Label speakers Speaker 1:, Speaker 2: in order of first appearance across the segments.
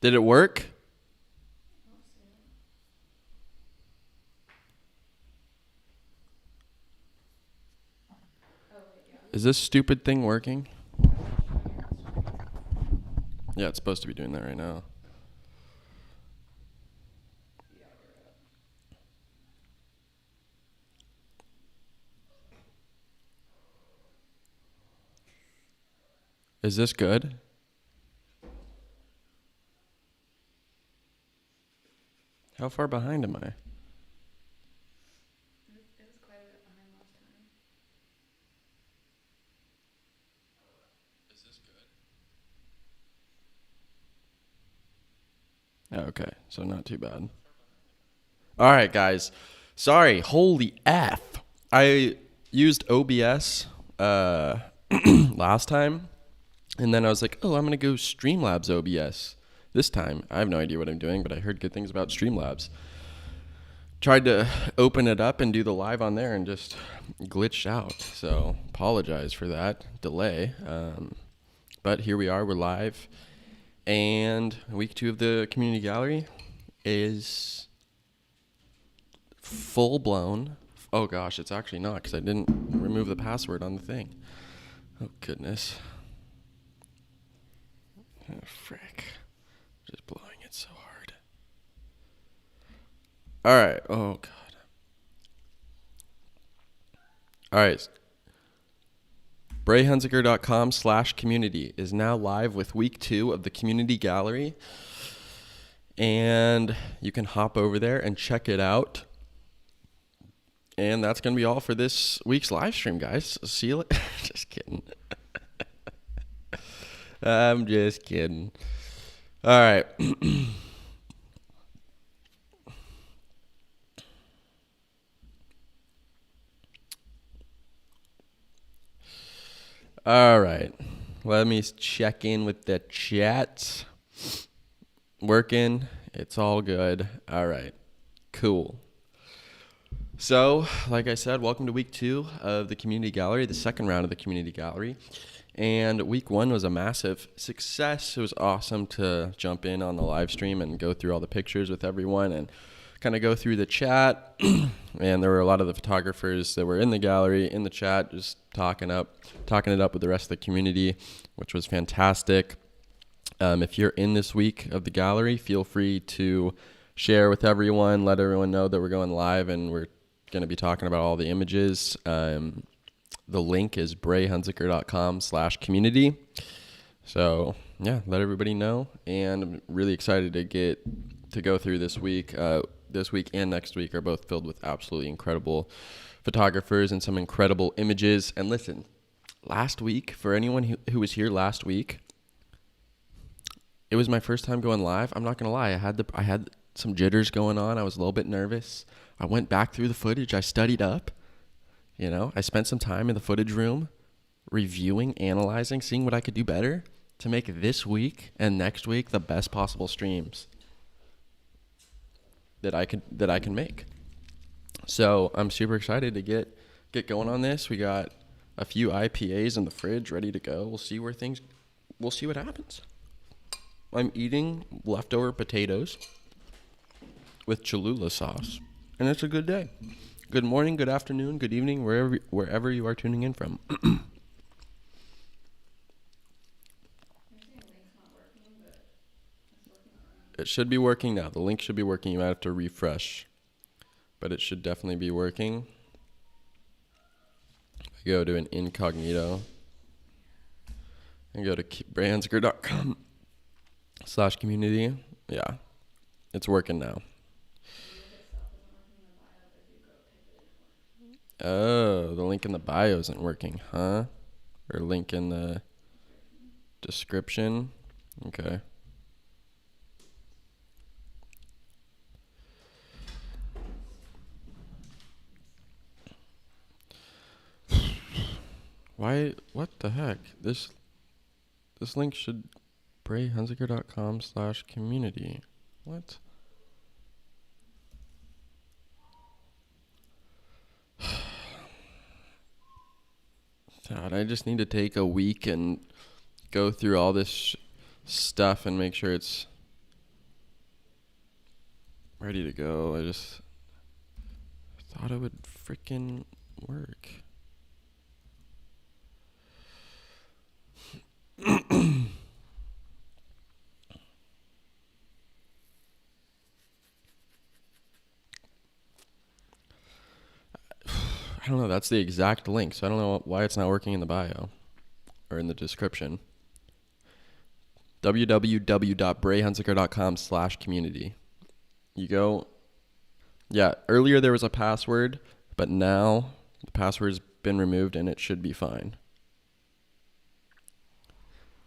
Speaker 1: Did it work? Is this stupid thing working? Yeah, it's supposed to be doing that right now. Is this good? How far behind am I?
Speaker 2: It was quite a bit behind last time.
Speaker 1: Is this good? Okay, so not too bad. All right, guys. Sorry, holy F. I used OBS last time, and then I was like, oh, I'm going to go Streamlabs OBS this time. I have no idea what I'm doing, but I heard good things about Streamlabs. Tried to open it up and do the live on there and just glitched out. So apologize for that delay. But here we are. We're live. And week 2 of the community gallery is full blown. Oh gosh, it's actually not because I didn't remove the password on the thing. Oh goodness. Oh, frick. Just blowing it so hard. All right. Oh god. All right. BraeHunziker.com/community is now live with week 2 of the community gallery. And you can hop over there and check it out. And that's going to be all for this week's live stream, guys. See you later. Just kidding. I'm just kidding. All right. All right. Let me check in with the chat. Working. It's all good. All right. Cool. So, like I said, welcome to week 2 of the community gallery, the second round of the community gallery. And week 1 was a massive success. It was awesome to jump in on the live stream and go through all the pictures with everyone and kind of go through the chat. And there were a lot of the photographers that were in the gallery, in the chat, just talking it up with the rest of the community, which was fantastic. If you're in this week of the gallery, feel free to share with everyone, let everyone know that we're going live and we're going to be talking about all the images. The link is BraeHunziker.com/community. So yeah, let everybody know. And I'm really excited to go through this week. This week and next week are both filled with absolutely incredible photographers and some incredible images. And listen, last week, for anyone who was here last week, it was my first time going live. I'm not going to lie. I had some jitters going on. I was a little bit nervous. I went back through the footage. I studied up. I spent some time in the footage room reviewing, analyzing, seeing what I could do better to make this week and next week the best possible streams that I can make. So I'm super excited to get going on this. We got a few IPAs in the fridge ready to go. We'll see what happens. I'm eating leftover potatoes with Cholula sauce, and it's a good day. Good morning, good afternoon, good evening, wherever you are tuning in from. It should be working now. The link should be working. You might have to refresh, but it should definitely be working. I go to an incognito and go to BraeHunziker.com/community. Yeah, it's working now. Oh, the link in the bio isn't working, huh? Or link in the description. Okay. Why? What the heck? This link should BraeHunziker.com/community. What? God, I just need to take a week and go through all this stuff and make sure it's ready to go. I just thought it would freaking work. I don't know. That's the exact link, so I don't know why it's not working in the bio or in the description. www.braehunziker.com/community. You go. Yeah, earlier there was a password, but now the password's been removed and it should be fine.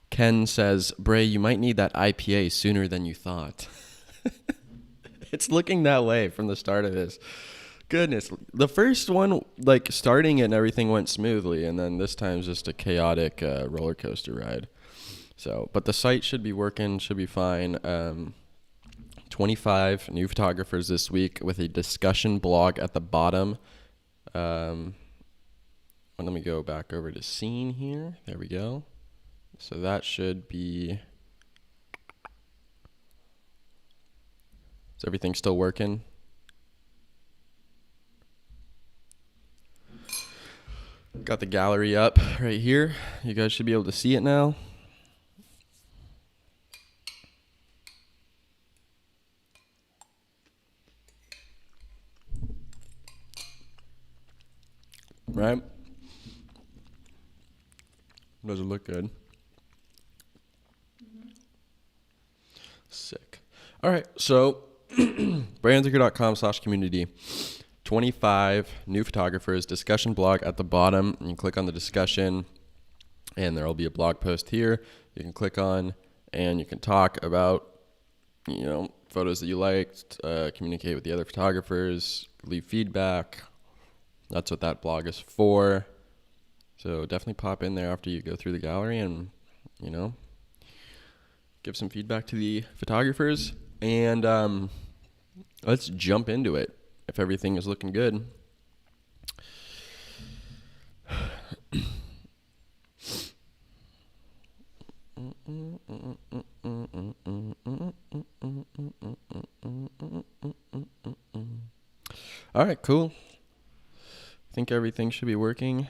Speaker 1: Ken says, Brae, you might need that IPA sooner than you thought. It's looking that way from the start of this. Goodness. The first one, like, starting it and everything went smoothly, and then this time's just a chaotic roller coaster ride. So, but the site should be working, should be fine. 25 new photographers this week with a discussion blog at the bottom. Let me go back over to scene here. There we go. So that should be... Is everything still working? Got the gallery up right here. You guys should be able to see it now. Right? Does it look good? Mm-hmm. Sick. All right, so braehunziker.com/community. 25 new photographers, discussion blog at the bottom. You can click on the discussion, and there will be a blog post here. You can click on, and you can talk about, photos that you liked, communicate with the other photographers, leave feedback. That's what that blog is for. So definitely pop in there after you go through the gallery and, give some feedback to the photographers. And let's jump into it if everything is looking good. All right, cool. I think everything should be working.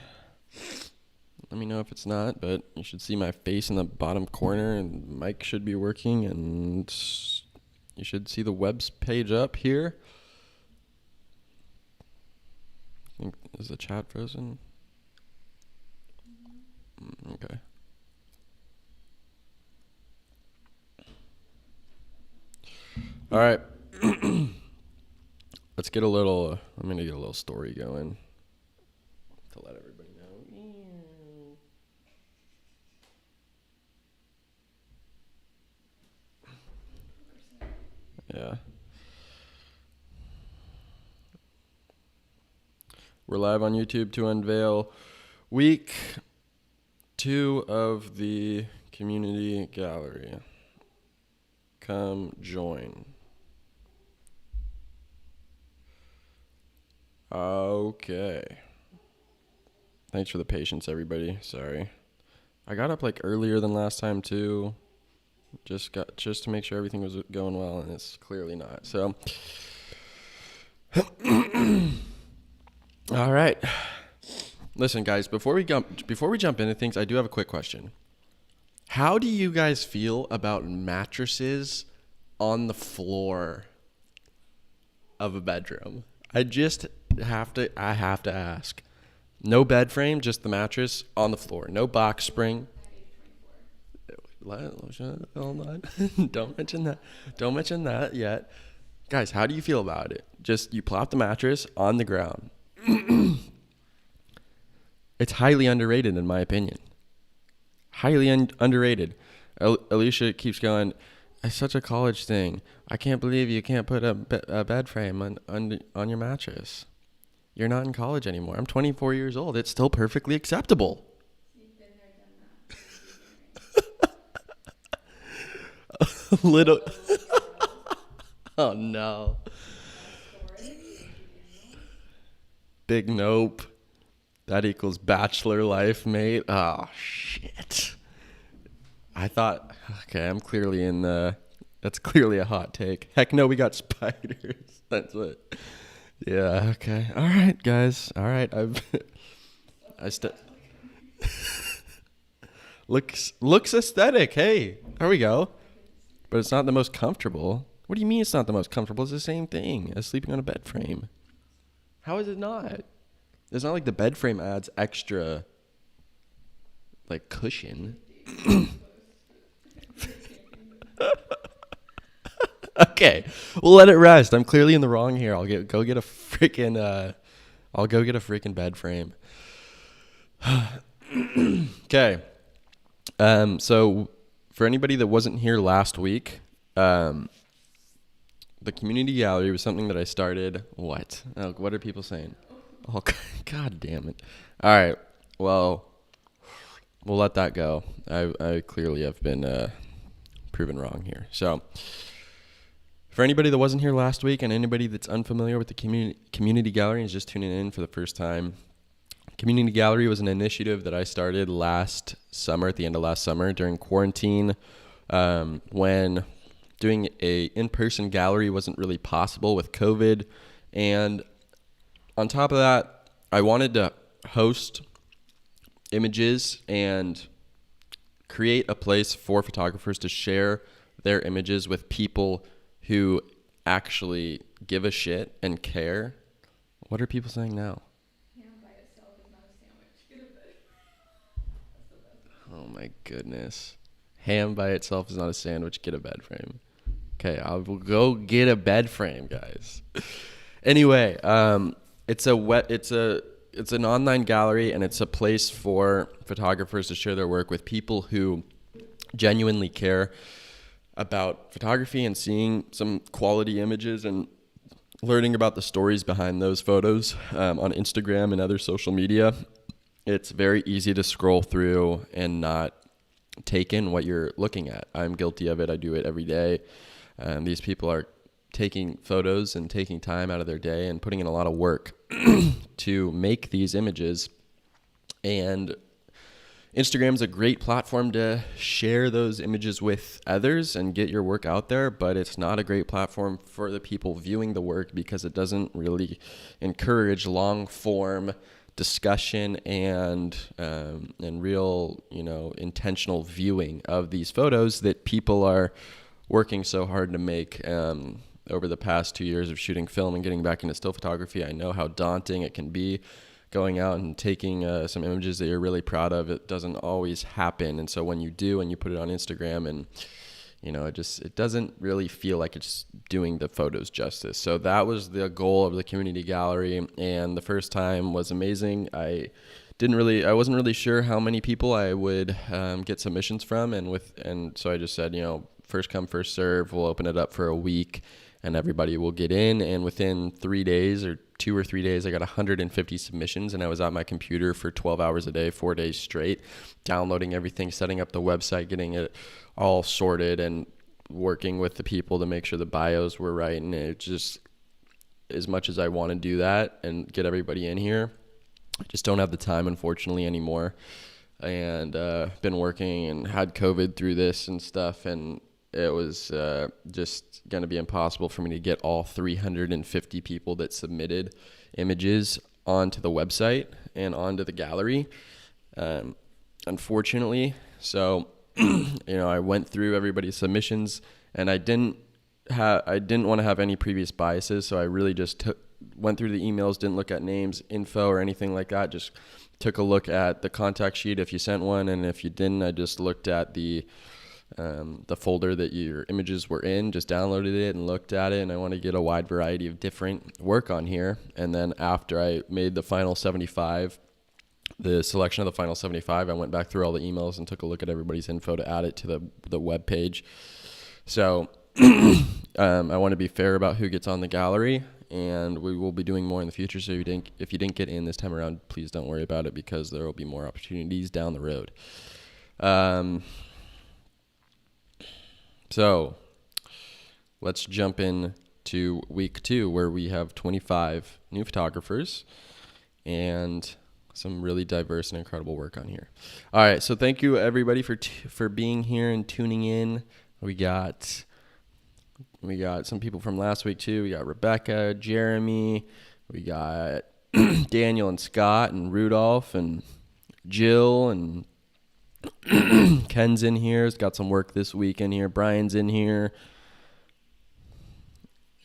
Speaker 1: Let me know if it's not, but you should see my face in the bottom corner, and mic should be working, and you should see the web page up here. Is the chat frozen? Okay. All right. Let's get a little, I'm going to get a little story going to let everybody know. Yeah. We're live on YouTube to unveil week 2 of the community gallery. Come join. Okay. Thanks for the patience, everybody. Sorry. I got up earlier than last time too. Just to make sure everything was going well, and it's clearly not. So all right. Listen, guys, before we jump into things, I do have a quick question. How do you guys feel about mattresses on the floor of a bedroom? I have to ask. No bed frame, just the mattress on the floor. No box spring. Hold on. Don't mention that. Don't mention that yet. Guys, how do you feel about it? Just you plop the mattress on the ground. It's highly underrated, in my opinion. Highly underrated. Alicia keeps going, it's such a college thing. I can't believe you can't put a bed frame on your mattress. You're not in college anymore. I'm 24 years old. It's still perfectly acceptable.
Speaker 2: You've been there, done that.
Speaker 1: A little. Oh, no. Big nope. That equals bachelor life, mate. Oh, shit. I thought, okay, I'm clearly in the That's clearly a hot take. Heck no, we got spiders. That's what. Yeah, okay. All right, guys. All right. Looks aesthetic. Hey, there we go. But it's not the most comfortable. What do you mean it's not the most comfortable? It's the same thing as sleeping on a bed frame. How is it not? It's not like the bed frame adds extra, like, cushion. Okay, we'll let it rest. I'm clearly in the wrong here. I'll go get a freaking bed frame. Okay. So for anybody that wasn't here last week, the community gallery was something that I started. What? Oh, what are people saying? Oh, God damn it. All right. Well, we'll let that go. I clearly have been proven wrong here. So for anybody that wasn't here last week and anybody that's unfamiliar with the community gallery and is just tuning in for the first time, Community Gallery was an initiative that I started last summer, at the end of last summer, during quarantine, when doing a in-person gallery wasn't really possible with COVID. And on top of that, I wanted to host images and create a place for photographers to share their images with people who actually give a shit and care. What are people saying now? Oh my goodness. Ham by itself is not a sandwich. Get a bed frame. Okay, I'll go get a bed frame, guys. Anyway, it's an online gallery, and it's a place for photographers to share their work with people who genuinely care about photography and seeing some quality images and learning about the stories behind those photos on Instagram and other social media. It's very easy to scroll through and not take in what you're looking at. I'm guilty of it. I do it every day. These people are taking photos and taking time out of their day and putting in a lot of work to make these images. And Instagram's a great platform to share those images with others and get your work out there, but it's not a great platform for the people viewing the work because it doesn't really encourage long form discussion and real, intentional viewing of these photos that people are working so hard to make. Over the past 2 years of shooting film and getting back into still photography, I know how daunting it can be going out and taking some images that you're really proud of. It doesn't always happen. And so when you do and you put it on Instagram and it doesn't really feel like it's doing the photos justice. So that was the goal of the community gallery, and the first time was amazing. I wasn't really sure how many people I would get submissions from, and so I just said, first come, first serve. We'll open it up for a week, and everybody will get in. And within 3 days or 2 or 3 days, I got 150 submissions, and I was at my computer for 12 hours a day, 4 days straight, downloading everything, setting up the website, getting it all sorted, and working with the people to make sure the bios were right. And it just, as much as I want to do that and get everybody in here, I just don't have the time, unfortunately, anymore. And been working and had COVID through this and stuff, and it was just going to be impossible for me to get all 350 people that submitted images onto the website and onto the gallery, unfortunately. So, I went through everybody's submissions, and I didn't want to have any previous biases, so I really just went through the emails, didn't look at names, info, or anything like that. Just took a look at the contact sheet if you sent one, and if you didn't, I just looked at the folder that your images were in, just downloaded it and looked at it, and I want to get a wide variety of different work on here. And then after I made the final 75, the selection of the final 75, I went back through all the emails and took a look at everybody's info to add it to the web page. So I want to be fair about who gets on the gallery, and we will be doing more in the future. So if you didn't get in this time around, please don't worry about it, because there will be more opportunities down the road. So let's jump in to week 2, where we have 25 new photographers and some really diverse and incredible work on here. All right, so thank you everybody for being here and tuning in. We got We got some people from last week too. We got Rebecca, Jeremy, we got Daniel and Scott and Rudolph and Jill and Ken's in here. He's got some work this week in here. Brian's in here.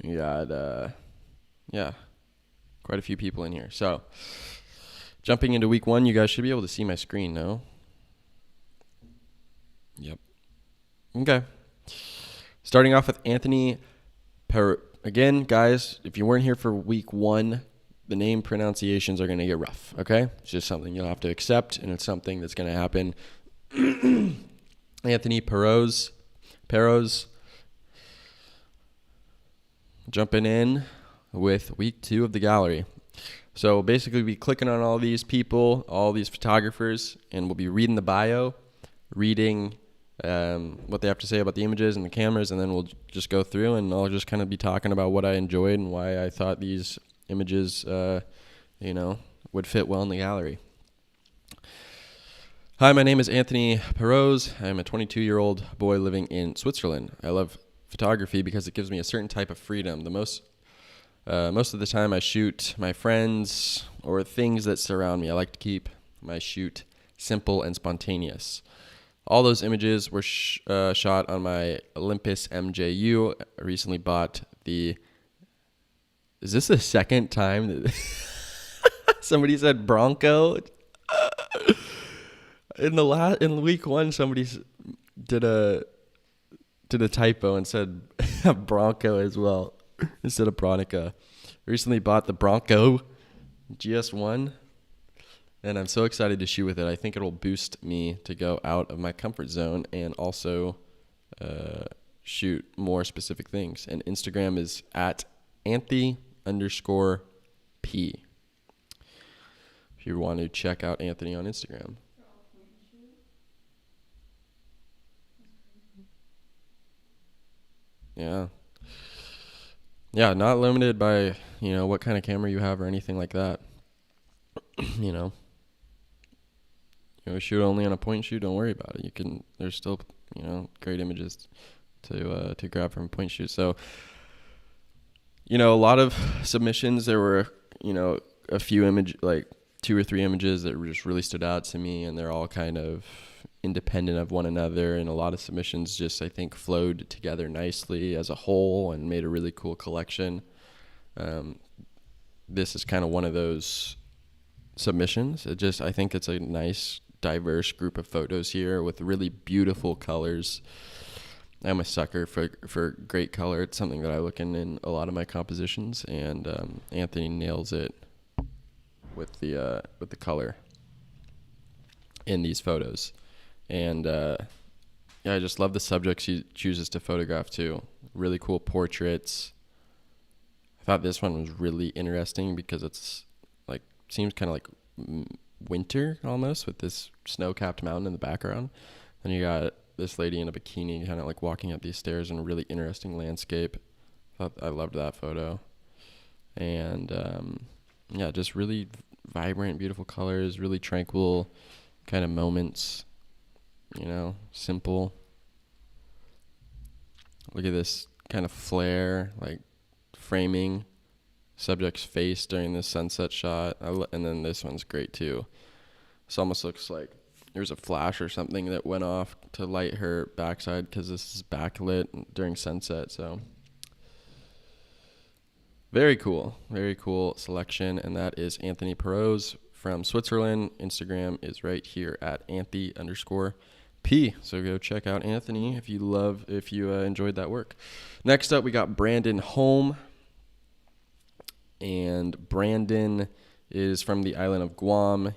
Speaker 1: We got, quite a few people in here. So, jumping into week 1, you guys should be able to see my screen, no? Yep. Okay. Starting off with Anthony Again, guys, if you weren't here for week 1, the name pronunciations are going to get rough, okay? It's just something you'll have to accept, and it's something that's going to happen. Anthony Perrose. Jumping in with week 2 of the gallery. So basically, we'll be clicking on all these people, all these photographers, and we'll be reading the bio, reading what they have to say about the images and the cameras, and then we'll just go through, and I'll just kind of be talking about what I enjoyed and why I thought these images, would fit well in the gallery. Hi, my name is Anthony Perrose. I'm a 22-year-old boy living in Switzerland. I love photography because it gives me a certain type of freedom. Most of the time I shoot my friends or things that surround me. I like to keep my shoot simple and spontaneous. All those images were shot on my Olympus MJU. I recently bought the... Is this the second time that somebody said Bronco? In week 1, somebody did a typo and said Bronco as well instead of Bronica. Recently bought the Bronco GS1, and I'm so excited to shoot with it. I think it'll boost me to go out of my comfort zone and also shoot more specific things. And Instagram is at Anthy_P. If you want to check out Anthony on Instagram. Yeah, not limited by, what kind of camera you have or anything like that. Shoot only on a point and shoot, don't worry about it. There's still, great images to grab from a point and shoot. So, a lot of submissions, there were, a few like 2 or 3 images that just really stood out to me, and they're all kind of independent of one another, and a lot of submissions just, I think, flowed together nicely as a whole and made a really cool collection. This is kind of one of those submissions. I think it's a nice, diverse group of photos here with really beautiful colors. I'm a sucker for great color. It's something that I look in a lot of my compositions, and Anthony nails it with the color in these photos. And I just love the subjects he chooses to photograph too. Really cool portraits. I thought this one was really interesting because it's seems kind of like winter almost, with this snow-capped mountain in the background. And you got this lady in a bikini kind of walking up these stairs in a really interesting landscape. I loved that photo. And just really vibrant, beautiful colors, really tranquil kind of moments. Simple. Look at this kind of flare, framing subject's face during this sunset shot. And then this one's great too. This almost looks like there's a flash or something that went off to light her backside, because this is backlit during sunset. So very cool selection. And that is Anthony Perrose from Switzerland. Instagram is right here at Anthy_P. So go check out Anthony if you enjoyed that work. Next up, we got Brandon Holm. And Brandon is from the island of Guam.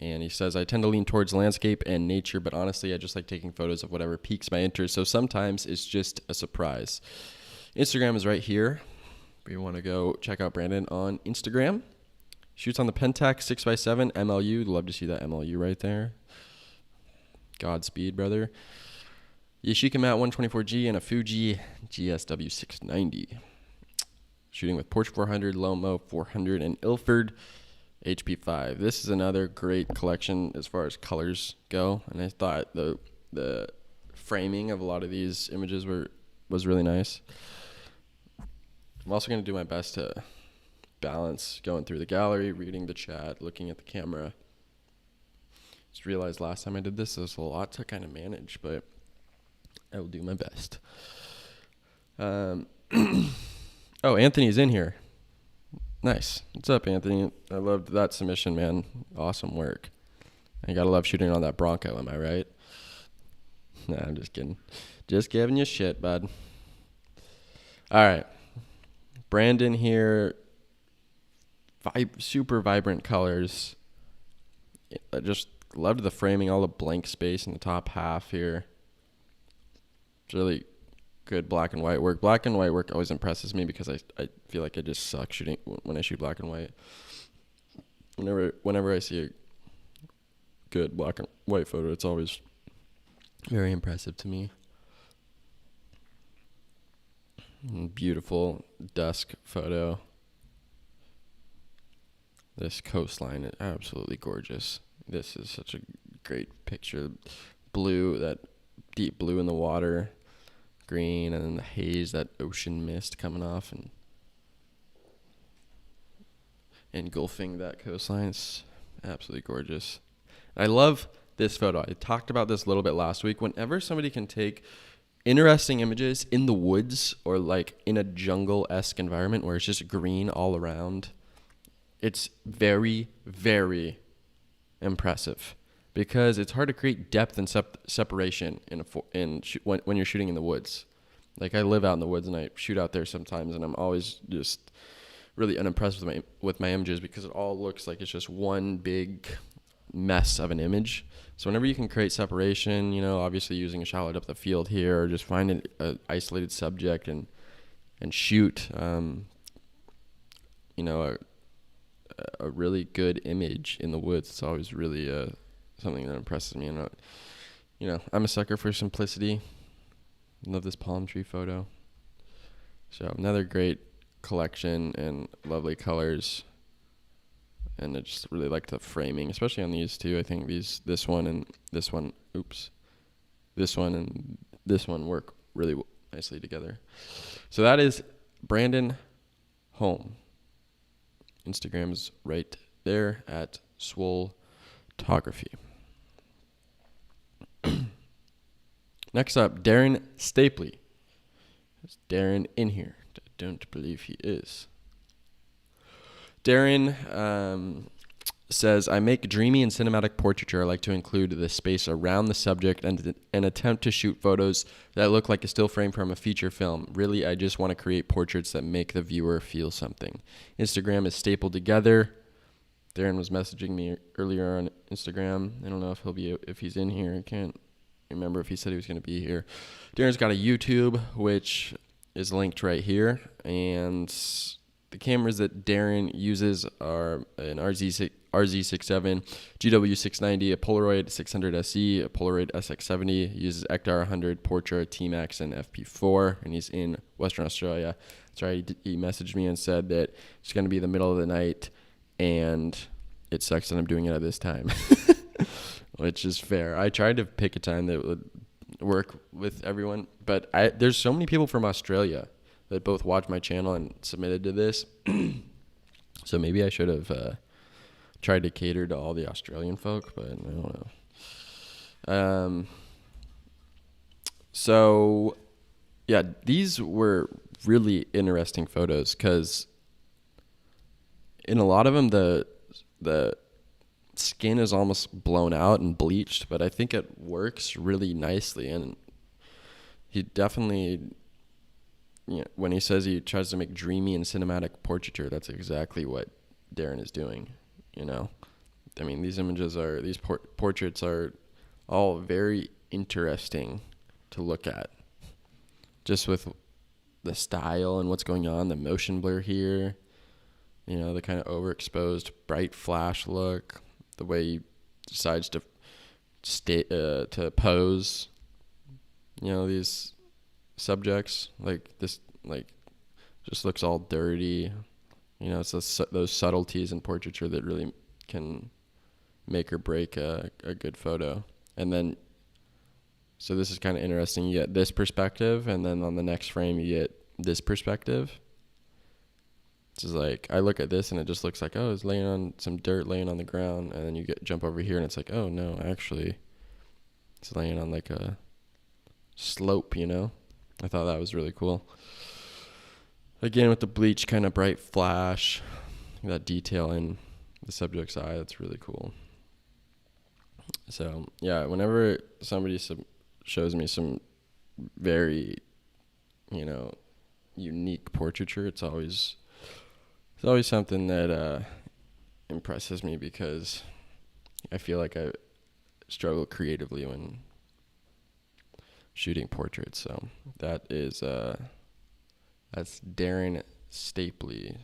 Speaker 1: And he says, I tend to lean towards landscape and nature, but honestly, I just like taking photos of whatever piques my interest. So sometimes it's just a surprise. Instagram is right here. If you want to go check out Brandon on Instagram. Shoots on the Pentax 6x7 MLU. Love to see that MLU right there. Godspeed, brother. Yashica Mat 124G and a Fuji GSW 690. Shooting with Porsche 400, Lomo 400, and Ilford HP5. This is another great collection as far as colors go, and I thought the framing of a lot of these images were was really nice. I'm also going to do my best to balance going through the gallery, reading the chat, looking at the camera. Just realized last time I did this, there was a lot to kind of manage, but I will do my best. Oh, Anthony's in here. Nice. What's up, Anthony? I loved that submission, man. Awesome work. I gotta love shooting on that Bronco, am I right? Nah, I'm just kidding. Just giving you shit, bud. All right. Brandon here. Super vibrant colors. I just loved the framing, all the blank space in the top half here. It's really good black and white work. Black and white work always impresses me because I feel like I just suck shooting when I shoot black and white. Whenever I see a good black and white photo, it's always very impressive to me. Beautiful dusk photo. This coastline is absolutely gorgeous. This is such a great picture. Blue, that deep blue in the water, green, and then the haze, that ocean mist coming off and engulfing that coastline. It's absolutely gorgeous. I love this photo. I talked about this a little bit last week. Whenever somebody can take interesting images in the woods or like in a jungle-esque environment where it's just green all around, it's very, very impressive because it's hard to create depth and separation when you're shooting in the woods. Like, I live out in the woods and I shoot out there sometimes, and I'm always just really unimpressed with my images because it all looks like it's just one big mess of an image. So whenever you can create separation, obviously using a shallow depth of field here, or just find an isolated subject and shoot, a really good image in the woods. It's always really something that impresses me. And I'm a sucker for simplicity. Love this palm tree photo. So another great collection and lovely colors. And I just really like the framing, especially on these two. I think this one and this one work really nicely together. So that is Brandon Home. Instagram's right there at Swoletography. Next up, Darren Stapley. Is Darren in here? I don't believe he is. Darren says, I make dreamy and cinematic portraiture. I like to include the space around the subject and attempt to shoot photos that look like a still frame from a feature film. Really, I just want to create portraits that make the viewer feel something. Instagram is stapled together. Darren was messaging me earlier on Instagram. I don't know if he's in here. I can't remember if he said he was going to be here. Darren's got a YouTube, which is linked right here. And the cameras that Darren uses are an RZ67, GW690, a Polaroid 600 SE, a Polaroid SX70. He uses Ektar 100, Portra, T-Max, and FP4, and he's in Western Australia. That's right. He messaged me and said that it's going to be the middle of the night, and it sucks that I'm doing it at this time, which is fair. I tried to pick a time that would work with everyone, but there's so many people from Australia that both watched my channel and submitted to this. So maybe I should have tried to cater to all the Australian folk, but I don't know. So, yeah, these were really interesting photos because in a lot of them, the skin is almost blown out and bleached, but I think it works really nicely. And he definitely, when he says he tries to make dreamy and cinematic portraiture, that's exactly what Darren is doing. I mean, these portraits are all very interesting to look at, just with the style and what's going on, the motion blur here, the kind of overexposed bright flash look, the way he decides to pose, these subjects like this, just looks all dirty. It's those subtleties in portraiture that really can make or break a good photo. And then So this is kind of interesting. You get this perspective, and then on the next frame, you get this perspective. It's just like, I look at this, and it just looks like, oh, it's laying on some dirt laying on the ground. And then you jump over here, and it's like, oh, no, actually, it's laying on like a slope, you know? I thought that was really cool. Again, with the bleach kind of bright flash, that detail in the subject's eye, that's really cool. So, yeah, whenever somebody shows me some very, unique portraiture, it's always something that impresses me, because I feel like I struggle creatively when shooting portraits. So that's Darren Stapley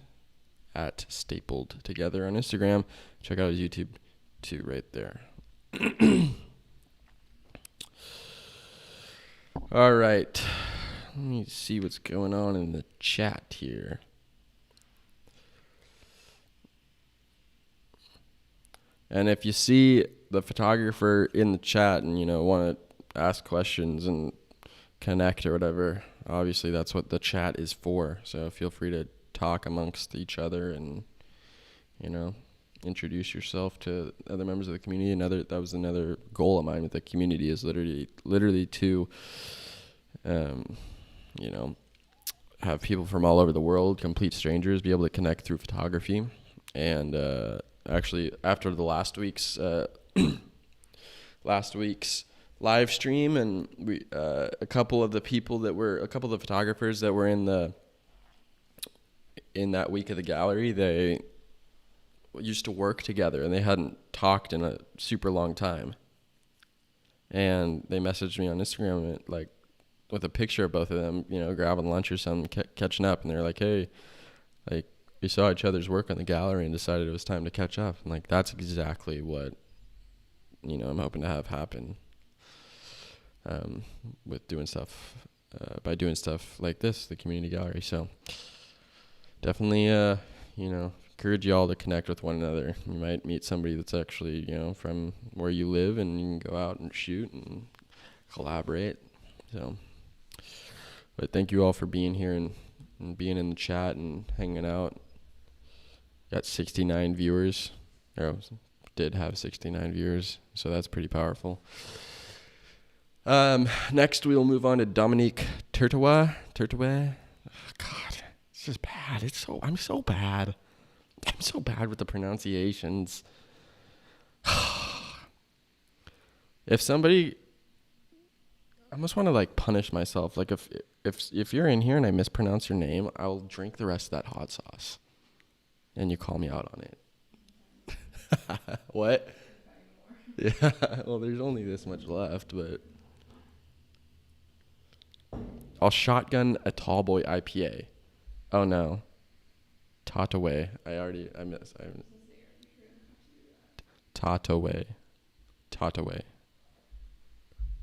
Speaker 1: at Stapled Together on Instagram. Check out his YouTube too, right there. All right, let me see what's going on in the chat here. And if you see the photographer in the chat and, want to ask questions and connect or whatever, obviously that's what the chat is for. So feel free to talk amongst each other and, introduce yourself to other members of the community. That was another goal of mine with the community, is literally to, have people from all over the world, complete strangers, be able to connect through photography. And actually, after the last week's live stream, and we a couple of the photographers that were in that week of the gallery, they used to work together, and they hadn't talked in a super long time. And they messaged me on Instagram, like, with a picture of both of them, grabbing lunch or something, catching up, and they're like, hey, like, we saw each other's work on the gallery and decided it was time to catch up. And like, that's exactly what, I'm hoping to have happen with doing stuff, by doing stuff like this, the community gallery. So definitely, encourage you all to connect with one another. You might meet somebody that's actually, from where you live, and you can go out and shoot and collaborate. So, but thank you all for being here and being in the chat and hanging out. Got 69 viewers. Or did have 69 viewers, so that's pretty powerful. Next, we'll move on to Dominique Turtois. Oh, God, it's just bad. I'm so bad. I'm so bad with the pronunciations. If somebody, I almost want to like punish myself. Like if you're in here and I mispronounce your name, I'll drink the rest of that hot sauce, and you call me out on it. What? Yeah. Well, there's only this much left, but I'll shotgun a tall boy IPA. Oh no. Tataway. I missed. Tataway.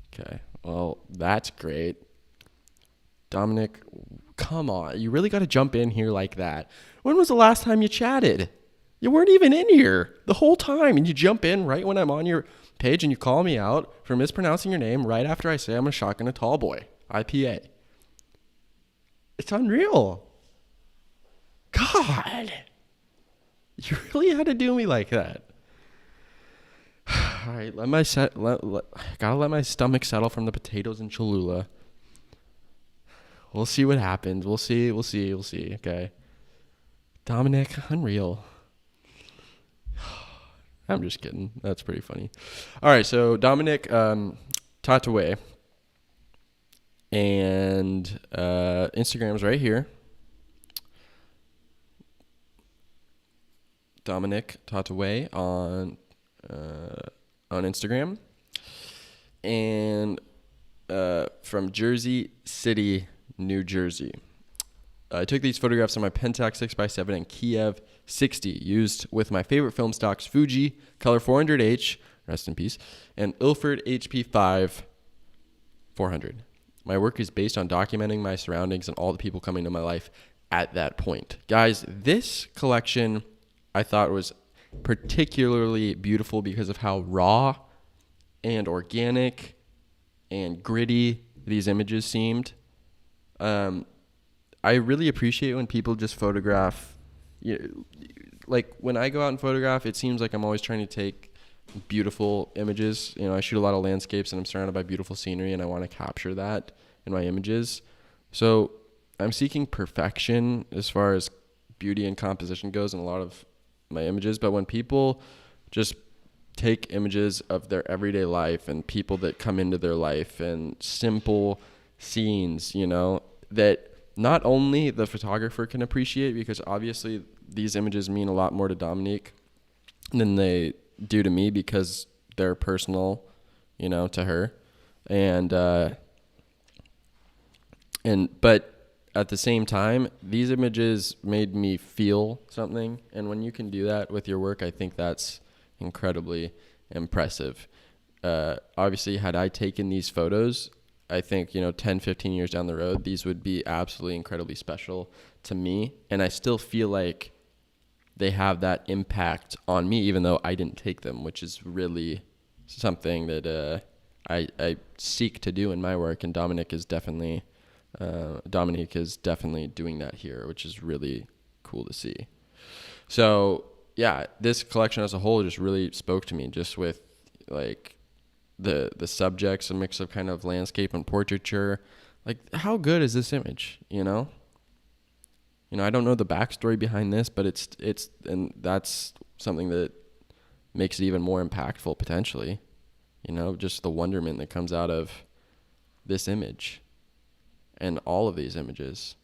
Speaker 1: Okay. Well, that's great. Dominic, come on. You really got to jump in here like that. When was the last time you chatted? You weren't even in here the whole time, and you jump in right when I'm on your page and you call me out for mispronouncing your name right after I say I'm a shotgun a tall boy IPA. It's unreal. God, you really had to do me like that. All right, gotta let my stomach settle from the potatoes and Cholula. We'll see what happens. We'll see. Okay, Dominic, unreal. I'm just kidding. That's pretty funny. All right, so Dominic Tataway, and Instagram's right here. Dominic Tataway on Instagram, and from Jersey City, New Jersey. I took these photographs on my Pentax 6x7 and Kiev 60, used with my favorite film stocks, Fuji Color 400H, rest in peace, and Ilford HP5 400. My work is based on documenting my surroundings and all the people coming to my life at that point. Guys, this collection I thought was particularly beautiful because of how raw and organic and gritty these images seemed. I really appreciate when people just photograph. Like when I go out and photograph, it seems like I'm always trying to take beautiful images. I shoot a lot of landscapes and I'm surrounded by beautiful scenery, and I want to capture that in my images. So I'm seeking perfection as far as beauty and composition goes in a lot of my images. But when people just take images of their everyday life and people that come into their life and simple scenes, that not only the photographer can appreciate, because obviously these images mean a lot more to Dominique than they do to me because they're personal, to her. But at the same time, these images made me feel something. And when you can do that with your work, I think that's incredibly impressive. Obviously, had I taken these photos, I think, 10, 15 years down the road, these would be absolutely incredibly special to me. And I still feel like they have that impact on me, even though I didn't take them, which is really something that I seek to do in my work. And Dominique is definitely doing that here, which is really cool to see. So yeah, this collection as a whole just really spoke to me, just with like the subjects, a mix of kind of landscape and portraiture. Like, how good is this image? I don't know the backstory behind this, but it's and that's something that makes it even more impactful potentially. Just the wonderment that comes out of this image and all of these images.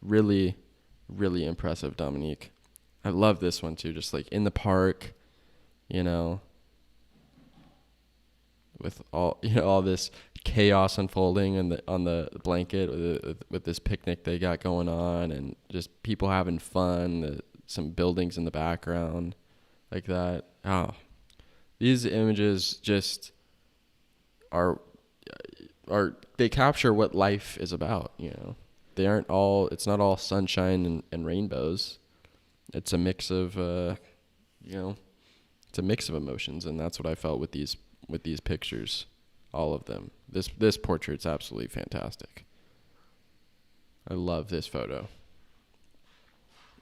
Speaker 1: Really, really impressive, Dominique. I love this one too, just like in the park, with all this chaos unfolding on the blanket with this picnic they got going on, and just people having fun, some buildings in the background like that. Oh, these images just are they capture what life is about. It's not all sunshine and rainbows. It's a mix of emotions, and that's what I felt with these pictures, all of them. This portrait's absolutely fantastic. I love this photo.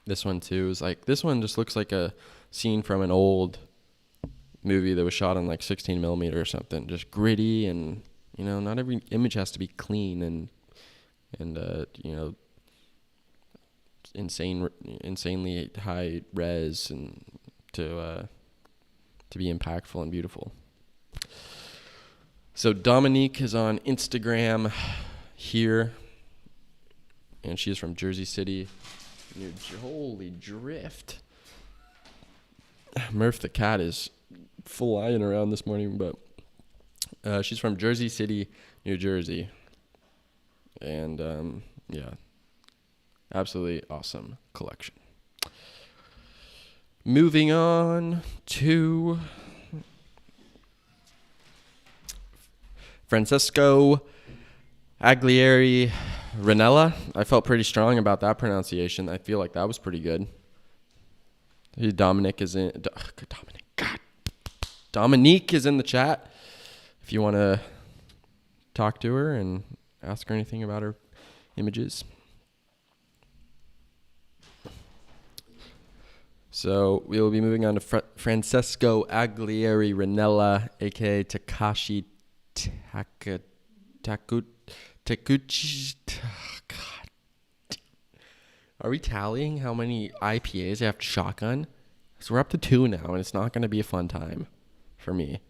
Speaker 1: This one too is like, this one just looks like a scene from an old movie that was shot on like 16 millimeter or something, just gritty, and not every image has to be clean and insanely high res and to be impactful and beautiful. So Dominique is on Instagram here, and she's from Jersey City, holy drift. Murph the cat is flying around this morning, but she's from Jersey City, New Jersey, and yeah, absolutely awesome collection. Moving on to Francesco Aguirre Ranella. I felt pretty strong about that pronunciation. I feel like that was pretty good. Dominique is in the chat if you want to talk to her and ask her anything about her images. So we will be moving on to Francesco Aguirre Ranella, a.k.a. Takashi Takuchi. God. Are we tallying how many IPAs I have to shotgun? So we're up to 2 now, and it's not going to be a fun time for me.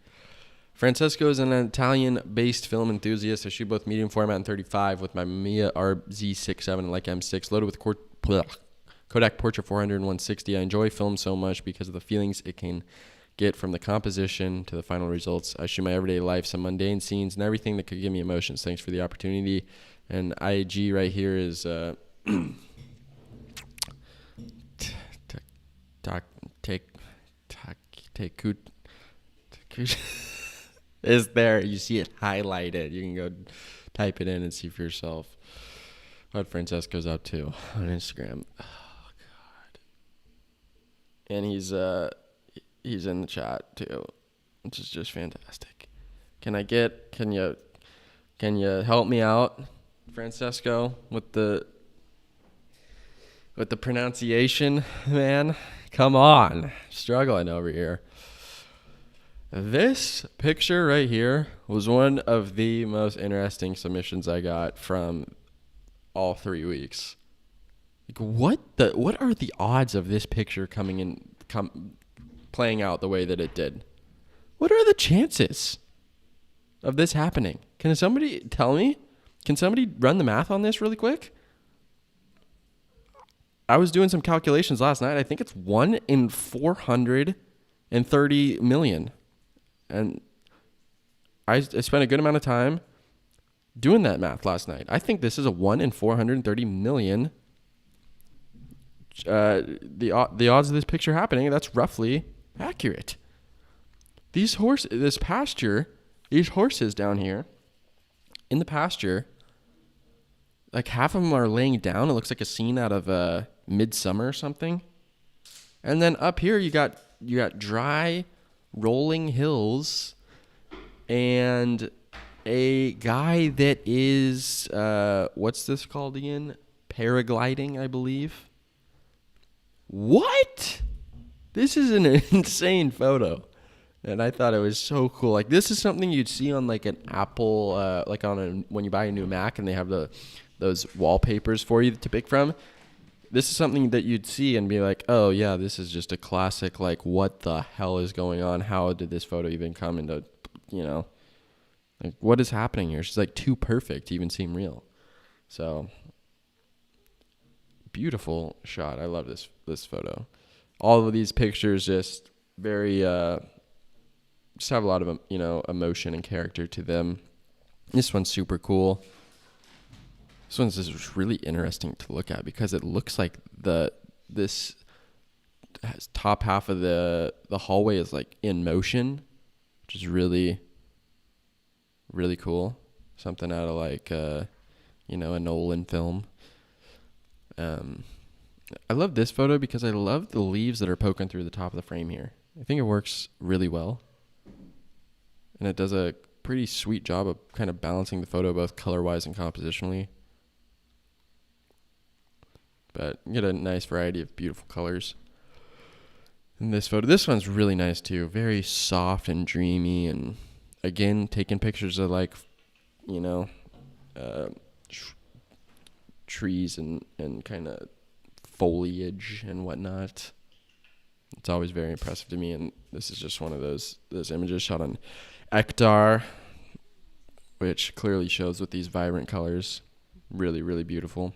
Speaker 1: Francesco is an Italian-based film enthusiast. I shoot both medium format and 35 with my Mamiya RZ67 and Leica M6, loaded with Kodak Portra 400 and 160. I enjoy film so much because of the feelings it can get from the composition to the final results. I shoot my everyday life, some mundane scenes, and everything that could give me emotions. Thanks for the opportunity. And IG right here is is there. You see it highlighted. You can go type it in and see for yourself what Francesco's up to on Instagram. Oh God. And he's in the chat too, which is just fantastic. Can you help me out, Francesco, with the pronunciation, man? Come on. Struggling over here. This picture right here was one of the most interesting submissions I got from all 3 weeks. Like, what are the odds of this picture playing out the way that it did? What are the chances of this happening? Can somebody tell me? Can somebody run the math on this really quick? I was doing some calculations last night. I think it's 1 in 430 million. And I spent a good amount of time doing that math last night. I think this is a 1 in 430 million. The odds of this picture happening, that's roughly accurate. These horses down here in the pasture, like half of them are laying down. It looks like a scene out of Midsummer or something. And then up here you got dry, rolling hills, and a guy that is what's this called again? Paragliding, I believe. What? This is an insane photo, and I thought it was so cool. Like, this is something you'd see on like an Apple, when you buy a new Mac and they have those wallpapers for you to pick from. This is something that you'd see and be like, oh yeah, this is just a classic. Like, what the hell is going on? How did this photo even come into, like, what is happening here? She's like too perfect to even seem real. So beautiful shot. I love this photo. All of these pictures just very just have a lot of emotion and character to them. This one's super cool. This one's just really interesting to look at because it looks like this top half of the hallway is like in motion, which is really, really cool. Something out of like a Nolan film. I love this photo because I love the leaves that are poking through the top of the frame here. I think it works really well. And it does a pretty sweet job of kind of balancing the photo both color-wise and compositionally. But you get a nice variety of beautiful colors in this photo. This one's really nice too. Very soft and dreamy, and again, taking pictures of like, trees and kind of foliage and whatnot. It's always very impressive to me, and this is just one of those images shot on Ektar, which clearly shows with these vibrant colors. Really, really beautiful.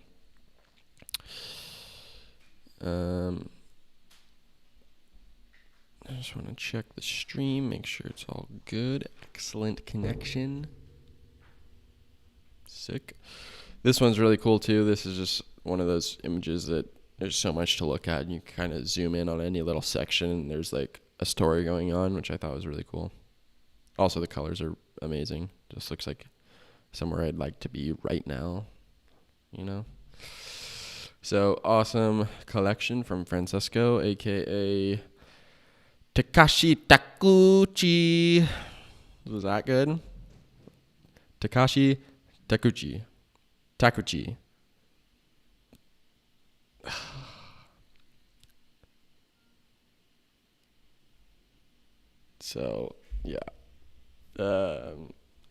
Speaker 1: I just want to check the stream, make sure it's all good. Excellent connection. Sick. This one's really cool too. This is just one of those images that there's so much to look at, and you kind of zoom in on any little section and there's like a story going on, which I thought was really cool. Also, the colors are amazing. Just looks like somewhere I'd like to be right now, So, awesome collection from Francesco, a.k.a. Takashi Takuchi. Was that good? Takashi Takuchi. So, yeah.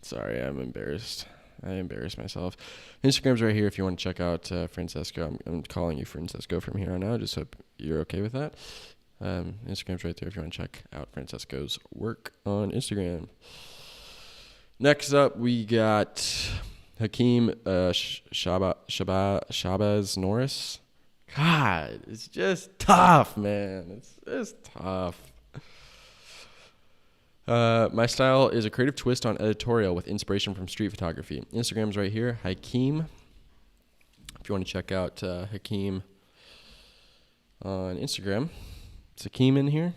Speaker 1: Sorry, I'm embarrassed. I embarrassed myself. Instagram's right here if you want to check out Francesco. I'm calling you Francesco from here on out. Just hope you're okay with that. Instagram's right there if you want to check out Francesco's work on Instagram. Next up, we got Hakeem Shabazz Norris. God, it's just tough, man. It's just tough. My style is a creative twist on editorial with inspiration from street photography. Instagram's right here, Hakeem. If you want to check out Hakeem on Instagram. Is Hakeem in here?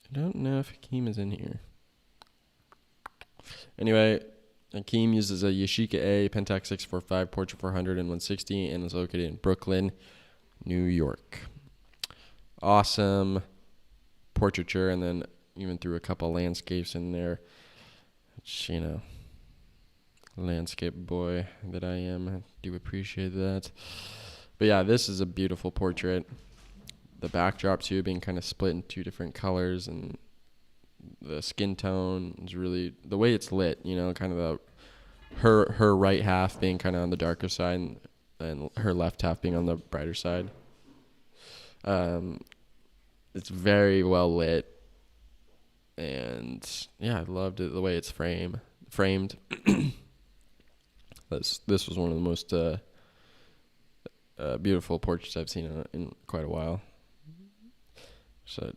Speaker 1: I don't know if Hakeem is in here. Anyway, Hakeem uses a Yashica A Pentax 645 Portrait 400 and 160 and is located in Brooklyn, New York. Awesome portraiture, and then even threw a couple landscapes in there. which, landscape boy that I am, I do appreciate that. But yeah, this is a beautiful portrait. The backdrop too being kind of split in two different colors, and the skin tone is really the way it's lit, kind of her right half being kind of on the darker side, and her left half being on the brighter side. It's very well lit, and yeah, I loved it the way it's framed. This was one of the most beautiful portraits I've seen in quite a while. So,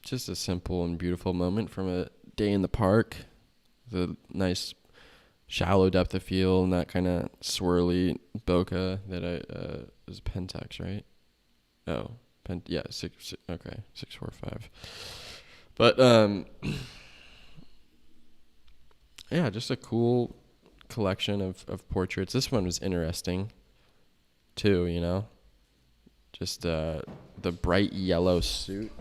Speaker 1: just a simple and beautiful moment from a day in the park. The nice shallow depth of field and that kind of swirly bokeh that is Pentax, right? Oh, yeah, 645. But yeah, just a cool collection of portraits. This one was interesting too, just the bright yellow suit.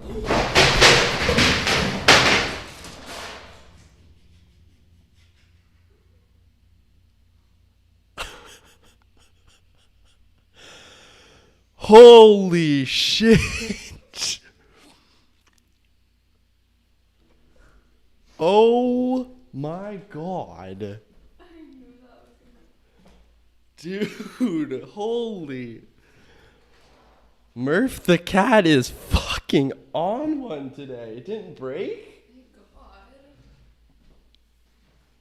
Speaker 1: Holy shit. Oh my god.
Speaker 2: I knew that was
Speaker 1: Dude, holy. Murph the cat is fucking on one today. It didn't break?
Speaker 2: Thank God.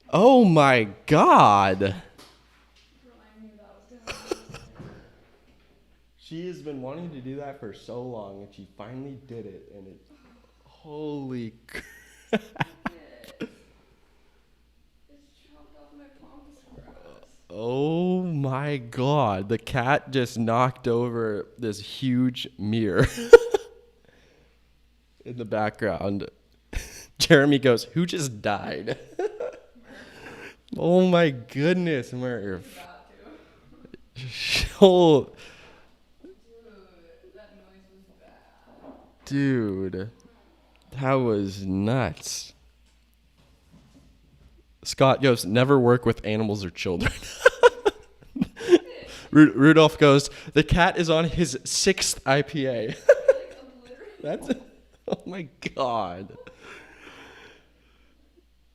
Speaker 1: Oh my god.
Speaker 2: Bro, I knew that was gonna happen.
Speaker 1: She has been wanting to do that for so long, and she finally did it, and it... Holy crap.
Speaker 2: It's chopped off my pampas grass.
Speaker 1: Oh my god. The cat just knocked over this huge mirror in the background. Jeremy goes, "Who just died?" Oh my goodness, Murph.
Speaker 2: That
Speaker 1: Oh,
Speaker 2: dude, that noise was bad.
Speaker 1: dude. That was nuts. Scott goes, "Never work with animals or children." Rudolph goes, "The cat is on his 6th IPA."
Speaker 2: Like obliterated.
Speaker 1: That's, oh my god.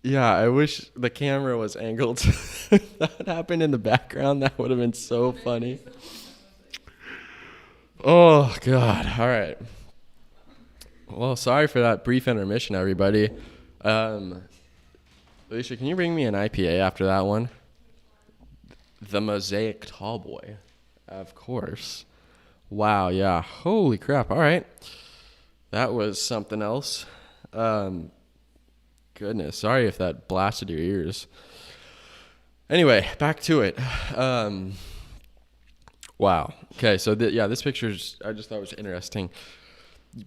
Speaker 1: Yeah, I wish the camera was angled. If that happened in the background, that would have been so funny. Oh god. All right. Well, sorry for that brief intermission, everybody. Alicia, can you bring me an IPA after that one? The Mosaic Tallboy. Of course. Wow, yeah. Holy crap. All right. That was something else. Goodness. Sorry if that blasted your ears. Anyway, back to it. Wow. Okay, so this picture I just thought was interesting.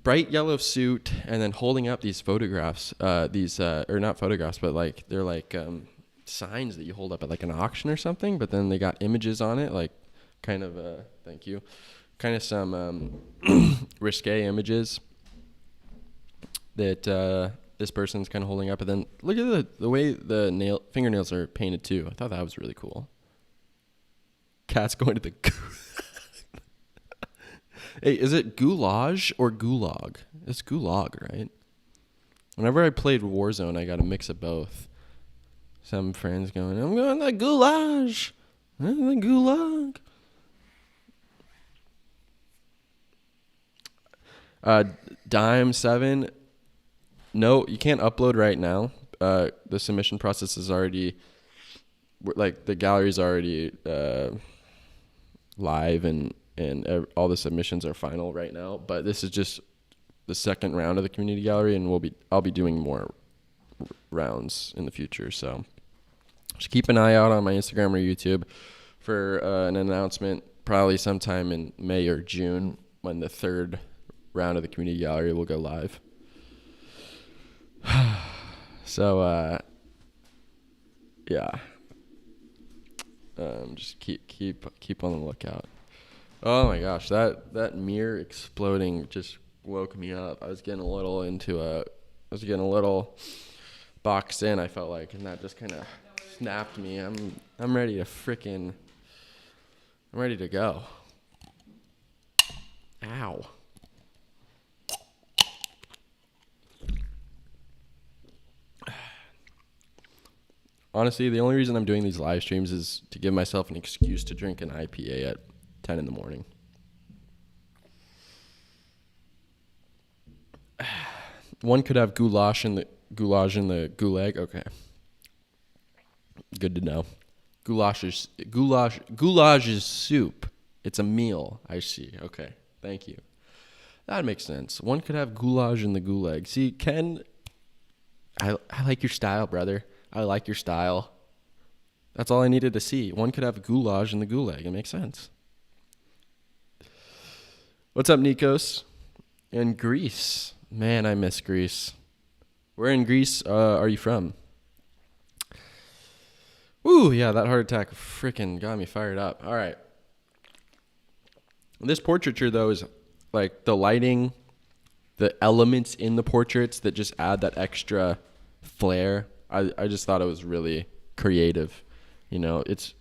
Speaker 1: Bright yellow suit, and then holding up these photographs. Or not photographs, but like they're like signs that you hold up at like an auction or something. But then they got images on it, like kind of thank you, kind of some risque images that this person's kind of holding up. And then look at the way the fingernails are painted too. I thought that was really cool. Cat's going to the. Hey, is it goulash or gulag? It's gulag, right? Whenever I played Warzone, I got a mix of both. Some friends going, "I'm going to goulash. The gulag." Dime 7. No, you can't upload right now. The submission process is already, like, the gallery's already live, and all the submissions are final right now. But this is just the second round of the community gallery, and I'll be doing more rounds in the future. So just keep an eye out on my Instagram or YouTube for an announcement, probably sometime in May or June, when the third round of the community gallery will go live. So yeah, just keep on the lookout. Oh my gosh, that mirror exploding just woke me up. I was getting a little box in, I felt like, and that just kind of snapped me. I'm ready to I'm ready to go. Ow. Honestly, the only reason I'm doing these live streams is to give myself an excuse to drink an IPA at 10 in the morning. One could have goulash in the gulag. Okay. Good to know. Goulash is soup. It's a meal. I see. Okay. Thank you. That makes sense. One could have goulash in the gulag. See, Ken, I like your style, brother. I like your style. That's all I needed to see. One could have goulash in the gulag. It makes sense. What's up, Nikos? In Greece. Man, I miss Greece. Where in Greece are you from? Ooh, yeah, that heart attack freaking got me fired up. All right. This portraiture, though, is like the lighting, the elements in the portraits that just add that extra flair. I just thought it was really creative. You know, it's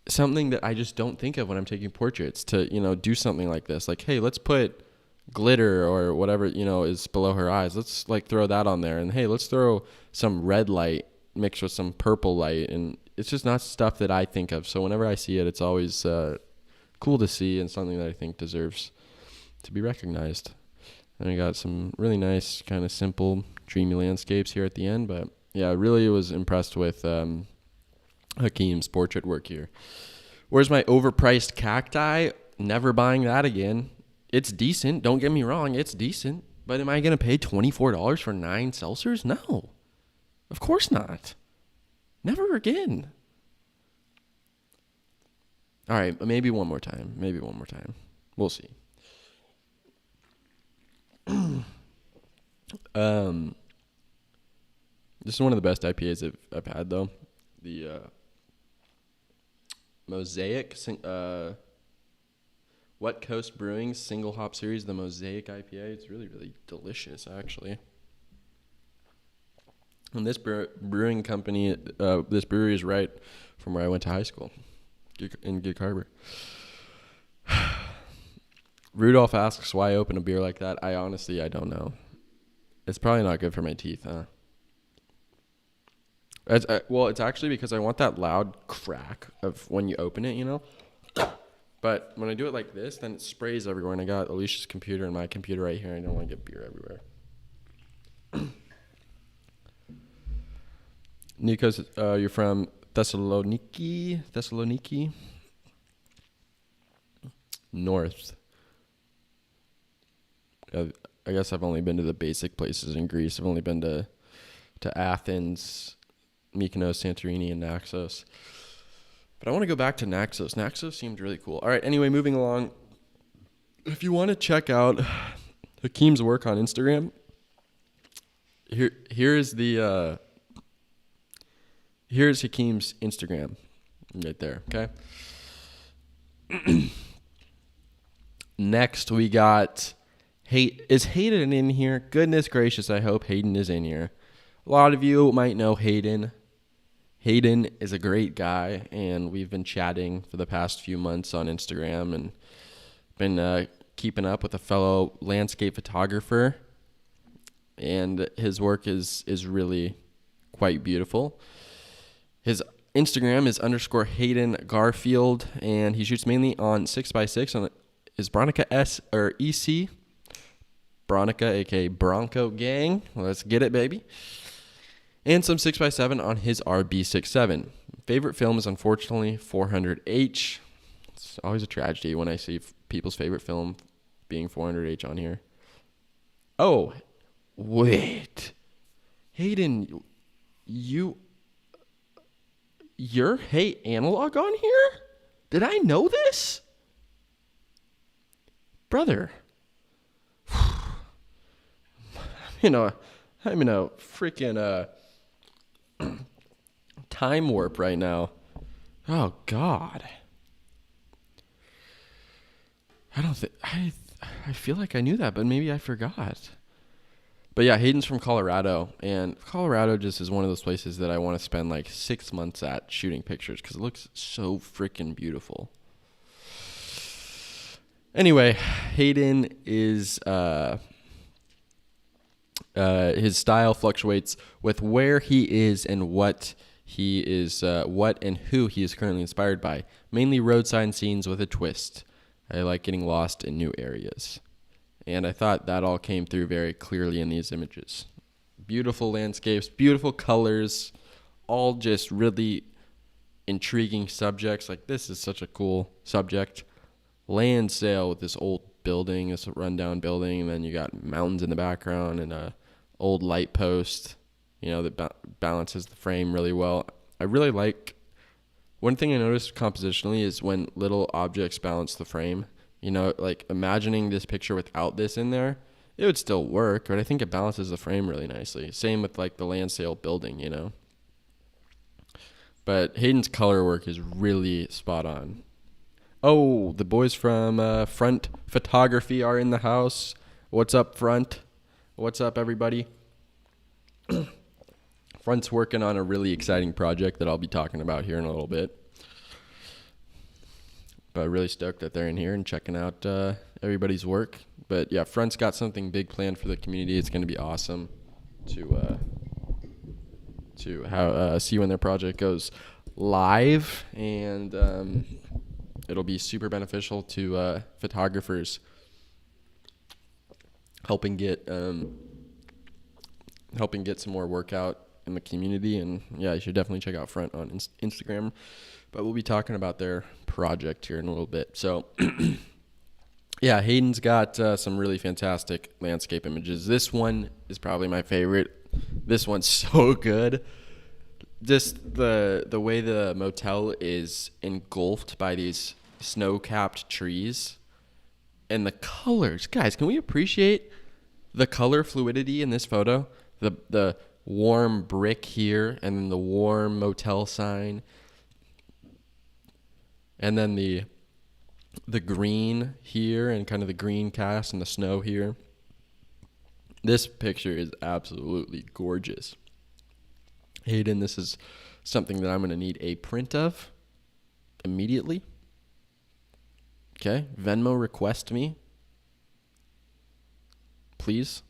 Speaker 1: something that I just don't think of when I'm taking portraits, to, you know, do something like this. Like, hey, let's put glitter or whatever, you know, is below her eyes. Let's like throw that on there. And hey, let's throw some red light mixed with some purple light. And it's just not stuff that I think of. So whenever I see it, it's always cool to see and something that I think deserves to be recognized. And I got some really nice kind of simple dreamy landscapes here at the end. But yeah, I really was impressed with Hakeem's portrait work here. Where's my overpriced cacti? Never buying that again. It's decent. Don't get me wrong. It's decent. But am I going to pay $24 for 9 seltzers? No. Of course not. Never again. All right. Maybe one more time. We'll see. This is one of the best IPAs I've had, though. The Mosaic West Coast Brewing single hop series, the Mosaic IPA. It's really, really delicious, actually. And this brewing company, this brewery is right from where I went to high school, in Gig Harbor. Rudolph asks why I open a beer like that. I don't know. It's probably not good for my teeth, huh? It's actually because I want that loud crack of when you open it, you know? But when I do it like this, then it sprays everywhere. And I got Alicia's computer and my computer right here. I don't want to get beer everywhere. Nikos, you're from Thessaloniki? North. I guess I've only been to the basic places in Greece. I've only been to Athens, Mykonos, Santorini, and Naxos. But I want to go back to Naxos. Naxos seemed really cool. All right, anyway, moving along. If you want to check out Hakeem's work on Instagram, here's Hakeem's Instagram right there, okay? Next, we got is Hayden in here? Goodness gracious, I hope Hayden is in here. A lot of you might know Hayden. Hayden is a great guy, and we've been chatting for the past few months on Instagram and been keeping up with a fellow landscape photographer. And his work is really quite beautiful. His Instagram is _Hayden Garfield, and he shoots mainly on 6x6 on his Bronica S or EC. Bronica, aka Bronco Gang. Let's get it, baby. And some 6x7 on his RB67. Favorite film is unfortunately 400H. It's always a tragedy when I see people's favorite film being 400H on here. Oh, wait. Hayden, you're Hey Analog on here? Did I know this? Brother. I'm in a freaking time warp right now. Oh God. I feel like I knew that, but maybe I forgot. But yeah, Hayden's from Colorado, and Colorado just is one of those places that I want to spend like 6 months at shooting pictures because it looks so freaking beautiful. Anyway, Hayden is his style fluctuates with where he is and what and who he is currently inspired by. Mainly roadside scenes with a twist. I like getting lost in new areas. And I thought that all came through very clearly in these images. Beautiful landscapes, beautiful colors, all just really intriguing subjects. Like, this is such a cool subject. Land sale with this old building, this rundown building, and then you got mountains in the background and a old light post, that balances the frame really well. I really like, one thing I noticed compositionally is when little objects balance the frame. Like imagining this picture without this in there, it would still work, but I think it balances the frame really nicely. Same with like the land sale building, But Hayden's color work is really spot on. Oh, the boys from Front Photography are in the house. What's up, Front? What's up, everybody? Front's working on a really exciting project that I'll be talking about here in a little bit. But really stoked that they're in here and checking out everybody's work. But yeah, Front's got something big planned for the community. It's going to be awesome to see when their project goes live, and it'll be super beneficial to photographers, helping get some more work out in the community. And yeah, you should definitely check out Front on Instagram. But we'll be talking about their project here in a little bit. So, yeah, Hayden's got some really fantastic landscape images. This one is probably my favorite. This one's so good. Just the way the motel is engulfed by these snow-capped trees. And the colors. Guys, can we appreciate the color fluidity in this photo? The warm brick here, and then the warm motel sign. And then the green here, and kind of the green cast and the snow here. This picture is absolutely gorgeous. Hayden, this is something that I'm going to need a print of immediately. Okay, Venmo request me, please.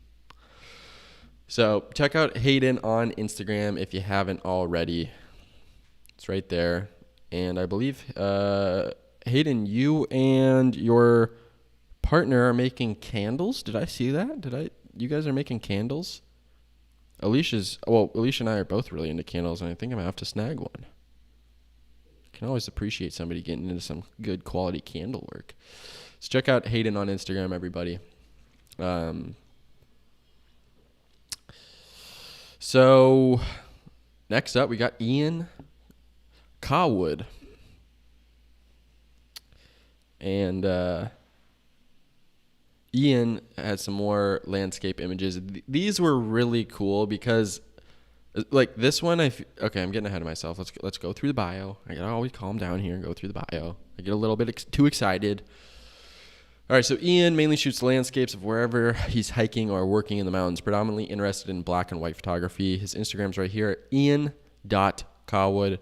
Speaker 1: So check out Hayden on Instagram if you haven't already. It's right there. And I believe, Hayden, you and your partner are making candles. Did I see that? You guys are making candles? Alicia and I are both really into candles, and I think I'm going to have to snag one. Can always appreciate somebody getting into some good quality candle work. So check out Hayden on Instagram, everybody. So next up, we got Ian Cowwood. And Ian has some more landscape images. These were really cool because, like, this one, okay, I'm getting ahead of myself. Let's go through the bio. I gotta always calm down here and go through the bio. I get a little bit too excited. All right, so Ian mainly shoots landscapes of wherever he's hiking or working in the mountains, predominantly interested in black and white photography. His Instagram's right here, ian.cowwood.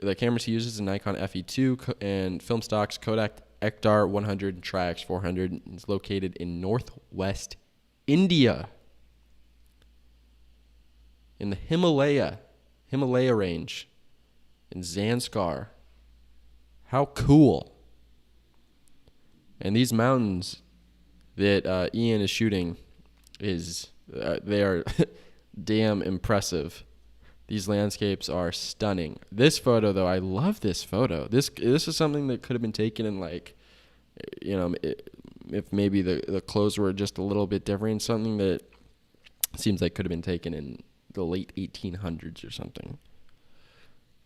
Speaker 1: The cameras he uses is a Nikon FE2 and film stocks Kodak Ektar 100 and Tri-X 400. It's located in northwest India, in the Himalaya range, in Zanskar. How cool! And these mountains that Ian is shooting they are damn impressive. These landscapes are stunning. This photo, though, I love this photo. This is something that could have been taken in, like, if maybe the clothes were just a little bit different. Something that seems like could have been taken in the late 1800s or something.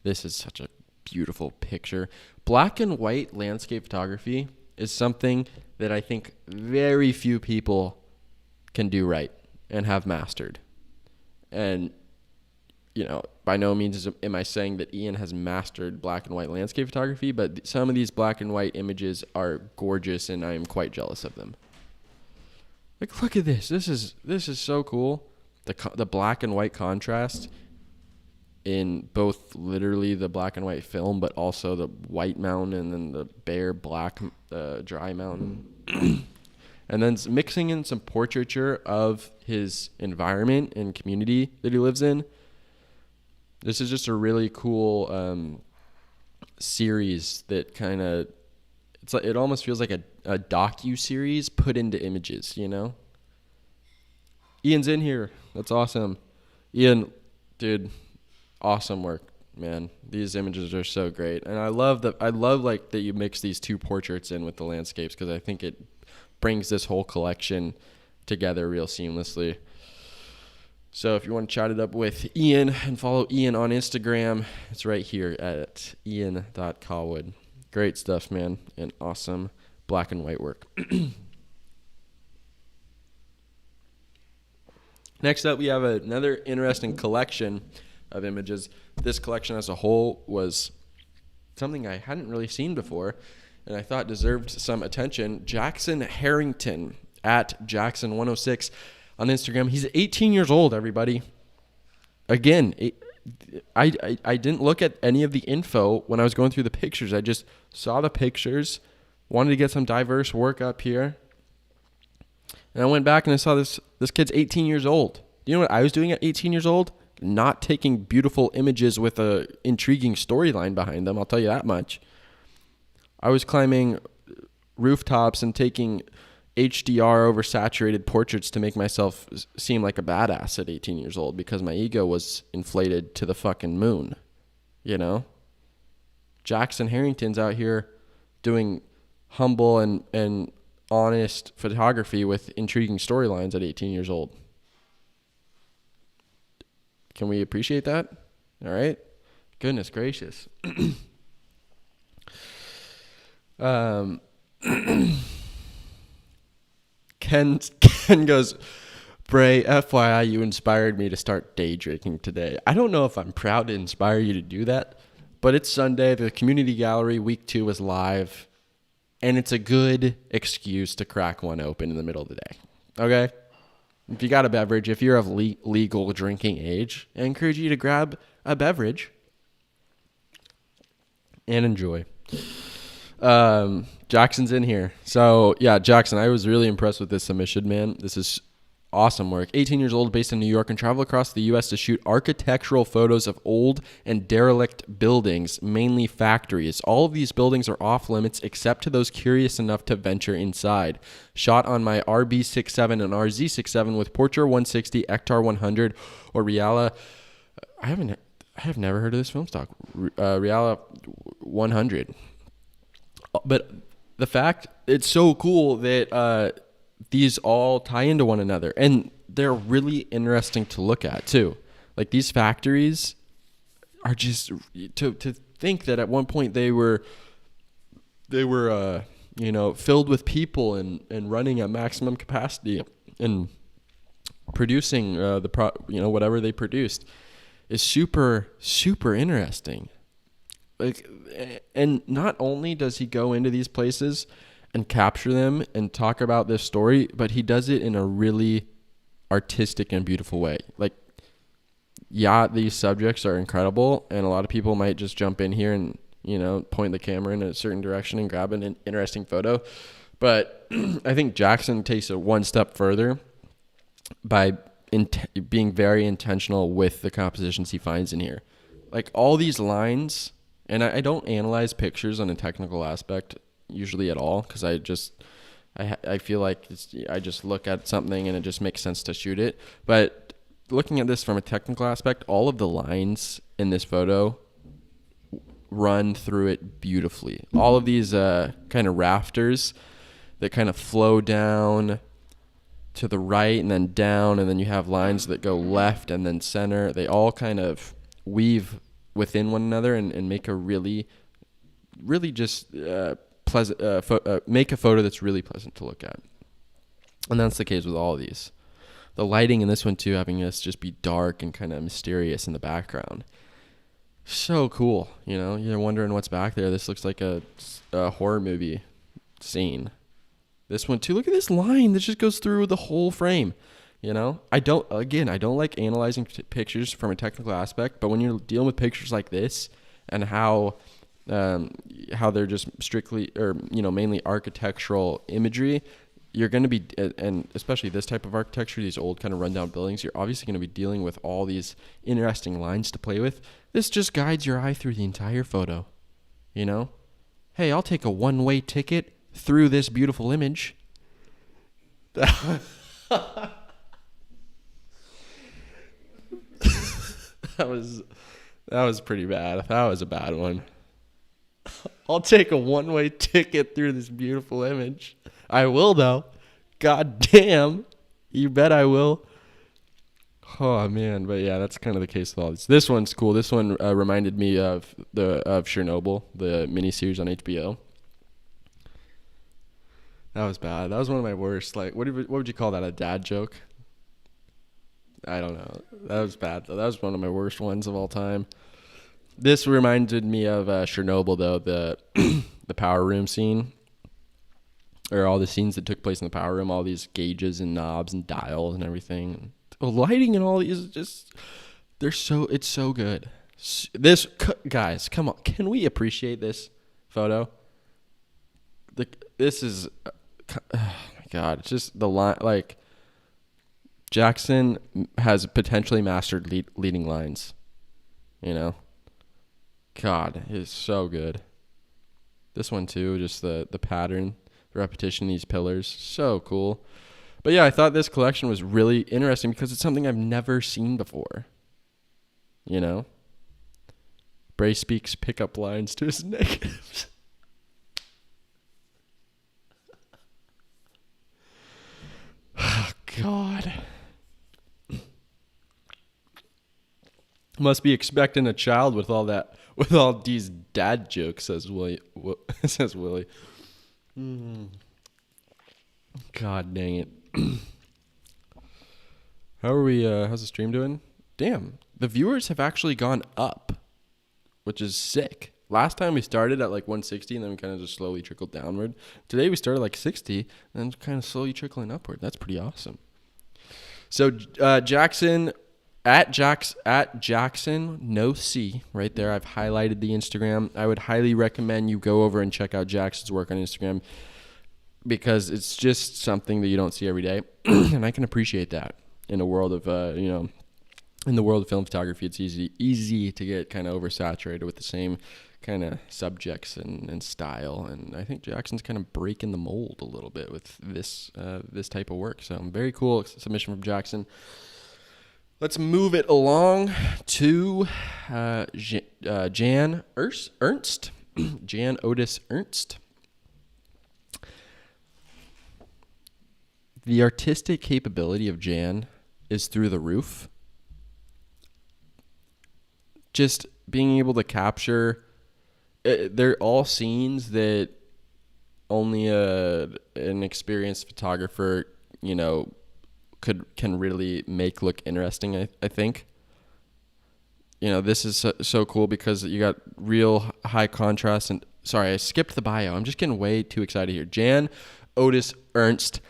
Speaker 1: This is such a beautiful picture. Black and white landscape photography is something that I think very few people can do right and have mastered. And by no means am I saying that Ian has mastered black and white landscape photography, but some of these black and white images are gorgeous, and I am quite jealous of them. Like, look at this. This is so cool. The black and white contrast in both literally the black and white film, but also the white mountain and then the bare black dry mountain. And then mixing in some portraiture of his environment and community that he lives in. This is just a really cool series that kind of, it's like, it almost feels like a docu-series put into images, you know? Ian's in here. That's awesome. Ian, dude, awesome work, man. These images are so great. And I love like that you mix these two portraits in with the landscapes, because I think it brings this whole collection together real seamlessly. So if you want to chat it up with Ian and follow Ian on Instagram, it's right here at ian.cowwood. Great stuff, man, and awesome black and white work. Next up, we have another interesting collection of images. This collection as a whole was something I hadn't really seen before, and I thought deserved some attention. Jackson Harrington at Jackson106 on Instagram. He's 18 years old, everybody. Again, I didn't look at any of the info when I was going through the pictures. I just saw the pictures, wanted to get some diverse work up here. And I went back and I saw this kid's 18 years old. You know what I was doing at 18 years old? Not taking beautiful images with a intriguing storyline behind them, I'll tell you that much. I was climbing rooftops and taking HDR oversaturated portraits to make myself seem like a badass at 18 years old, because my ego was inflated to the fucking moon, you know? Jackson Harrington's out here doing humble and honest photography with intriguing storylines at 18 years old. Can we appreciate that? All right. Goodness gracious. Ken goes, Brae, FYI, you inspired me to start day drinking today. I don't know if I'm proud to inspire you to do that, but it's Sunday. The community gallery week 2 is live, and it's a good excuse to crack one open in the middle of the day. Okay? If you got a beverage, if you're of legal drinking age, I encourage you to grab a beverage and enjoy. Jackson's in here. So, yeah, Jackson, I was really impressed with this submission, man. This is awesome work. 18 years old, based in New York, and travel across the U.S. to shoot architectural photos of old and derelict buildings, mainly factories. All of these buildings are off limits except to those curious enough to venture inside. Shot on my RB67 and RZ67 with Portra 160, Ektar 100, or Reala. I have never heard of this film stock. Reala 100. But the fact, it's so cool that these all tie into one another, and they're really interesting to look at too. Like, these factories are just, to think that at one point they were filled with people and running at maximum capacity and producing whatever they produced is super, super interesting. Like, and not only does he go into these places and capture them and talk about this story, but he does it in a really artistic and beautiful way. Like, yeah, these subjects are incredible, and a lot of people might just jump in here and, point the camera in a certain direction and grab an interesting photo. But I think Jackson takes it one step further by being very intentional with the compositions he finds in here. Like, all these lines, and I don't analyze pictures on a technical aspect usually at all, because I feel like I just look at something and it just makes sense to shoot it. But looking at this from a technical aspect, all of the lines in this photo run through it beautifully. All of these kind of rafters that kind of flow down to the right and then down, and then you have lines that go left and then center. They all kind of weave within one another and make a really just pleasant make a photo that's really pleasant to look at. And that's the case with all of these. The lighting in this one too, having this just be dark and kind of mysterious in the background, so cool. You're wondering what's back there. This looks like a horror movie scene. This one too. Look at this line that just goes through the whole frame. You know, I don't like analyzing pictures from a technical aspect, but when you're dealing with pictures like this and how they're just strictly or, you know, mainly architectural imagery, you're going to be, and especially this type of architecture, these old kind of rundown buildings, you're obviously going to be dealing with all these interesting lines to play with. This just guides your eye through the entire photo, you know? Hey, I'll take a one-way ticket through this beautiful image. That was pretty bad. That was a bad one. I'll take a one-way ticket through this beautiful image. I will, though. God damn. You bet I will. Oh, man. But, yeah, that's kind of the case with all these. This one's cool. This one reminded me of Chernobyl, the miniseries on HBO. That was bad. That was one of my worst. Like, what would you call that? A dad joke? I don't know. That was bad. That was one of my worst ones of all time. This reminded me of Chernobyl, though, the the power room scene, or all the scenes that took place in the power room, all these gauges and knobs and dials and everything. The lighting and all these just, it's so good. This, guys, come on. Can we appreciate this photo? This is, oh my God, it's just the line, like, Jackson has potentially mastered leading lines, you know? God, it's so good. This one too, just the pattern, the repetition, these pillars, so cool. But yeah, I thought this collection was really interesting because it's something I've never seen before, you know? Brae speaks pickup lines to his negatives. Oh, God. Must be expecting a child with all these dad jokes, says Willie. Says Willie. God dang it. How are we? How's the stream doing? Damn, the viewers have actually gone up, which is sick. Last time we started at like 160, and then we kind of just slowly trickled downward. Today we started like 60, and kind of slowly trickling upward. That's pretty awesome. So Jackson. At Jackson, no C, right there. I've highlighted the Instagram. I would highly recommend you go over and check out Jackson's work on Instagram because it's just something that you don't see every day, and I can appreciate that in a world of in the world of film photography. It's easy to get kind of oversaturated with the same kind of subjects and style, and I think Jackson's kind of breaking the mold a little bit with this type of work. So very cool submission from Jackson. Let's move it along to Jan Ernst. Jan Otis Ernst. The artistic capability of Jan is through the roof. Just being able to capture, they're all scenes that only an experienced photographer, you know, can really make look interesting. I think, you know, this is so cool because you got real high contrast. And sorry, I skipped the bio. I'm just getting way too excited here. Jan Otis Ernst.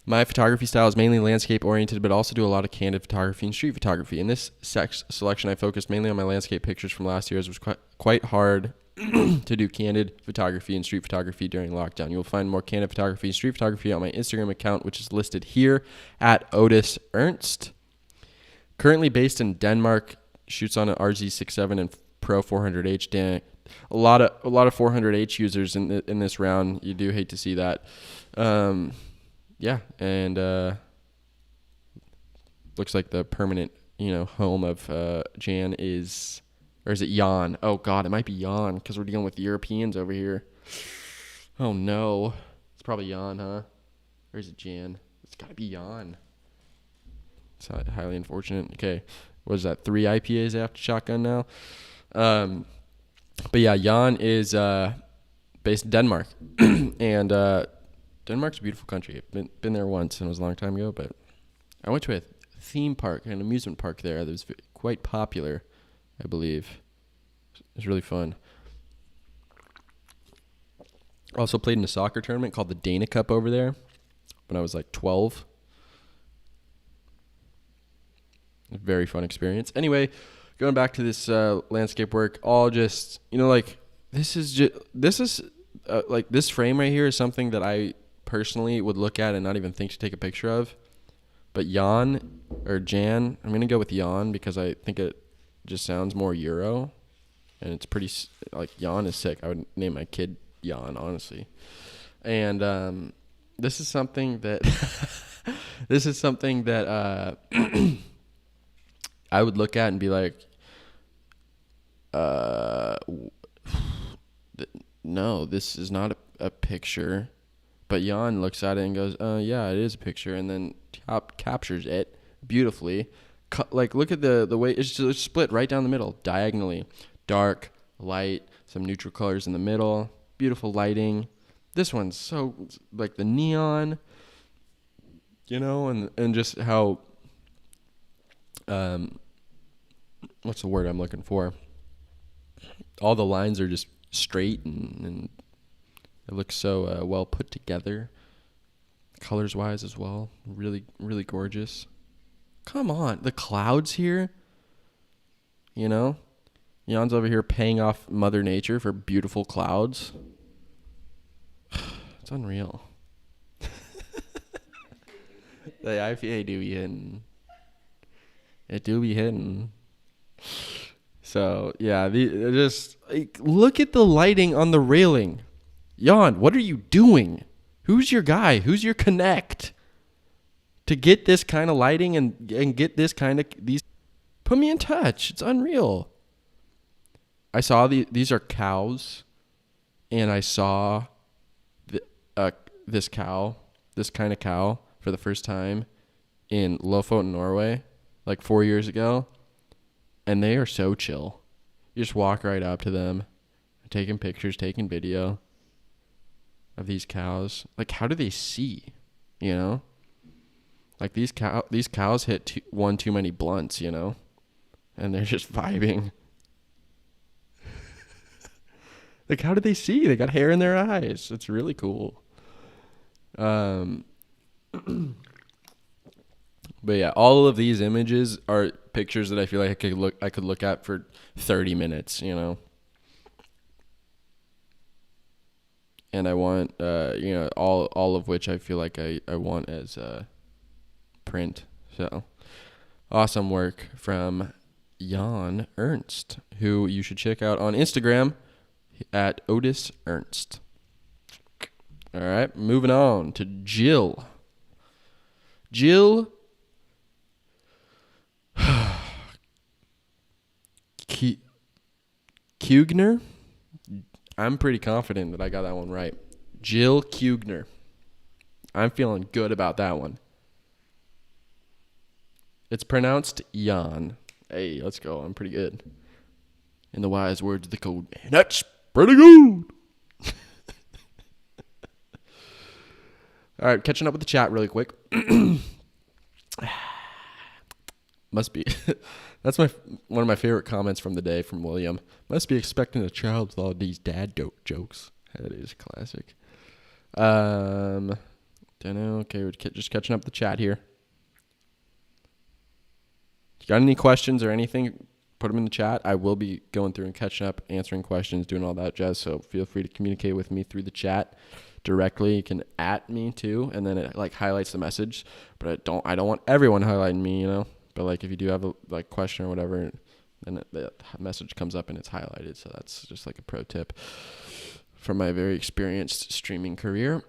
Speaker 1: My photography style is mainly landscape oriented, but also do a lot of candid photography and street photography. In this selection, I focused mainly on my landscape pictures from last year, as it was quite hard to do candid photography and street photography during lockdown. You'll find more candid photography and street photography on my Instagram account, which is listed here at Otis Ernst. Currently based in Denmark, shoots on an RZ67 and Pro 400H. A lot of 400H users in this round. You do hate to see that. Yeah, and looks like the permanent, you know, home of Jan is. Or is it Jan? Oh, God, it might be Jan because we're dealing with Europeans over here. Oh, no. It's probably Jan, huh? Or is it Jan? It's got to be Jan. It's highly unfortunate. Okay. What is that? 3 IPAs after shotgun now? But, yeah, Jan is based in Denmark. And Denmark's a beautiful country. I've been there once, and it was a long time ago. But I went to a theme park, an amusement park there that was quite popular, I believe. It was really fun. Also played in a soccer tournament called the Dana Cup over there when I was like 12. Very fun experience. Anyway, going back to this landscape work, all just, like this is like this frame right here is something that I personally would look at and not even think to take a picture of. But Jan, I'm going to go with Jan because I think it just sounds more Euro. And it's pretty, like, Jan is sick. I would name my kid Jan, honestly. And this is something that, I would look at and be like, no, this is not a picture. But Jan looks at it and goes, yeah, it is a picture. And then captures it beautifully. Like, look at the way it's just split right down the middle, diagonally. Dark, light, some neutral colors in the middle. Beautiful lighting. This one's so, like, the neon, and just how, what's the word I'm looking for? All the lines are just straight and it looks so well put together, colors-wise as well. Really, really gorgeous. Come on, the clouds here. Jan's over here paying off Mother Nature for beautiful clouds. It's unreal. The IPA do be hitting. It do be hitting. So, yeah, just like, look at the lighting on the railing. Jan, what are you doing? Who's your guy? Who's your connect to get this kind of lighting and get this kind of these? Put me in touch. It's unreal. I saw these are cows, and I saw this kind of cow for the first time in Lofoten, Norway, like 4 years ago, and they are so chill. You just walk right up to them, taking pictures, taking video of these cows. Like, how do they see? Like these cows hit one too many blunts, and they're just vibing. Like, how do they see? They got hair in their eyes. It's really cool. But yeah, all of these images are pictures that I feel like I could look at for 30 minutes, And I want all of which I feel like I want as print. So awesome work from Jan Ernst, who you should check out on Instagram at Otis Ernst. All right, moving on to Jill. Jill Kugner. I'm pretty confident that I got that one right. Jill Kugner. I'm feeling good about that one. It's pronounced Jan. Hey, let's go. I'm pretty good. In the wise words of the code man, that's pretty good. All right, catching up with the chat really quick. Must be. That's one of my favorite comments from the day from William. Must be expecting a child with all these dad jokes. That is classic. Don't know. Okay, we're just catching up the chat here. You got any questions or anything? Put them in the chat. I will be going through and catching up, answering questions, doing all that jazz. So feel free to communicate with me through the chat directly. You can @ me too, and then it like highlights the message. But I don't want everyone highlighting me, But like if you do have a question or whatever, then the message comes up and it's highlighted. So that's just like a pro tip from my very experienced streaming career.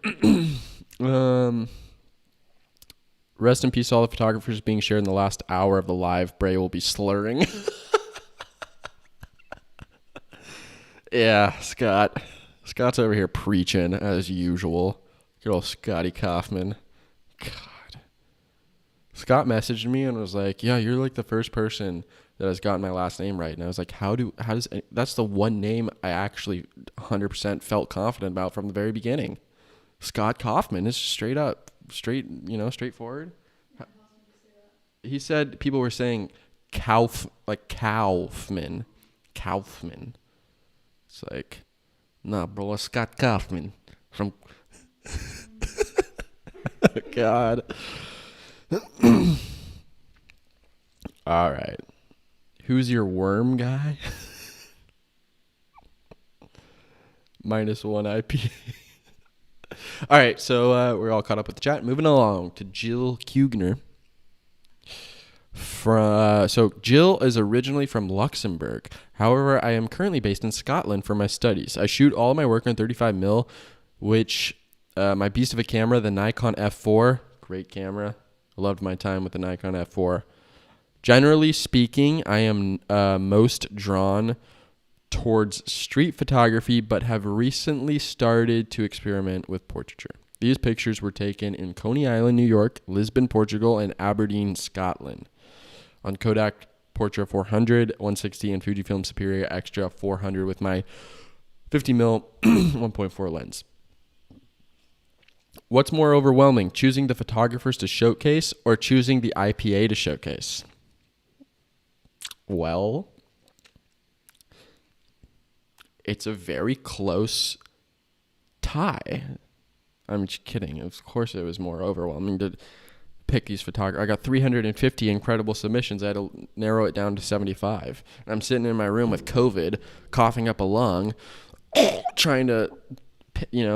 Speaker 1: Rest in peace, all the photographers being shared in the last hour of the live. Brae will be slurring. Yeah, Scott. Scott's over here preaching as usual. Good old Scotty Kaufman. God. Scott messaged me and was like, yeah, you're like the first person that has gotten my last name right. And I was like, that's the one name I actually 100% felt confident about from the very beginning. Scott Kaufman is straightforward. He said people were saying Kaufman. It's like, nah, bro, it's Scott Kaufman. From God. All right. Who's your worm guy? -1 IPA. All right, so we're all caught up with the chat. Moving along to Jill Kugner. So Jill is originally from Luxembourg. However, I am currently based in Scotland for my studies. I shoot all my work on 35mm, which my beast of a camera, the Nikon F4, great camera. I loved my time with the Nikon F4. Generally speaking, I am most drawn towards street photography, but have recently started to experiment with portraiture. These pictures were taken in Coney Island, New York, Lisbon, Portugal, and Aberdeen, Scotland, on Kodak Portra 400, 160, and Fujifilm Superior Extra 400 with my 50mm 1.4 lens. What's more overwhelming, choosing the photographers to showcase or choosing the IPA to showcase? Well, it's a very close tie. I'm just kidding. Of course it was more overwhelming to pick these photographers. I got 350 incredible submissions. I had to narrow it down to 75. I'm sitting in my room with COVID, coughing up a lung, trying to,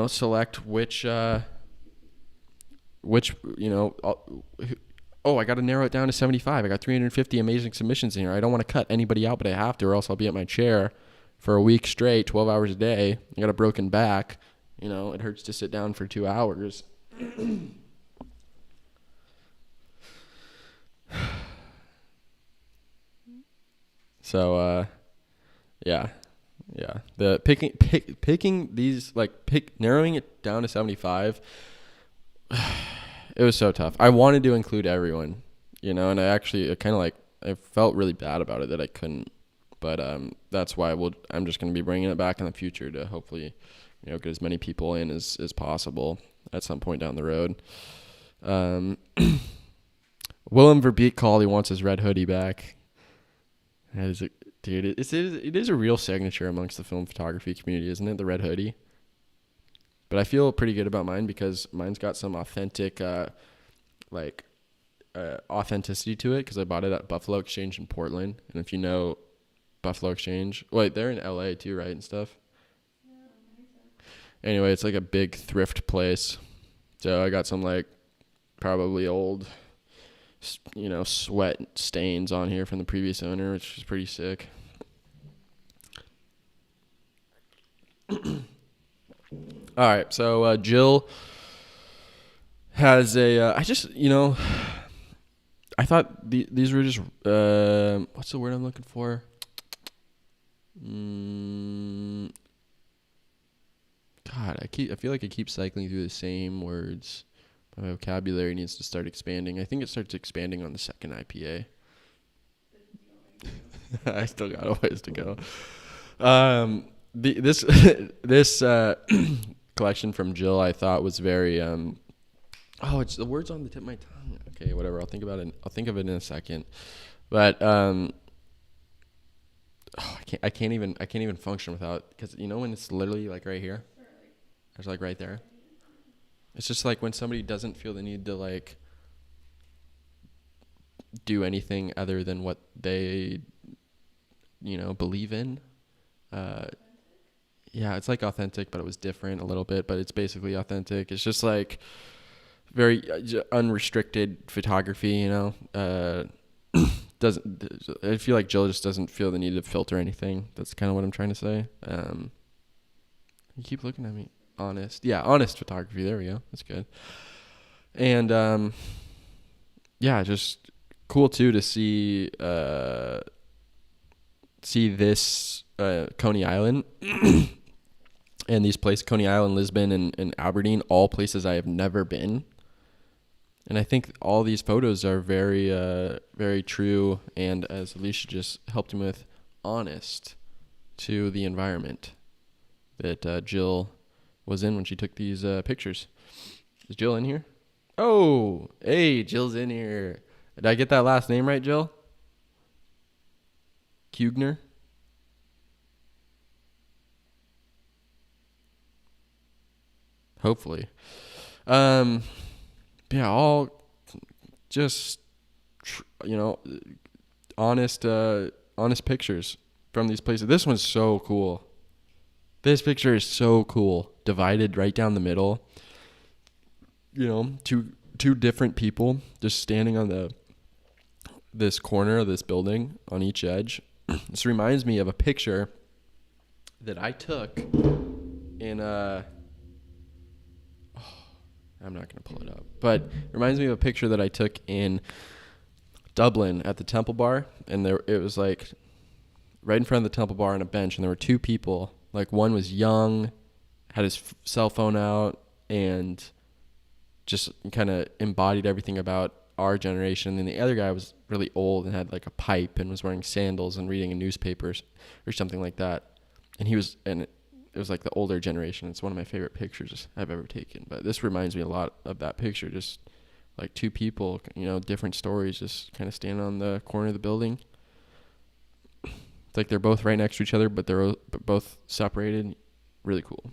Speaker 1: select which, I got to narrow it down to 75. I got 350 amazing submissions in here. I don't want to cut anybody out, but I have to, or else I'll be at my chair for a week straight, 12 hours a day. I got a broken back. It hurts to sit down for 2 hours. So, yeah. The picking these, narrowing it down to 75. It was so tough. I wanted to include everyone, and I felt really bad about it that I couldn't. But that's why I'm just going to be bringing it back in the future to hopefully, get as many people in as possible at some point down the road. Willem Verbeek called. He wants his red hoodie back. Dude, it is a real signature amongst the film photography community, isn't it? The red hoodie. But I feel pretty good about mine because mine's got some authentic, authenticity to it because I bought it at Buffalo Exchange in Portland. And if you know Buffalo Exchange, they're in LA too, right, and stuff? Anyway, it's like a big thrift place. So I got some probably old, sweat stains on here from the previous owner, which is pretty sick. All right, so Jill has a. I thought these were just. What's the word I'm looking for? God, I feel like I keep cycling through the same words. My vocabulary needs to start expanding. I think it starts expanding on the second IPA. I still got a ways to go. This collection from Jill I thought was very it's the words on the tip of my tongue. Okay, whatever. I'll think about it. I'll think of it in a second. But I can't even function without, because when it's literally right here. It's right there. It's just when somebody doesn't feel the need to do anything other than what they believe in. Yeah, it's authentic, but it was different a little bit, but it's basically authentic. It's just very unrestricted photography, doesn't. I feel like Jill just doesn't feel the need to filter anything. That's kind of what I'm trying to say. You keep looking at me. Honest photography. There we go. That's good. And just cool too to see this Coney Island and these places, Coney Island, Lisbon, and Aberdeen, all places I have never been. And I think all these photos are very, very true, and as Alicia just helped him with, honest to the environment that Jill was in when she took these pictures. Is Jill in here? Oh, hey, Jill's in here. Did I get that last name right, Jill? Kugner? hopefully. Yeah, all just, honest pictures from these places. This one's so cool. This picture is so cool. Divided right down the middle. Two different people just standing on this corner of this building on each edge. This reminds me of a picture that I took in I'm not going to pull it up, but it reminds me of a picture that I took in Dublin at the Temple Bar, and it was like right in front of the Temple Bar on a bench, and there were two people. Like, one was young, had his cell phone out, and just kind of embodied everything about our generation. And the other guy was really old and had like a pipe and was wearing sandals and reading a newspaper or something like that. And it was like the older generation. It's one of my favorite pictures I've ever taken. But this reminds me a lot of that picture. Just like two people, different stories, just kind of standing on the corner of the building. It's like they're both right next to each other, but they're both separated. Really cool.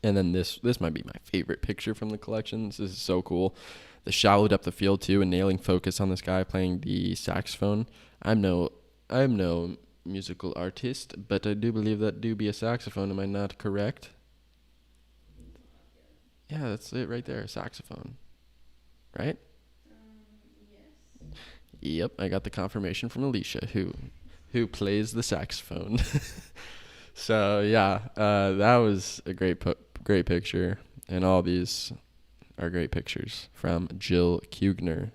Speaker 1: And then this might be my favorite picture from the collection. This is so cool. The shallowed up the field too, and nailing focus on this guy playing the saxophone. I'm no musical artist, but I do believe that do be a saxophone. Am I not correct? Yeah, that's it right there, saxophone. Right?
Speaker 2: Yes.
Speaker 1: Yep, I got the confirmation from Alicia, who plays the saxophone. So yeah, that was a great picture, and all these are great pictures from Jill Kugner,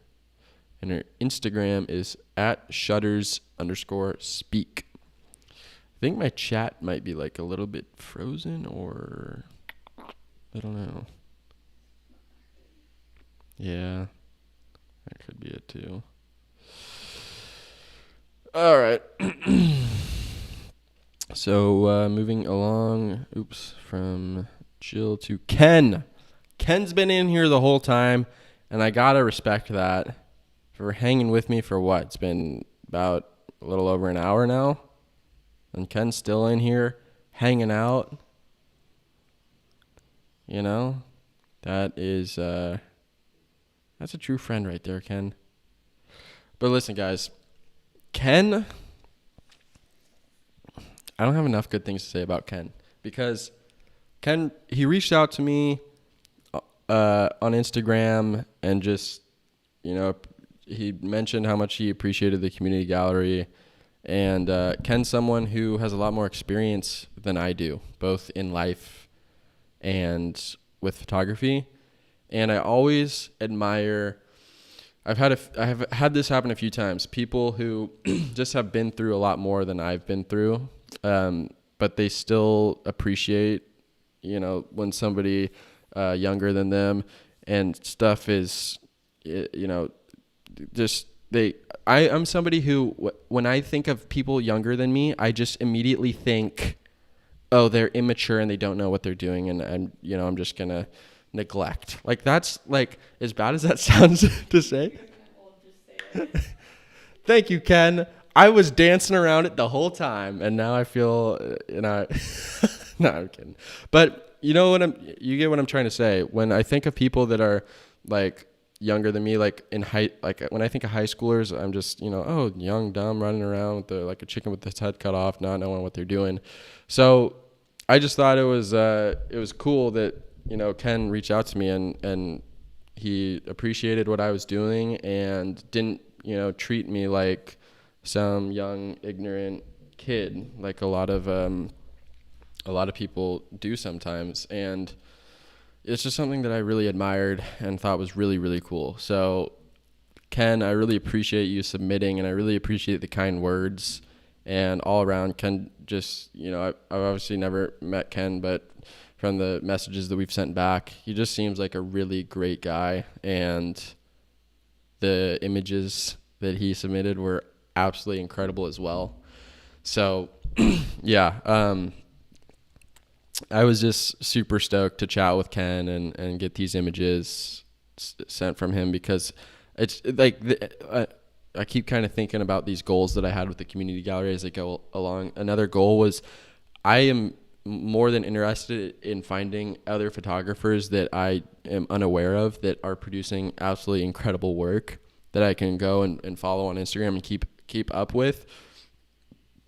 Speaker 1: and her Instagram is @shutters_speak. I think my chat might be like a little bit frozen, or I don't know. Yeah, that could be it too. All right. So moving along, from Jill to Ken. Ken's been in here the whole time, and I gotta respect that for hanging with me for what? It's been about a little over an hour now, and Ken's still in here hanging out. That is that's a true friend right there, Ken. But listen, guys, Ken. I don't have enough good things to say about Ken, because Ken, he reached out to me on Instagram, and just, he mentioned how much he appreciated the community gallery. And Ken's someone who has a lot more experience than I do, both in life and with photography. And I always admire, I have had this happen a few times, people who just have been through a lot more than I've been through. But they still appreciate, when somebody younger than them and stuff is, just I'm somebody who, when I think of people younger than me, I just immediately think, oh, they're immature and they don't know what they're doing, and I'm just gonna neglect. Like, that's like, as bad as that sounds to say. Thank you, Ken. I was dancing around it the whole time, and now I feel, no, I'm kidding. But you get what I'm trying to say. When I think of people that are like younger than me, like when I think of high schoolers, I'm just, oh, young, dumb, running around with like a chicken with its head cut off, not knowing what they're doing. So I just thought it was cool that, Ken reached out to me, and he appreciated what I was doing, and didn't, treat me like some young ignorant kid like a lot of people do sometimes. And it's just something that I really admired and thought was really, really cool. So Ken, I really appreciate you submitting, and I really appreciate the kind words. And all around, Ken, just, I've obviously never met Ken, but from the messages that we've sent back, he just seems like a really great guy, and the images that he submitted were absolutely incredible as well. So yeah, I was just super stoked to chat with Ken and get these images sent from him, because it's like I keep kind of thinking about these goals that I had with the community gallery as I go along. Another goal was, I am more than interested in finding other photographers that I am unaware of that are producing absolutely incredible work that I can go and follow on Instagram and keep up with.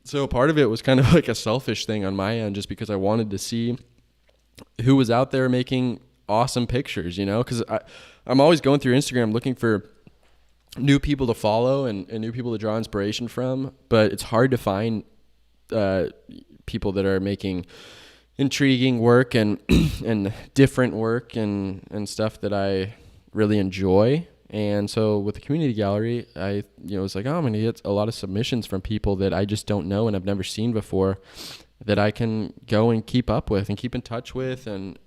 Speaker 1: So part of it was kind of like a selfish thing on my end, just because I wanted to see who was out there making awesome pictures, because I'm always going through Instagram looking for new people to follow and new people to draw inspiration from, but it's hard to find people that are making intriguing work and and different work and stuff that I really enjoy. And so with the community gallery, I was like, oh, I'm gonna get a lot of submissions from people that I just don't know and I've never seen before, that I can go and keep up with and keep in touch with and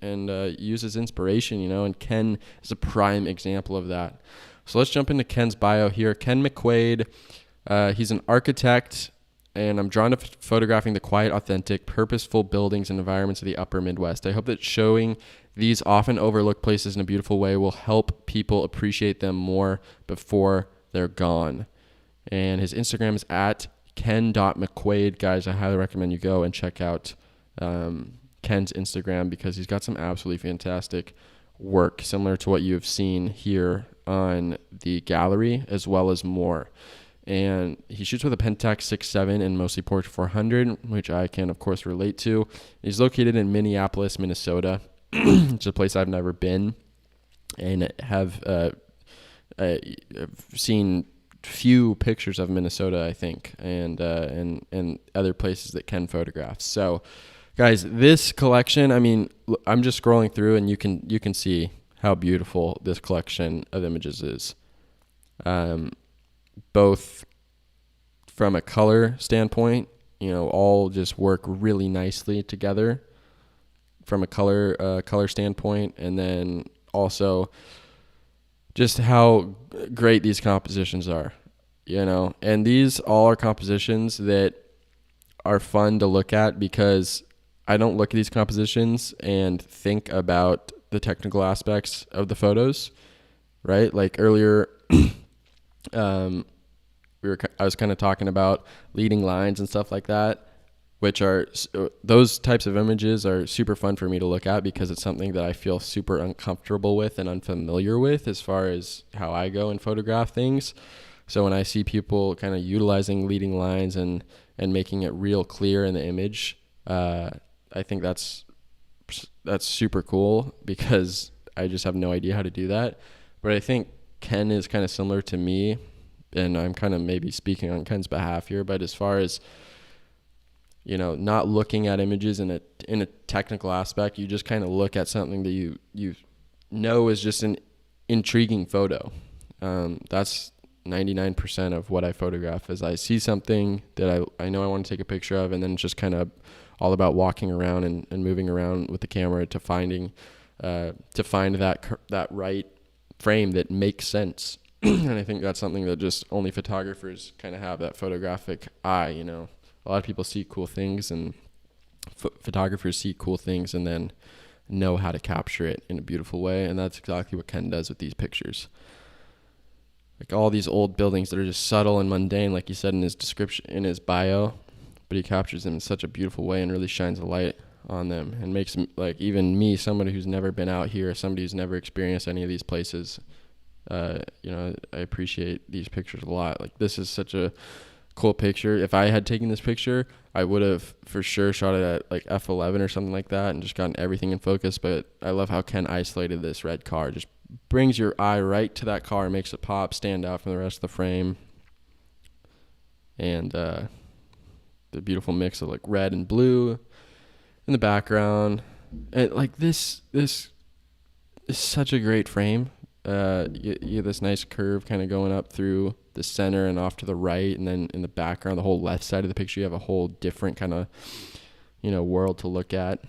Speaker 1: use as inspiration, and Ken is a prime example of that. So let's jump into Ken's bio here. Ken Mcquade, he's an architect, and I'm drawn to photographing the quiet, authentic, purposeful buildings and environments of the upper Midwest. I hope that showing these often overlooked places in a beautiful way will help people appreciate them more before they're gone. And his Instagram is at ken.mcquade. Guys, I highly recommend you go and check out Ken's Instagram, because he's got some absolutely fantastic work similar to what you've seen here on the gallery, as well as more. And he shoots with a Pentax 6.7 and mostly Portrait 400, which I can of course relate to. He's located in Minneapolis, Minnesota. It's a place I've never been, and have seen few pictures of Minnesota, I think, and other places that Ken photographs. So guys, this collection, I mean, I'm just scrolling through and you can see how beautiful this collection of images is. Both from a color standpoint, all just work really nicely together from a color standpoint, and then also just how great these compositions are, and these all are compositions that are fun to look at, because I don't look at these compositions and think about the technical aspects of the photos, right? Like earlier, I was kind of talking about leading lines and stuff like that, which are, those types of images are super fun for me to look at, because it's something that I feel super uncomfortable with and unfamiliar with as far as how I go and photograph things. So when I see people kind of utilizing leading lines and making it real clear in the image, I think that's super cool, because I just have no idea how to do that. But I think Ken is kind of similar to me, and I'm kind of maybe speaking on Ken's behalf here, but as far as not looking at images in a technical aspect, you just kind of look at something that you is just an intriguing photo. That's 99% of what I photograph, is I see something that I know I want to take a picture of, and then it's just kind of all about walking around and moving around with the camera to find that right frame that makes sense. And I think that's something that just only photographers kind of have, that photographic eye. A lot of people see cool things, and photographers see cool things and then know how to capture it in a beautiful way. And that's exactly what Ken does with these pictures. Like all these old buildings that are just subtle and mundane, like he said in his description, in his bio, but he captures them in such a beautiful way and really shines a light on them, and makes, like, even me, somebody who's never been out here, somebody who's never experienced any of these places, I appreciate these pictures a lot. Like, this is such a cool picture. If I had taken this picture, I would have for sure shot it at like f11 or something like that and just gotten everything in focus. But I love how Ken isolated this red car. Just brings your eye right to that car, makes it pop, stand out from the rest of the frame. And the beautiful mix of like red and blue in the background. And like this is such a great frame. You have this nice curve kind of going up through the center and off to the right, and then in the background, the whole left side of the picture, you have a whole different kind of world to look at.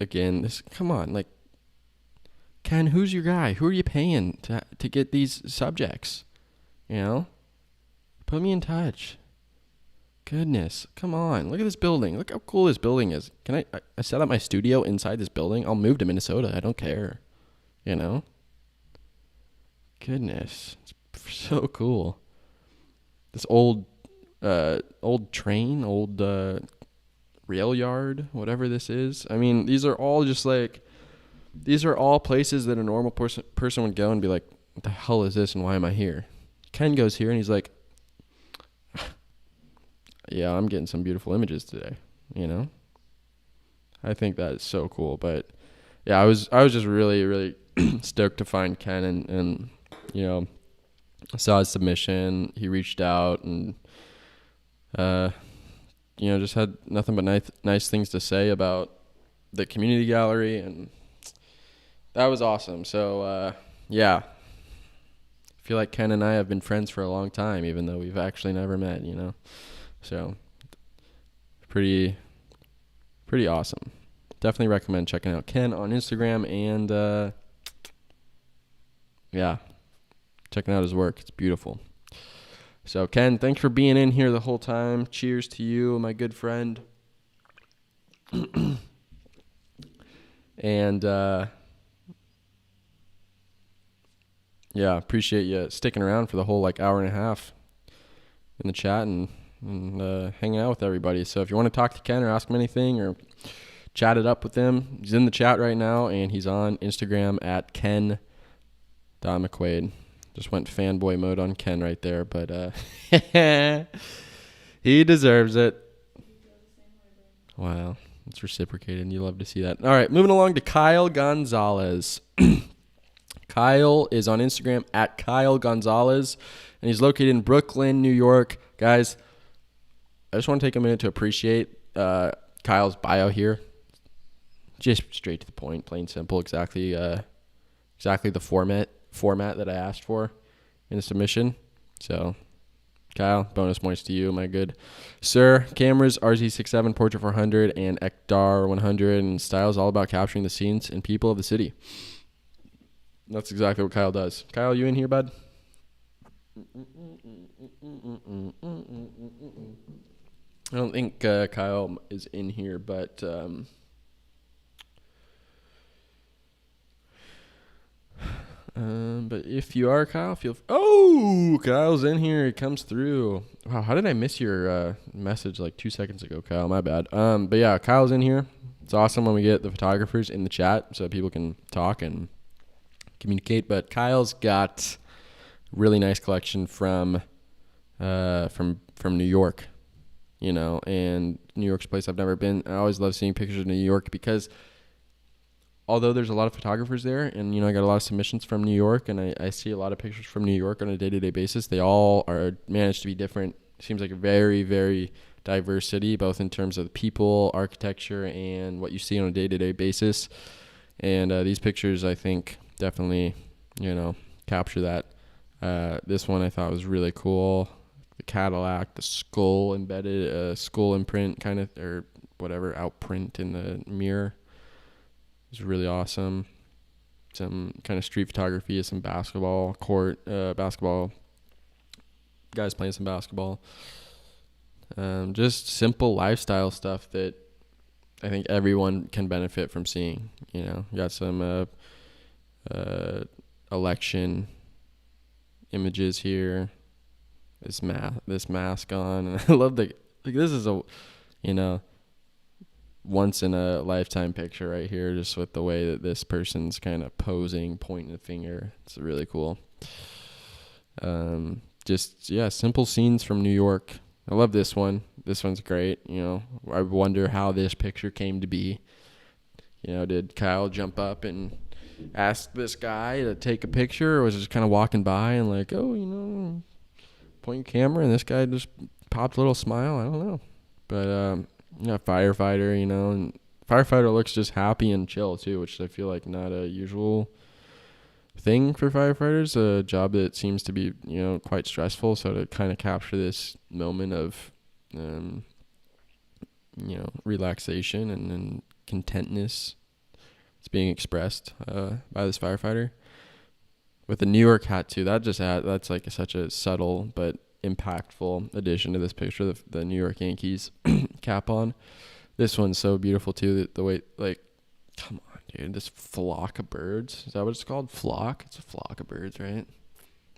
Speaker 1: Again, come on, like, Ken, who's your guy? Who are you paying to get these subjects? Put me in touch. Goodness, come on, look at this building. Look how cool this building is. Can I set up my studio inside this building? I'll move to Minnesota. I don't care. Goodness, it's so cool. This old train, rail yard, whatever this is. I mean, these are all places that a normal person would go and be like, what the hell is this and why am I here? Ken goes here and he's like, yeah, I'm getting some beautiful images today, you know? I think that is so cool. But yeah, I was just really, really stoked to find Ken and you know, I saw his submission. He reached out and you know, just had nothing but nice things to say about the community gallery, and that was awesome. So yeah, I feel like Ken and I have been friends for a long time, even though we've actually never met, you know. So pretty awesome. Definitely recommend checking out Ken on Instagram and yeah, checking out his work. It's beautiful. So Ken, thanks for being in here the whole time. Cheers to you, my good friend. And yeah, appreciate you sticking around for the whole like hour and a half in the chat and hanging out with everybody. So if you want to talk to Ken or ask him anything or chat it up with him, he's in the chat right now, and he's on Instagram at ken.mcquade. Just went fanboy mode on Ken right there, but he deserves it. Wow, it's reciprocated. You love to see that. All right, moving along to Kyle Gonzalez. Kyle is on Instagram at Kyle Gonzalez, and he's located in Brooklyn, New York. Guys, I just want to take a minute to appreciate Kyle's bio here. Just straight to the point, plain simple, exactly the format that I asked for in the submission. So, Kyle, bonus points to you, my good sir. Cameras, RZ67, Portrait 400, and Ektar 100, and style's all about capturing the scenes and people of the city. That's exactly what Kyle does. Kyle, you in here, bud? I don't think Kyle is in here, but if you are, Kyle, Kyle's in here. He comes through. Wow, how did I miss your message like 2 seconds ago, Kyle? My bad. But yeah, Kyle's in here. It's awesome when we get the photographers in the chat so people can talk and communicate. But Kyle's got a really nice collection from New York, you know, and New York's a place I've never been. I always love seeing pictures of New York because although there's a lot of photographers there, and, you know, I got a lot of submissions from New York, and I see a lot of pictures from New York on a day-to-day basis, they all are managed to be different. It seems like a very, very diverse city, both in terms of the people, architecture, and what you see on a day-to-day basis. And these pictures, I think, definitely, you know, capture that. This one I thought was really cool. The Cadillac, the skull embedded, skull imprint kind of, or whatever, outprint in the mirror. It's really awesome. Some kind of street photography of some basketball court, basketball guys playing some basketball. Just simple lifestyle stuff that I think everyone can benefit from seeing. You know, you got some election images here. This mask on, and I love this is a, you know, once in a lifetime picture right here, just with the way that this person's kind of posing, pointing the finger. It's really cool. Just, yeah, simple scenes from New York. I love this one. This one's great. You know, I wonder how this picture came to be. You know, did Kyle jump up and ask this guy to take a picture, or was it just kind of walking by and like, oh, you know, point your camera, and this guy just popped a little smile? I don't know. But, you know, firefighter, you know, and firefighter looks just happy and chill too, which I feel like not a usual thing for firefighters, a job that seems to be, you know, quite stressful. So to kind of capture this moment of, you know, relaxation and contentness, it's being expressed by this firefighter with the New York hat too. That's like such a subtle but impactful addition to this picture, the New York Yankees cap on. This one's so beautiful too, the way, like, come on, dude, this flock of birds, is that what it's called? Flock? It's a flock of birds, right?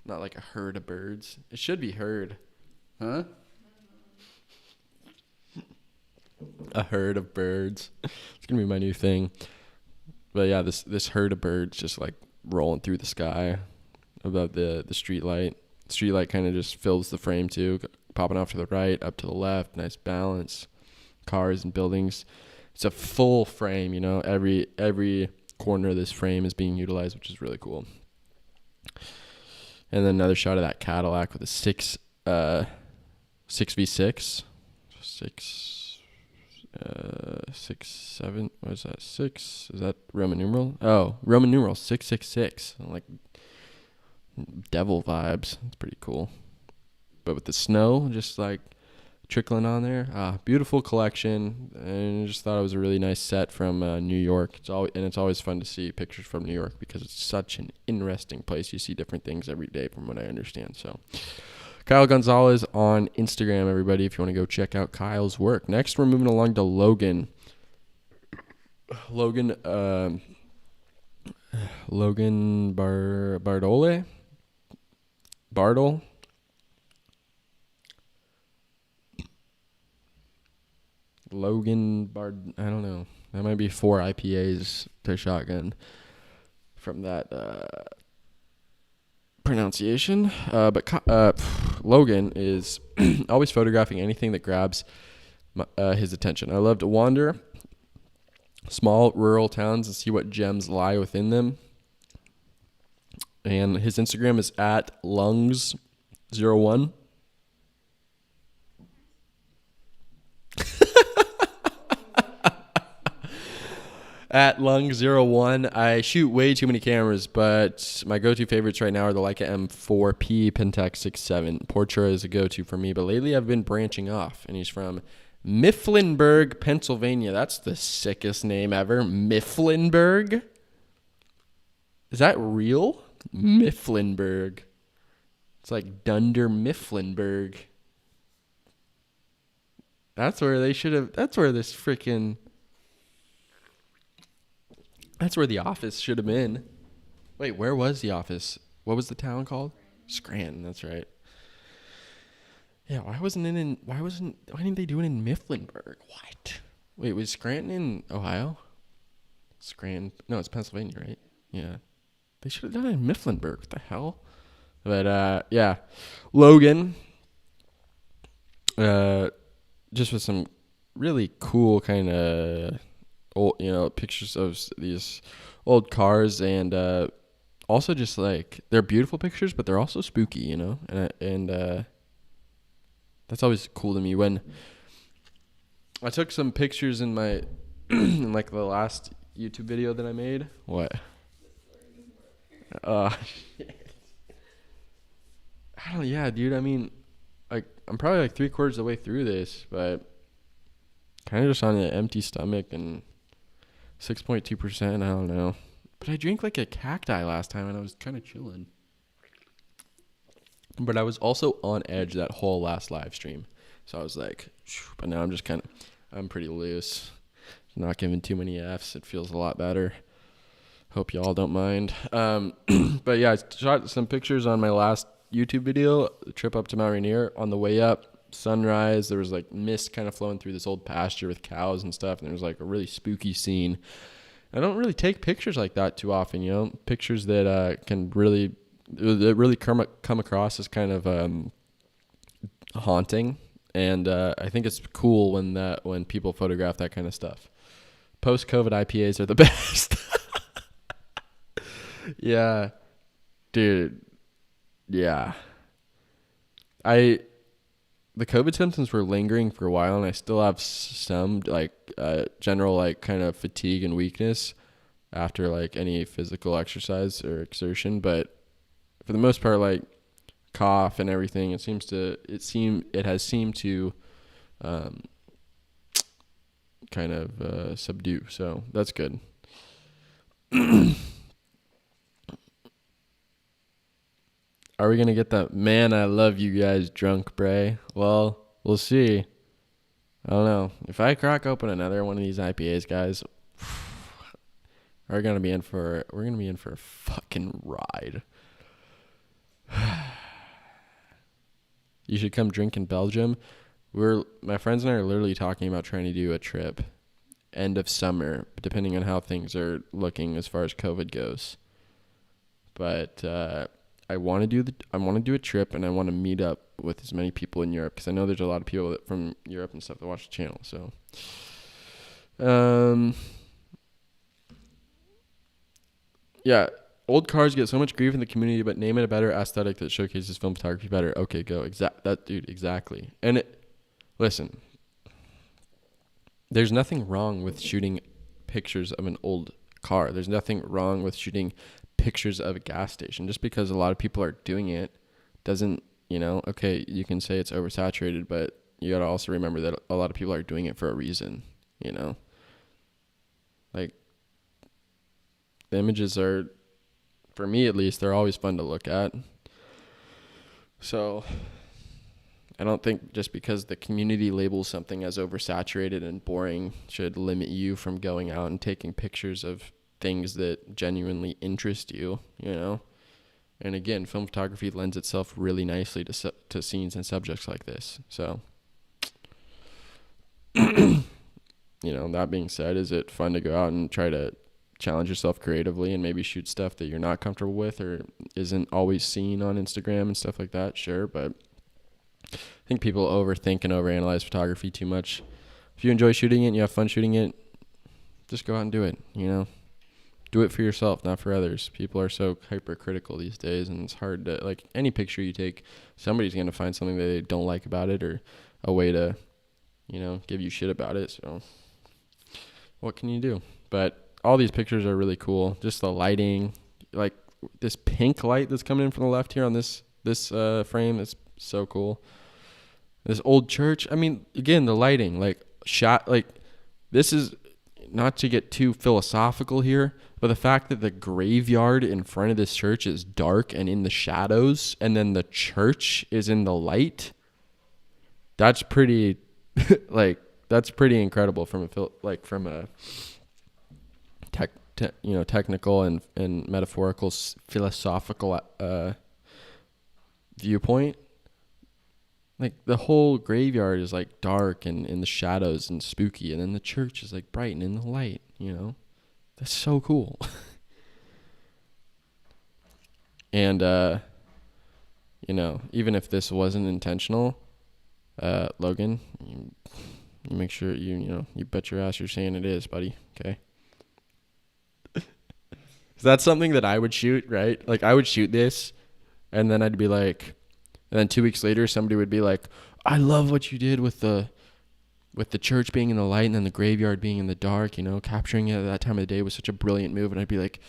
Speaker 1: Not like a herd of birds. It should be herd, huh? A herd of birds. It's gonna be my new thing. But yeah, this herd of birds just like rolling through the sky above the street light. Street light kind of just fills the frame too, popping off to the right, up to the left, nice balance. Cars and buildings. It's a full frame, you know. Every corner of this frame is being utilized, which is really cool. And then another shot of that Cadillac with a 6v6. 6-7. What is that? 6? Is that Roman numeral? Oh, Roman numeral 666. Like devil vibes. It's pretty cool. But with the snow just like trickling on there. Beautiful collection. And I just thought it was a really nice set from New York. It's always fun to see pictures from New York because it's such an interesting place. You see different things every day from what I understand. So Kyle Gonzalez on Instagram, everybody, if you want to go check out Kyle's work. Next, we're moving along to Logan. Logan Bardole? Bardol? Logan Bard, I don't know. That might be 4 IPAs to shotgun from that pronunciation. But Logan is always photographing anything that grabs his attention. I love to wander small rural towns and see what gems lie within them. And his Instagram is at lungs01. At Lung01, I shoot way too many cameras, but my go-to favorites right now are the Leica M4P Pentax 6.7. Portra is a go-to for me, but lately I've been branching off, and he's from Mifflinburg, Pennsylvania. That's the sickest name ever. Mifflinburg? Is that real? Mifflinburg. It's like Dunder Mifflinburg. That's where they should have, that's where this freaking... That's where the office should have been. Wait, where was the office? What was the town called? Scranton, that's right. Yeah, why didn't they do it in Mifflinburg? What? Wait, was Scranton in Ohio? Scranton. No, it's Pennsylvania, right? Yeah. They should have done it in Mifflinburg. What the hell? But yeah. Logan. Just with some really cool kind of old, pictures of these old cars, and also just like they're beautiful pictures, but they're also spooky, and that's always cool to me. When I took some pictures in my in like the last YouTube video that I made. What? Shit. I don't know, yeah, dude. I mean, like I'm probably like 3/4 of the way through this, but kind of just on an empty stomach and 6.2%. I don't know. But I drank like a cacti last time and I was kind of chilling. But I was also on edge that whole last live stream. So I was like, but now I'm pretty loose. Not giving too many Fs. It feels a lot better. Hope y'all don't mind. But yeah, I shot some pictures on my last YouTube video, the trip up to Mount Rainier. On the way up, sunrise, there was like mist kind of flowing through this old pasture with cows and stuff, and there was like a really spooky scene. I don't really take pictures like that too often, pictures that can really come across as kind of haunting, and I think it's cool when people photograph that kind of stuff. Post-COVID IPAs are the best. Yeah, dude. Yeah. The COVID symptoms were lingering for a while, and I still have some like general like kind of fatigue and weakness after like any physical exercise or exertion. But for the most part, like cough and everything, it has seemed to kind of subdue. So that's good. Are we going to get that "Man, I Love You Guys" drunk, Brae? Well, we'll see. I don't know. If I crack open another one of these IPAs, guys, we're going to be in for a fucking ride. You should come drink in Belgium My friends and I are literally talking about trying to do a trip end of summer, depending on how things are looking as far as COVID goes. But I want to do a trip, and I want to meet up with as many people in Europe, because I know there's a lot of people from Europe and stuff that watch the channel. So, yeah, old cars get so much grief in the community, but name it a better aesthetic that showcases film photography better. Okay, go. Exactly. And listen, there's nothing wrong with shooting pictures of an old car. There's nothing wrong with shooting pictures of a gas station. Just because a lot of people are doing it doesn't, okay, you can say it's oversaturated, but you got to also remember that a lot of people are doing it for a reason, Like, the images are, for me at least, they're always fun to look at. So I don't think just because the community labels something as oversaturated and boring should limit you from going out and taking pictures of things that genuinely interest you, And again, film photography lends itself really nicely to scenes and subjects like this. So, that being said, is it fun to go out and try to challenge yourself creatively and maybe shoot stuff that you're not comfortable with or isn't always seen on Instagram and stuff like that? Sure, but I think people overthink and overanalyze photography too much. If you enjoy shooting it and you have fun shooting it, just go out and do it, Do it for yourself, not for others. People are so hypercritical these days, and it's hard to, like, any picture you take, somebody's going to find something that they don't like about it or a way to, give you shit about it. So what can you do? But all these pictures are really cool. Just the lighting, like this pink light that's coming in from the left here on this frame is so cool. This old church. I mean, again, the lighting, this is not to get too philosophical here, but the fact that the graveyard in front of this church is dark and in the shadows, and then the church is in the light, that's pretty, that's pretty incredible from a technical and metaphorical, philosophical viewpoint. Like, the whole graveyard is like dark and in the shadows and spooky, and then the church is like bright and in the light, That's so cool. And even if this wasn't intentional, Logan, you make sure you bet your ass you're saying it is, buddy. Okay. That's something that I would shoot, right? Like, I would shoot this, and then I'd be like, and then 2 weeks later, somebody would be like, I love what you did with the church being in the light and then the graveyard being in the dark, capturing it at that time of the day was such a brilliant move. And I'd be like,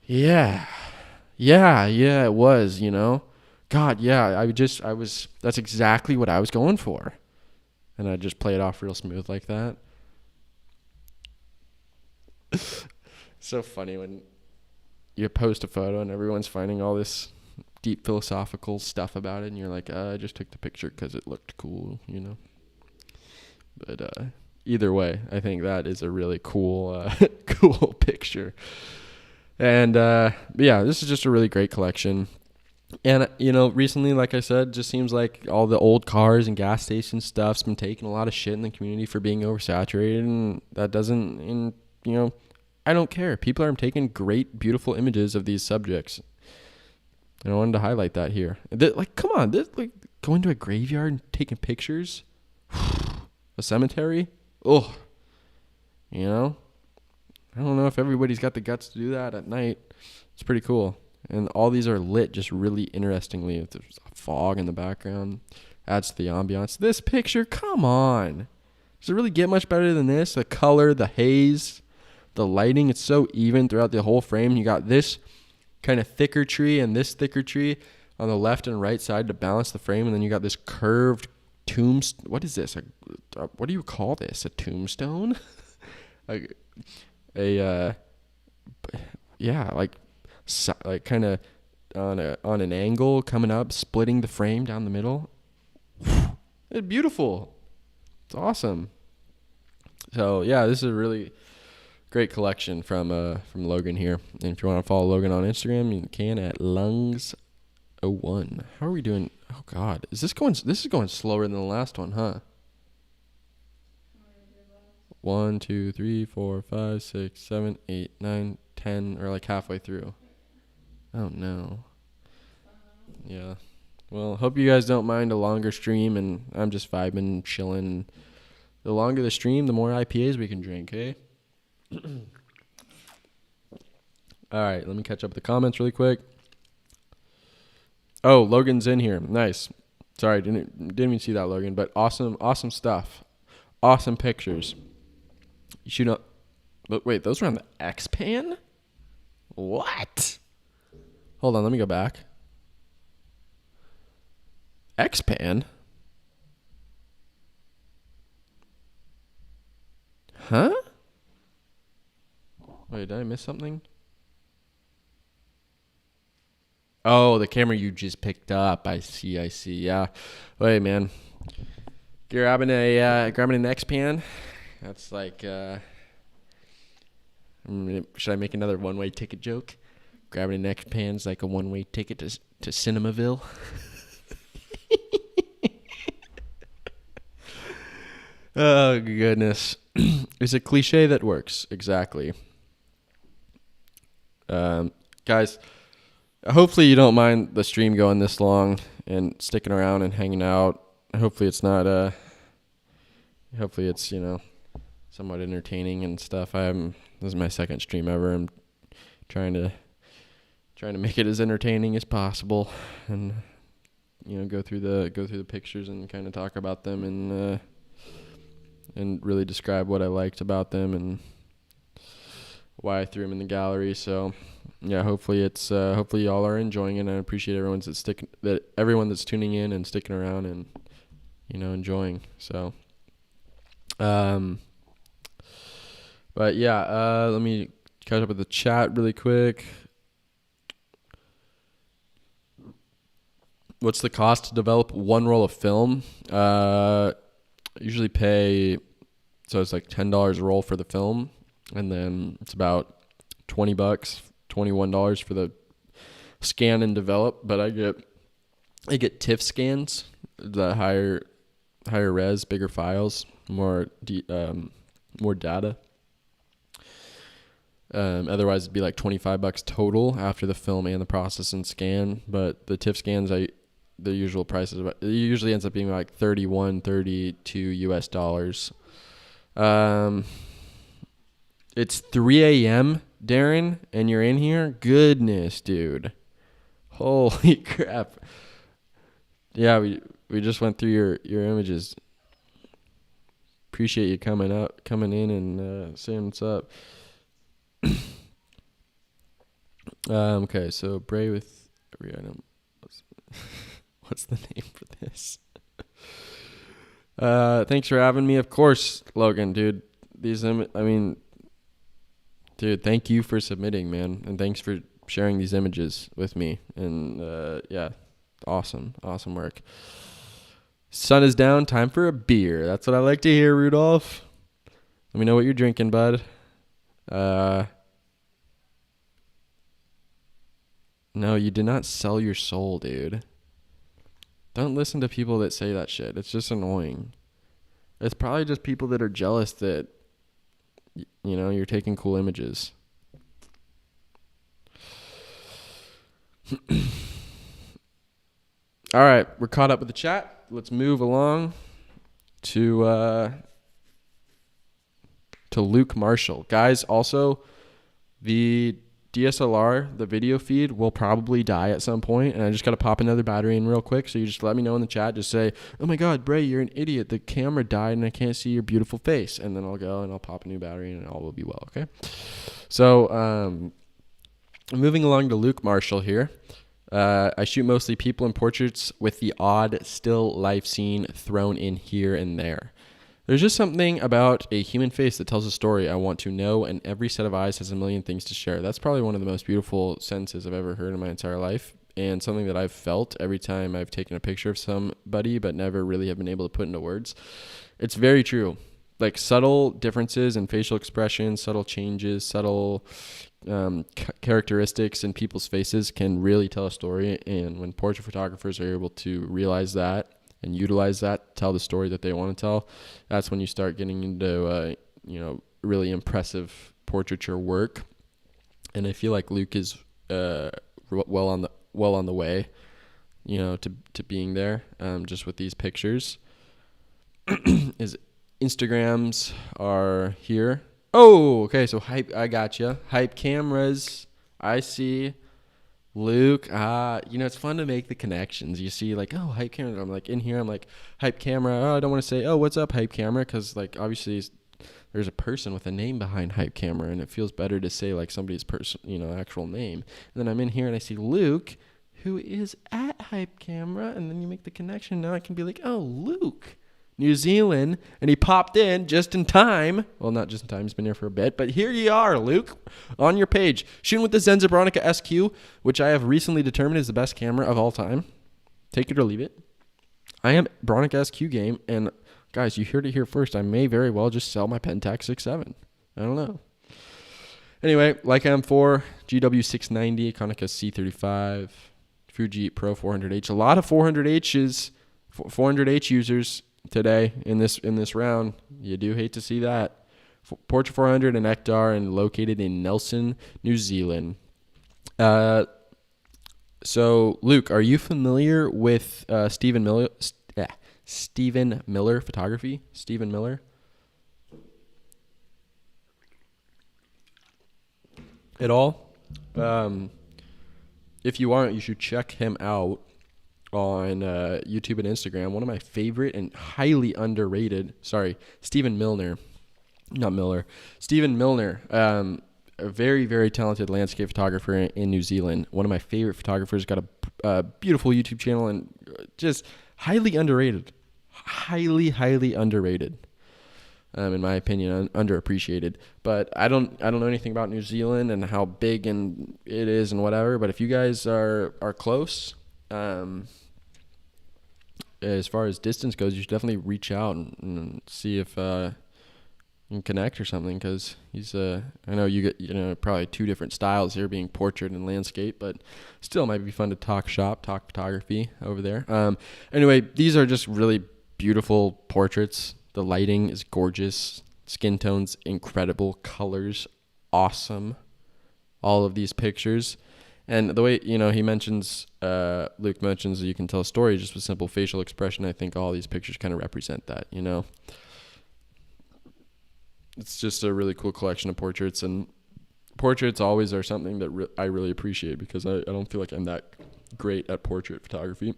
Speaker 1: yeah, it was, God, yeah, that's exactly what I was going for. And I'd just play it off real smooth like that. So funny when you post a photo and everyone's finding all this deep philosophical stuff about it, and you're like, I just took the picture because it looked cool, But either way, I think that is a really cool cool picture. And yeah, this is just a really great collection. And recently, like I said, just seems like all the old cars and gas station stuff's been taking a lot of shit in the community for being oversaturated, and that doesn't, I don't care. People are taking great, beautiful images of these subjects. And I wanted to highlight that here. Come on, going to a graveyard and taking pictures, a cemetery. Oh, I don't know if everybody's got the guts to do that at night. It's pretty cool. And all these are lit just really interestingly. There's a fog in the background, adds to the ambiance. This picture, come on. Does it really get much better than this? The color, the haze, the lighting, it's so even throughout the whole frame. You got this kind of thicker tree and this thicker tree on the left and right side to balance the frame, and then you got this curved what is this? What do you call this? A tombstone? Like kind of on an angle coming up, splitting the frame down the middle. It's beautiful. It's awesome. So yeah, this is a really great collection from Logan here. And if you want to follow Logan on Instagram, you can at lungs01. How are we doing? Oh God, this is going slower than the last one, huh? 1, 2, 3, 4, 5, 6, 7, 8, 9, 10, or like halfway through. Oh no. Yeah. Well, hope you guys don't mind a longer stream, and I'm just vibing, chilling. The longer the stream, the more IPAs we can drink, eh? All right, let me catch up with the comments really quick. Oh, Logan's in here. Nice. Sorry, didn't even see that, Logan, but awesome stuff. Awesome pictures. You should know. Wait, those were on the X-Pan? What? Hold on, let me go back. X-Pan? Huh? Wait, did I miss something? Oh, the camera you just picked up. I see. Yeah. Wait, man. Grabbing an X-Pan. That's like, should I make another one-way ticket joke? Grabbing an X-Pan's like a one-way ticket to Cinemaville. Oh, goodness. It's a cliche that works. Exactly. Guys, hopefully you don't mind the stream going this long and sticking around and hanging out. Hopefully it's not, hopefully it's, somewhat entertaining and stuff. This is my second stream ever. I'm trying to make it as entertaining as possible and, go through the pictures and kind of talk about them and really describe what I liked about them and why I threw them in the gallery. So, yeah, hopefully hopefully y'all are enjoying it. And I appreciate everyone that's tuning in and sticking around and enjoying. So, but yeah, let me catch up with the chat really quick. What's the cost to develop one roll of film? Usually pay, so it's like $10 a roll for the film, and then it's about $20, $21 for the scan and develop. But I get TIFF scans, the higher res, bigger files, more data. Otherwise it'd be like $25 total after the film and the process and scan. But the TIFF scans, the usual price is it usually ends up being like $31, $32 US. It's 3 a.m., Darren, and you're in here? Goodness, dude. Holy crap. Yeah, we just went through your images. Appreciate you coming in and saying what's up. Okay, so Brae with every item. What's the name for this? Thanks for having me. Of course, Logan, dude. Dude, thank you for submitting, man. And thanks for sharing these images with me. And, yeah, awesome work. Sun is down. Time for a beer. That's what I like to hear, Rudolph. Let me know what you're drinking, bud. No, you did not sell your soul, dude. Don't listen to people that say that shit. It's just annoying. It's probably just people that are jealous that, you're taking cool images. All right, we're caught up with the chat. Let's move along to Luke Marshall. Guys, also, the DSLR, the video feed, will probably die at some point, and I just got to pop another battery in real quick, so you just let me know in the chat. Just say, oh my god, Brae, you're an idiot. The camera died, and I can't see your beautiful face. And then I'll go, and I'll pop a new battery, and all will be well, okay? So, moving along to Luke Marshall here. I shoot mostly people and portraits with the odd still life scene thrown in here and there. There's just something about a human face that tells a story I want to know, and every set of eyes has a million things to share. That's probably one of the most beautiful sentences I've ever heard in my entire life, and something that I've felt every time I've taken a picture of somebody but never really have been able to put into words. It's very true. Like subtle differences in facial expressions, subtle changes, subtle characteristics in people's faces can really tell a story, and when portrait photographers are able to realize that and utilize that, tell the story that they want to tell, that's when you start getting into really impressive portraiture work. And I feel like Luke is well on the way, to being there, just with these pictures. His Instagrams are here. Oh, okay. So hype, I gotcha. Hype cameras. I see. Luke. It's fun to make the connections. You see, like, oh, hype camera. I'm like in here. I'm like hype camera. Oh, I don't want to say, oh, what's up, hype camera, because like obviously there's a person with a name behind hype camera, and it feels better to say like somebody's actual name. And then I'm in here and I see Luke, who is at hype camera, and then you make the connection. Now I can be like, oh, Luke, New Zealand, and he popped in just in time. Well, not just in time, he's been here for a bit, but here you are, Luke, on your page, shooting with the Zenza Bronica SQ, which I have recently determined is the best camera of all time. Take it or leave it. I am Bronica SQ game, and guys, you heard it here first. I may very well just sell my Pentax 6.7. I don't know. Anyway, Leica M4, GW690, Konica C35, Fuji Pro 400H. A lot of 400Hs, 400H users today in this round. You do hate to see that. Portra 400 and Ektar, and located in Nelson, New Zealand. So Luke, are you familiar with Stephen Miller photography? Stephen Miller. At all? If you aren't, you should check him out on YouTube and Instagram. One of my favorite and highly underrated, Stephen Milner. Not Miller. Stephen Milner, a very, very talented landscape photographer in New Zealand. One of my favorite photographers, got a beautiful YouTube channel, and just highly underrated. Highly, highly underrated. In my opinion, underappreciated. But I don't know anything about New Zealand and how big and it is and whatever. But if you guys are close, as far as distance goes, you should definitely reach out and see if you can connect or something. Because he's I know you get probably two different styles here, being portrait and landscape, but still might be fun to talk photography over there. Anyway, these are just really beautiful portraits. The lighting is gorgeous. Skin tones, incredible. Colors, awesome. All of these pictures. And the way, he mentions, Luke mentions that you can tell a story just with simple facial expression. I think all these pictures kind of represent that, It's just a really cool collection of portraits. And portraits always are something that I really appreciate, because I don't feel like I'm that great at portrait photography.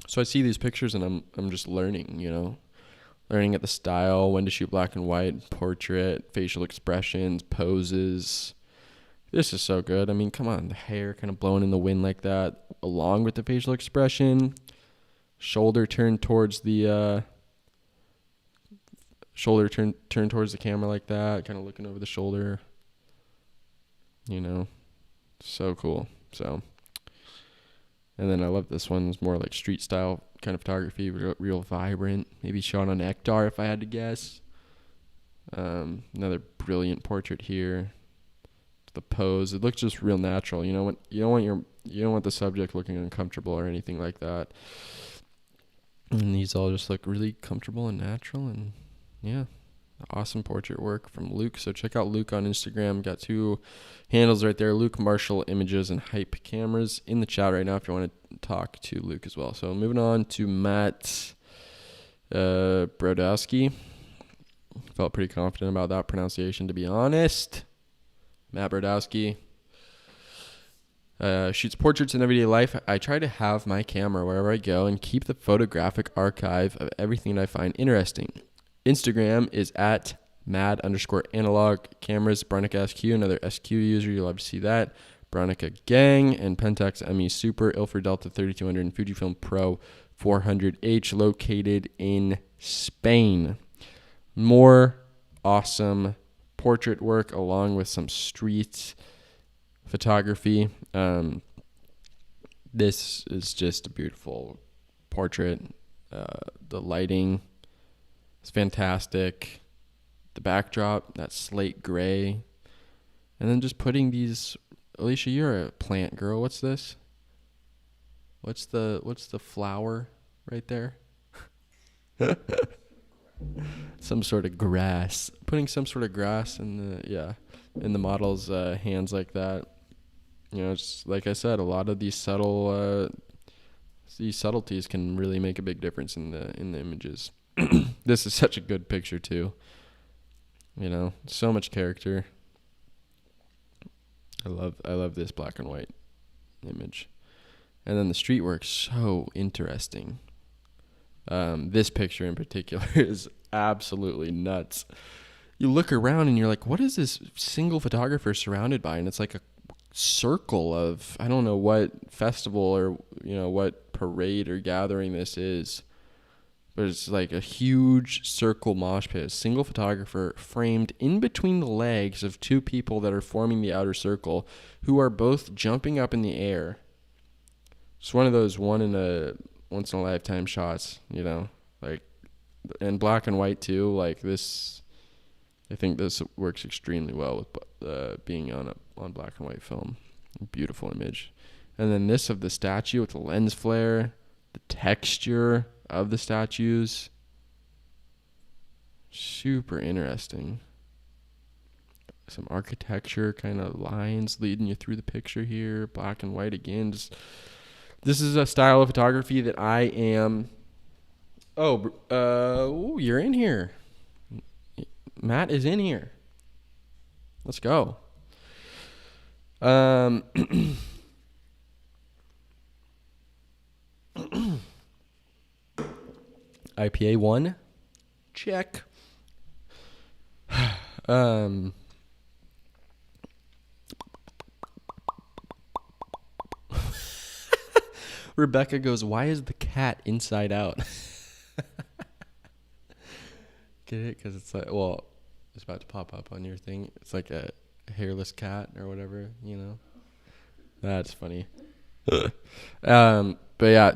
Speaker 1: So I see these pictures and I'm just learning, learning at the style, when to shoot black and white, portrait, facial expressions, poses. This is so good. I mean, come on, the hair kind of blowing in the wind like that, along with the facial expression. Shoulder turned towards the turn towards the camera like that, kind of looking over the shoulder. So cool. So, and then I love this one. It's more like street style kind of photography, real vibrant. Maybe shot on Ektar if I had to guess. Another brilliant portrait here. The pose, it looks just real natural. You don't want the subject looking uncomfortable or anything like that. And these all just look really comfortable and natural, and yeah, awesome portrait work from Luke. So check out Luke on Instagram. Got two handles right there, Luke Marshall Images and Hype Cameras, in the chat right now if you want to talk to Luke as well. So moving on to Matt Burdowski. Felt pretty confident about that pronunciation, to be honest. Matt Burdowski shoots portraits in everyday life. I try to have my camera wherever I go and keep the photographic archive of everything I find interesting. Instagram is at mad_analog cameras. Bronica SQ, another SQ user. You'll love to see that. Bronica Gang and Pentax ME Super, Ilford Delta 3200, and Fujifilm Pro 400H, located in Spain. More awesome portrait work along with some street photography. This is just a beautiful portrait. The lighting is fantastic. The backdrop, that slate gray. And then just putting these, Alicia, you're a plant girl. What's this? What's the flower right there? some sort of grass. Putting some sort of grass in the model's hands like that. It's like I said, a lot of these subtleties can really make a big difference in the images. This is such a good picture too. So much character. I love this black and white image. And then the street work's so interesting. This picture in particular is absolutely nuts. You look around and you're like, what is this single photographer surrounded by? And it's like a circle of, I don't know what festival or, what parade or gathering this is. But it's like a huge circle mosh pit. A single photographer framed in between the legs of two people that are forming the outer circle who are both jumping up in the air. It's one of those once in a lifetime shots, like, and black and white too. Like this, I think this works extremely well with being on black and white film. Beautiful image. And then this of the statue with the lens flare, the texture of the statues, super interesting. Some architecture kind of lines leading you through the picture here. Black and white again. This is a style of photography that I am. You're in here. Matt is in here. Let's go. IPA 1, check. Rebecca goes, why is the cat inside out? Get it? Because it's like, it's about to pop up on your thing. It's like a hairless cat or whatever, That's funny. But yeah,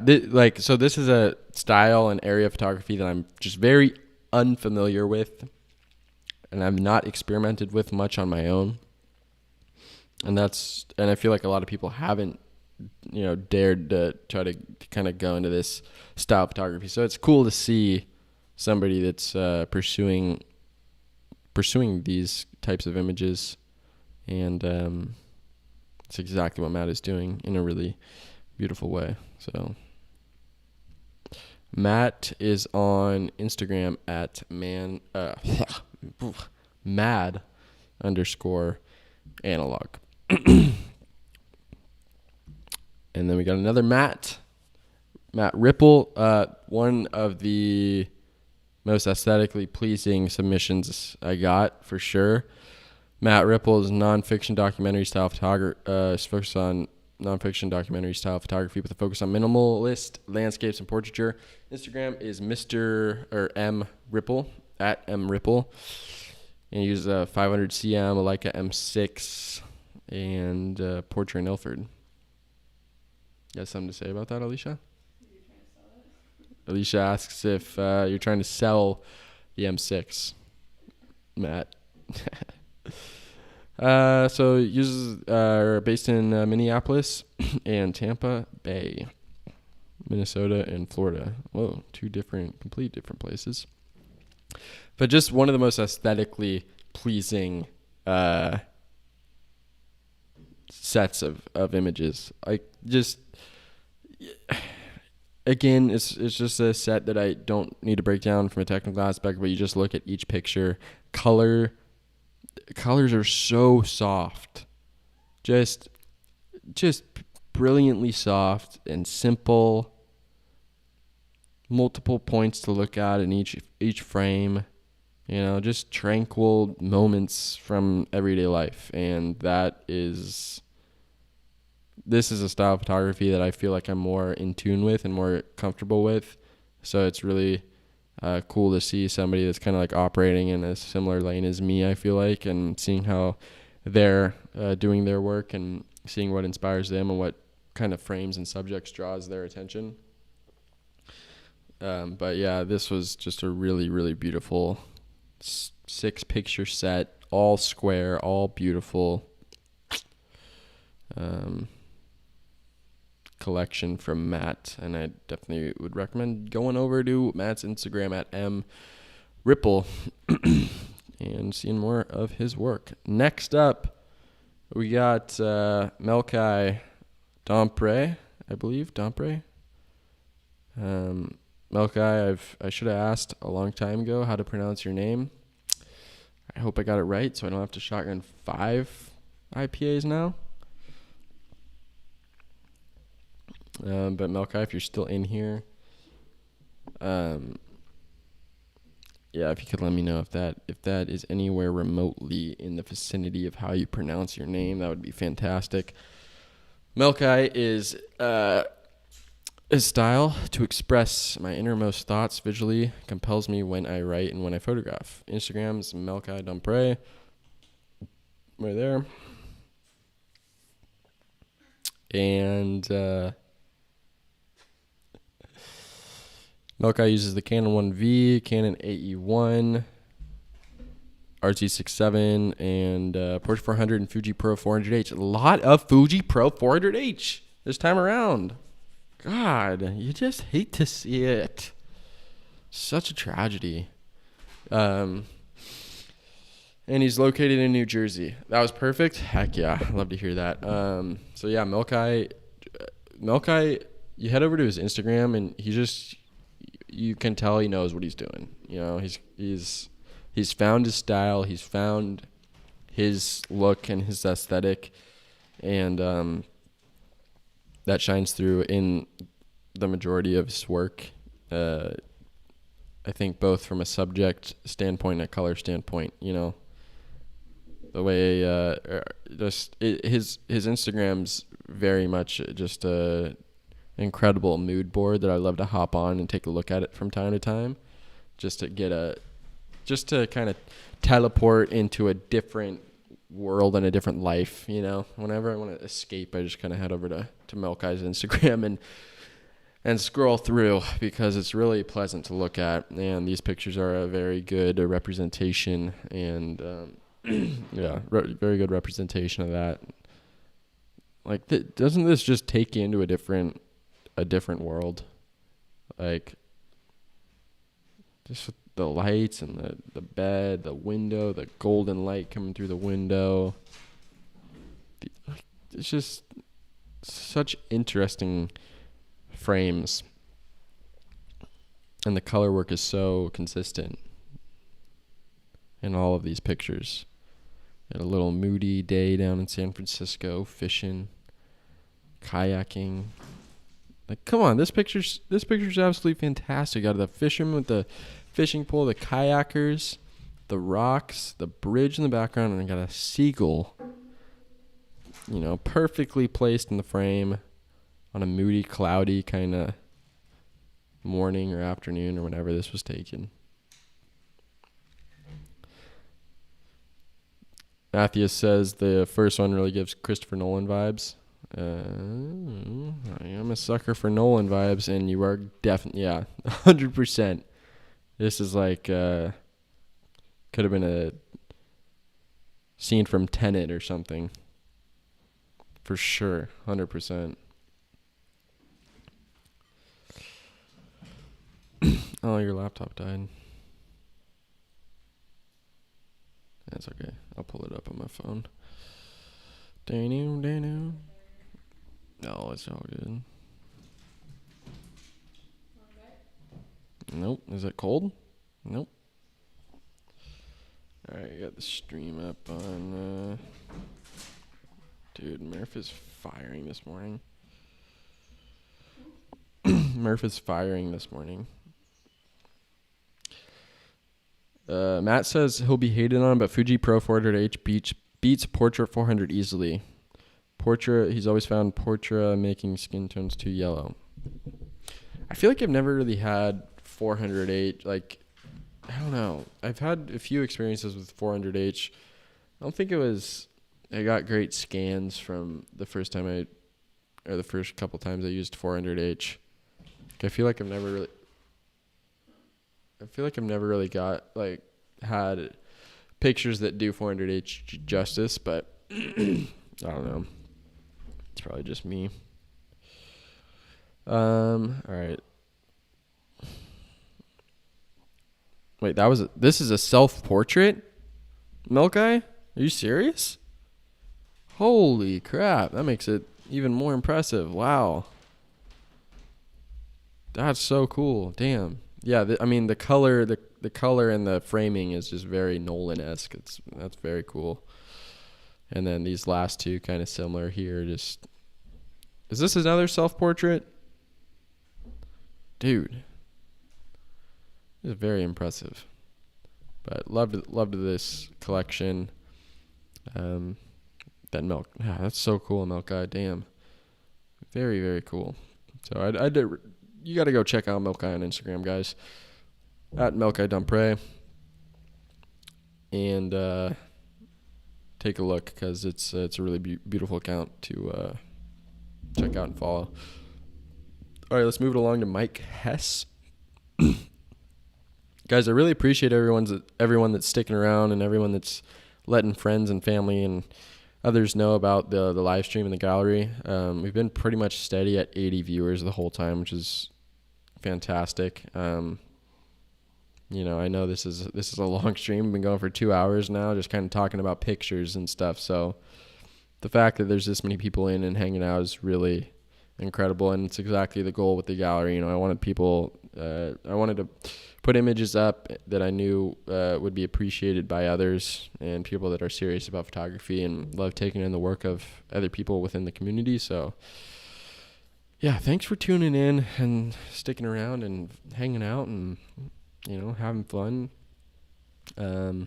Speaker 1: so this is a style and area of photography that I'm just very unfamiliar with, and I've not experimented with much on my own. And I feel like a lot of people haven't, dared to try to kind of go into this style of photography. So it's cool to see somebody that's pursuing these types of images, and it's exactly what Matt is doing in a really beautiful way. So Matt is on Instagram at mad_analog. And then we got another Matt Ripple, one of the most aesthetically pleasing submissions I got, for sure. Matt Ripple's nonfiction documentary style photography, focused on nonfiction documentary style photography with a focus on minimalist landscapes and portraiture. Instagram is M Ripple, at M Ripple. And he uses a 500 cm, a Leica M6, and Portrait in Ilford. You have something to say about that, Alicia? Alicia asks if you're trying to sell the M6, Matt. So users are based in Minneapolis and Tampa Bay, Minnesota and Florida. Whoa, complete different places. But just one of the most aesthetically pleasing sets of images. Again, it's just a set that I don't need to break down from a technical aspect, but you just look at each picture. Colors are so soft. Just brilliantly soft and simple. Multiple points to look at in each frame. Just tranquil moments from everyday life. And this is a style of photography that I feel like I'm more in tune with and more comfortable with. So it's really cool to see somebody that's kind of like operating in a similar lane as me, I feel like, and seeing how they're doing their work and seeing what inspires them and what kind of frames and subjects draws their attention. But yeah, this was just a really, really beautiful 6-picture set, all square, all beautiful collection from Matt, and I definitely would recommend going over to Matt's Instagram at Ripple and seeing more of his work. Next up, we got Mcquade Brae, I believe. Brae. Mcquade, I should have asked a long time ago how to pronounce your name. I hope I got it right so I don't have to shotgun 5 IPAs now. But Mcquade, if you're still in here, yeah, if you could let me know if that is anywhere remotely in the vicinity of how you pronounce your name, that would be fantastic. Mcquade is a style to express my innermost thoughts visually, compels me when I write and when I photograph. Instagram's Mcquade Brae, right there. And Mcquade uses the Canon 1V, Canon AE1, RT67, and Porsche 400 and Fuji Pro 400H. A lot of Fuji Pro 400H this time around. God, you just hate to see it. Such a tragedy. And he's located in New Jersey. That was perfect. Heck yeah, I'd love to hear that. So yeah, Mcquade, you head over to his Instagram and you can tell he knows what he's doing. You know, he's found his style, he's found his look and his aesthetic, and that shines through in the majority of his work. I think both from a subject standpoint and a color standpoint, you know. The way his Instagram's very much just a incredible mood board that I love to hop on and take a look at it from time to time, just to kind of teleport into a different world and a different life, you know. Whenever I want to escape, I just kind of head over to Mcquade's Instagram and scroll through, because it's really pleasant to look at, and these pictures are a very good representation, and yeah, very good representation of that. Like, doesn't this just take you into a different world? Like, just the lights and the bed, the window, the golden light coming through the window. It's just such interesting frames. And the color work is so consistent in all of these pictures. Had a little moody day down in San Francisco, fishing, kayaking. Like, come on, this picture's absolutely fantastic. Got the fisherman with the fishing pole, the kayakers, the rocks, the bridge in the background, and I got a seagull, you know, perfectly placed in the frame on a moody, cloudy kind of morning or afternoon or whenever this was taken. Matthews says the first one really gives Christopher Nolan vibes. I am a sucker for Nolan vibes, and you are definitely, 100%. This is like, could have been a scene from Tenet or something. For sure, 100%. Oh, your laptop died. That's okay. I'll pull it up on my phone. No, it's all good. Nope. Is it cold? Nope. Alright, I got the stream up on... Dude, Murph is firing this morning. Murph is firing this morning. Matt says he'll be hated on, but Fuji Pro 400H beats Portra 400 easily. Portra, he's always found Portra making skin tones too yellow. I feel like I've never really had 400H. Like, I don't know. I've had a few experiences with 400H. I don't think I got great scans from the first couple times I used 400H. I feel like I've never really had pictures that do 400H justice, but I don't know. It's probably just me. All right. Wait, this is a self-portrait? Mcquade? Are you serious? Holy crap. That makes it even more impressive. Wow. That's so cool. Damn. Yeah, the color the color and the framing is just very Nolan-esque. That's very cool. And then these last two kind of similar here. Is this another self-portrait? Dude. This is very impressive. But loved this collection. That's so cool, Mcquade. Damn. Very, very cool. So you got to go check out Mcquade on Instagram, guys. At Brae. And take a look, because it's a really beautiful account to check out and follow. All right, let's move it along to Mike Hess. Guys, I really appreciate everyone that's sticking around and everyone that's letting friends and family and others know about the live stream in the gallery. We've been pretty much steady at 80 viewers the whole time, which is fantastic. I know this is a long stream. We've been going for 2 hours now, just kind of talking about pictures and stuff. So the fact that there's this many people in and hanging out is really incredible, and it's exactly the goal with the gallery. I wanted to put images up that I knew would be appreciated by others and people that are serious about photography and love taking in the work of other people within the community. So yeah, thanks for tuning in and sticking around and hanging out and having fun. I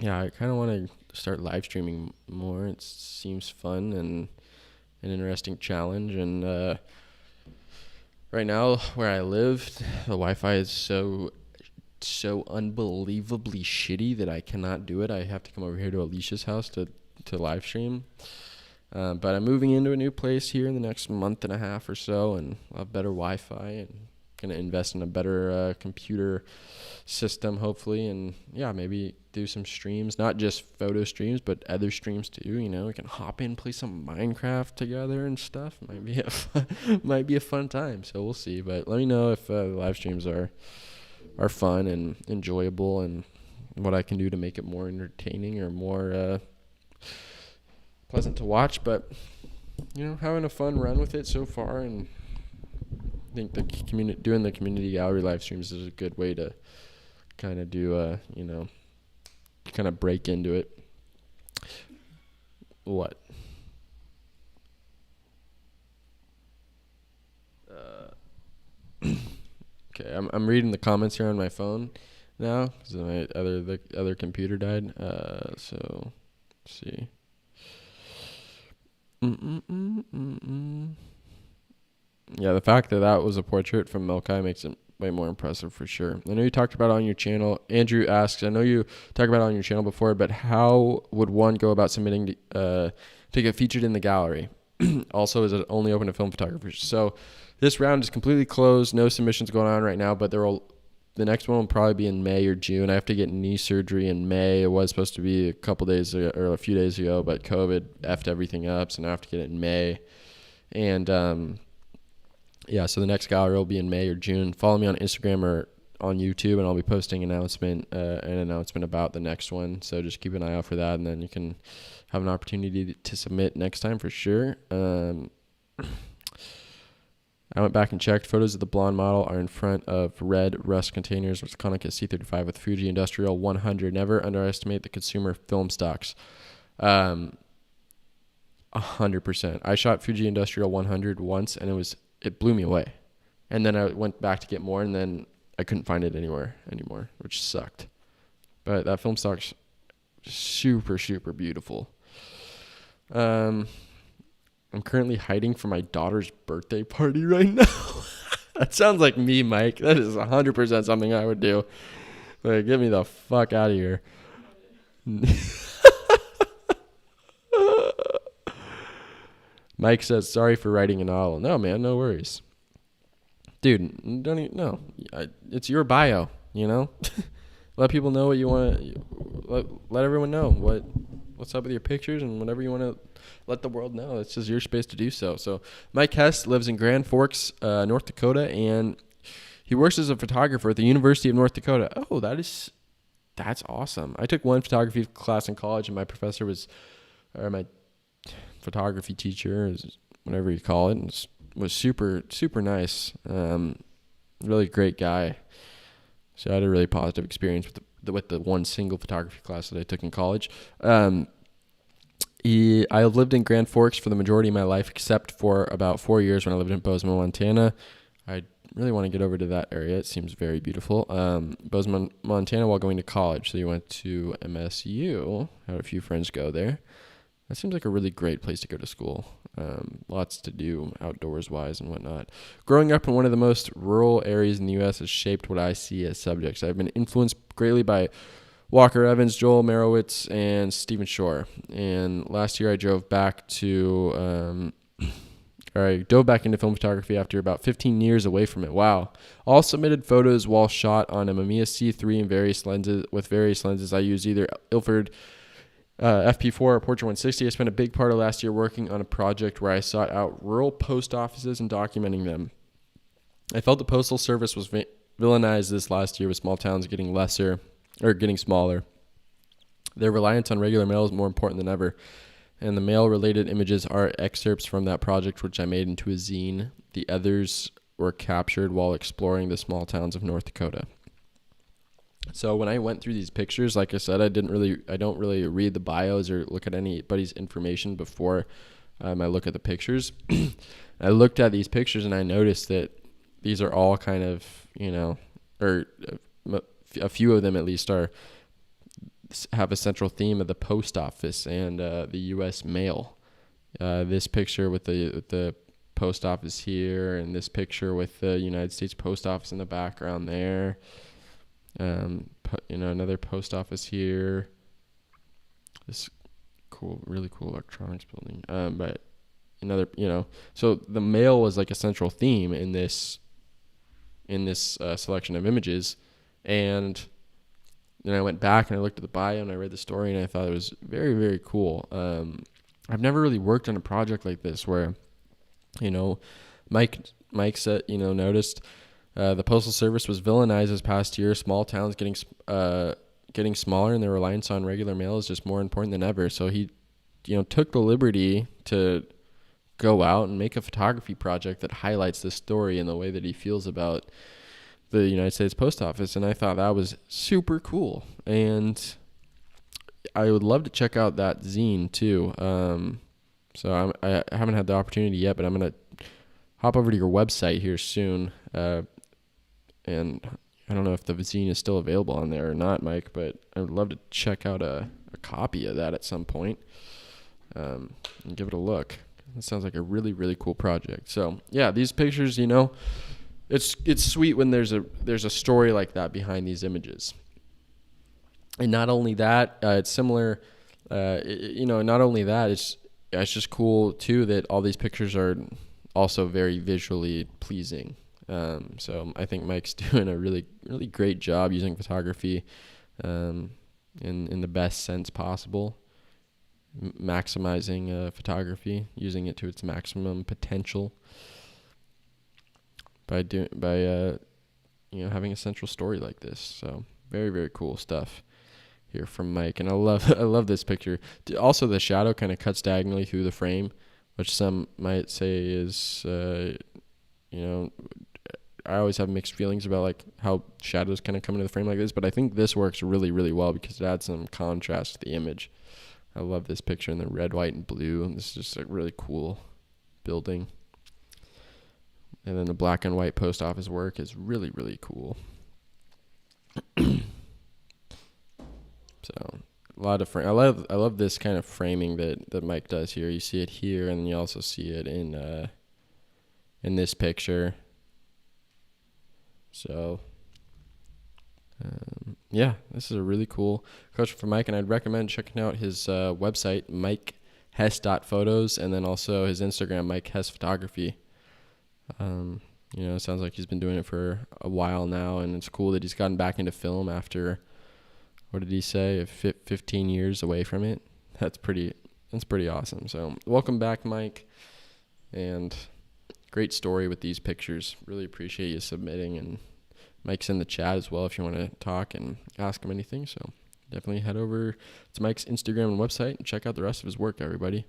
Speaker 1: kind of want to start live streaming more. It seems fun and an interesting challenge. And right now where I live, the Wi-Fi is so unbelievably shitty that I cannot do it. I have to come over here to Alicia's house to live stream. But I'm moving into a new place here in the next month and a half or so, and I'll have better Wi-Fi and going to invest in a better computer system, hopefully. And maybe do some streams, not just photo streams, but other streams too. We can hop in, play some Minecraft together and stuff. Might be a fun time. So we'll see. But let me know if the live streams are fun and enjoyable, and what I can do to make it more entertaining or more pleasant to watch. But having a fun run with it so far, and I think doing the community gallery live streams is a good way to kind of do kind of break into it. What? Okay, I'm reading the comments here on my phone now because my other computer died. So let's see. Yeah, the fact that was a portrait from Mcquade makes it way more impressive for sure. I know you talked about it on your channel. Andrew asks, I know you talked about it on your channel before, but how would one go about submitting to get featured in the gallery? Also, is it only open to film photographers? So this round is completely closed. No submissions going on right now, but the next one will probably be in May or June. I have to get knee surgery in May. It was supposed to be a couple days ago, or a few days ago, but COVID effed everything up, so now I have to get it in May. And so the next gallery will be in May or June. Follow me on Instagram or on YouTube, and I'll be posting an announcement about the next one. So just keep an eye out for that, and then you can have an opportunity to submit next time for sure. I went back and checked. Photos of the blonde model are in front of red rust containers with Konica C35 with Fuji Industrial 100. Never underestimate the consumer film stocks. 100%. I shot Fuji Industrial 100 once, and it blew me away. And then I went back to get more, and then I couldn't find it anywhere anymore, which sucked. But that film stock's super, super beautiful. I'm currently hiding from my daughter's birthday party right now. That sounds like me, Mike. That is 100% something I would do. Like, get me the fuck out of here. Mike says, sorry for writing a novel. No, man, no worries. Dude, don't even, no. It's your bio, Let people know what you want to, let everyone know what's up with your pictures and whatever you want to let the world know. It's just your space to do so. So Mike Hess lives in Grand Forks, North Dakota, and he He works as a photographer at the University of North Dakota. Oh, that's awesome. I took one photography class in college, and my professor my photography teacher, whatever you call it, was super, super nice. Really great guy. So I had a really positive experience with the one single photography class that I took in college. I lived in Grand Forks for the majority of my life, except for about 4 years when I lived in Bozeman, Montana. I really want to get over to that area. It seems very beautiful. Bozeman, Montana, while going to college. So you went to MSU. Had a few friends go there. That seems like a really great place to go to school. Lots to do outdoors-wise and whatnot. Growing up in one of the most rural areas in the U.S. has shaped what I see as subjects. I've been influenced greatly by Walker Evans, Joel Merowitz, and Stephen Shore. And last year I dove back into film photography after about 15 years away from it. Wow. All submitted photos while shot on a Mamiya C3 and various lenses. I use either Ilford FP4 or Portra 160. I spent a big part of last year working on a project where I sought out rural post offices and documenting them. I felt the Postal Service was villainized this last year with small towns getting smaller. Their reliance on regular mail is more important than ever. And the mail-related images are excerpts from that project, which I made into a zine. The others were captured while exploring the small towns of North Dakota. So when I went through these pictures, like I said, I don't really read the bios or look at anybody's information before I look at the pictures. I looked at these pictures and I noticed that these are all kind of, or a few of them at least have a central theme of the post office and the U.S. mail. This picture with the post office here, and this picture with the United States Post Office in the background there. Another post office here. This really cool electronics building. But another, so the mail was like a central theme in this selection of images, and then I went back and I looked at the bio and I read the story and I thought it was very, very cool. I've never really worked on a project like this where, Mike said, noticed the Postal Service was villainized this past year. Small towns getting smaller, and their reliance on regular mail is just more important than ever. So he, took the liberty to go out and make a photography project that highlights this story in the way that he feels about the United States Post Office, and I thought that was super cool. And I would love to check out that zine too. So I haven't had the opportunity yet, but I'm gonna hop over to your website here soon. And I don't know if the zine is still available on there or not, Mike, but I would love to check out a copy of that at some point and give it a look. It sounds like a really, really cool project. So yeah, these pictures, it's sweet when there's a story like that behind these images. And not only that, it's similar. Not only that, it's just cool too that all these pictures are also very visually pleasing. So I think Mike's doing a really, really great job using photography in the best sense possible, maximizing photography, using it to its maximum potential by having a central story like this. So very, very cool stuff here from Mike. And I love this picture. Also, the shadow kind of cuts diagonally through the frame, which some might say is, I always have mixed feelings about like how shadows kind of come into the frame like this, but I think this works really, really well because it adds some contrast to the image. I love this picture in the red, white, and blue. This is just a really cool building. And then the black and white post office work is really, really cool. So a lot of I love this kind of framing that Mike does here. You see it here, and you also see it in this picture. So this is a really cool question for Mike, and I'd recommend checking out his website, MikeHess.photos, and then also his Instagram, Mike Hess Photography. It sounds like he's been doing it for a while now, and it's cool that he's gotten back into film after, what did he say, 15 years away from it. That's pretty awesome. So welcome back, Mike, and great story with these pictures. Really appreciate you submitting and Mike's in the chat as well if you want to talk and ask him anything. So definitely head over to Mike's Instagram and website and check out the rest of his work, everybody.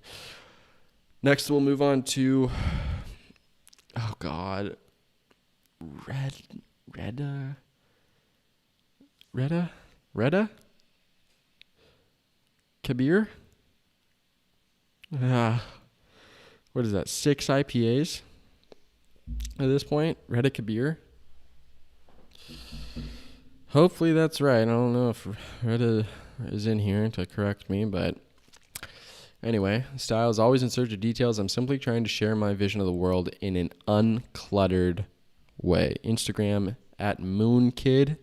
Speaker 1: Next, we'll move on to, oh God, Reda? Kabir? What is that, 6 IPAs at this point? Reda Kabir? Hopefully that's right. I don't know if Reda is in here to correct me, but anyway, style is always in search of details. I'm simply trying to share my vision of the world in an uncluttered way. Instagram at Moonkid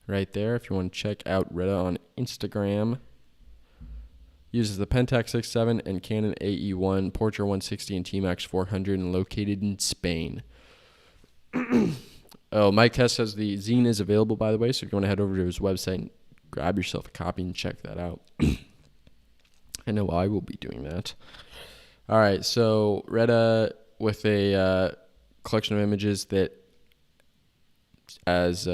Speaker 1: right there if you want to check out Reda on Instagram. Uses the Pentax 6.7 and Canon AE1, Portra 160, and T-Max 400, and located in Spain. Mike Hess says the zine is available, by the way, so if you want to head over to his website and grab yourself a copy and check that out. I know I will be doing that. All right, so Reda with a collection of images that, as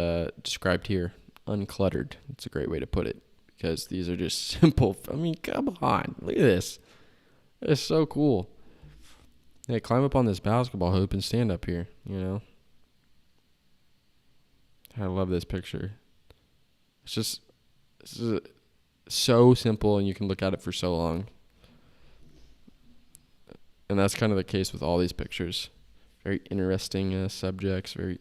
Speaker 1: described here, uncluttered. It's a great way to put it. Because these are just simple. I mean, come on. Look at this. It's so cool. Hey, climb up on this basketball hoop and stand up here, you know. I love this picture. It's so simple, and you can look at it for so long. And that's kind of the case with all these pictures. Very interesting subjects, very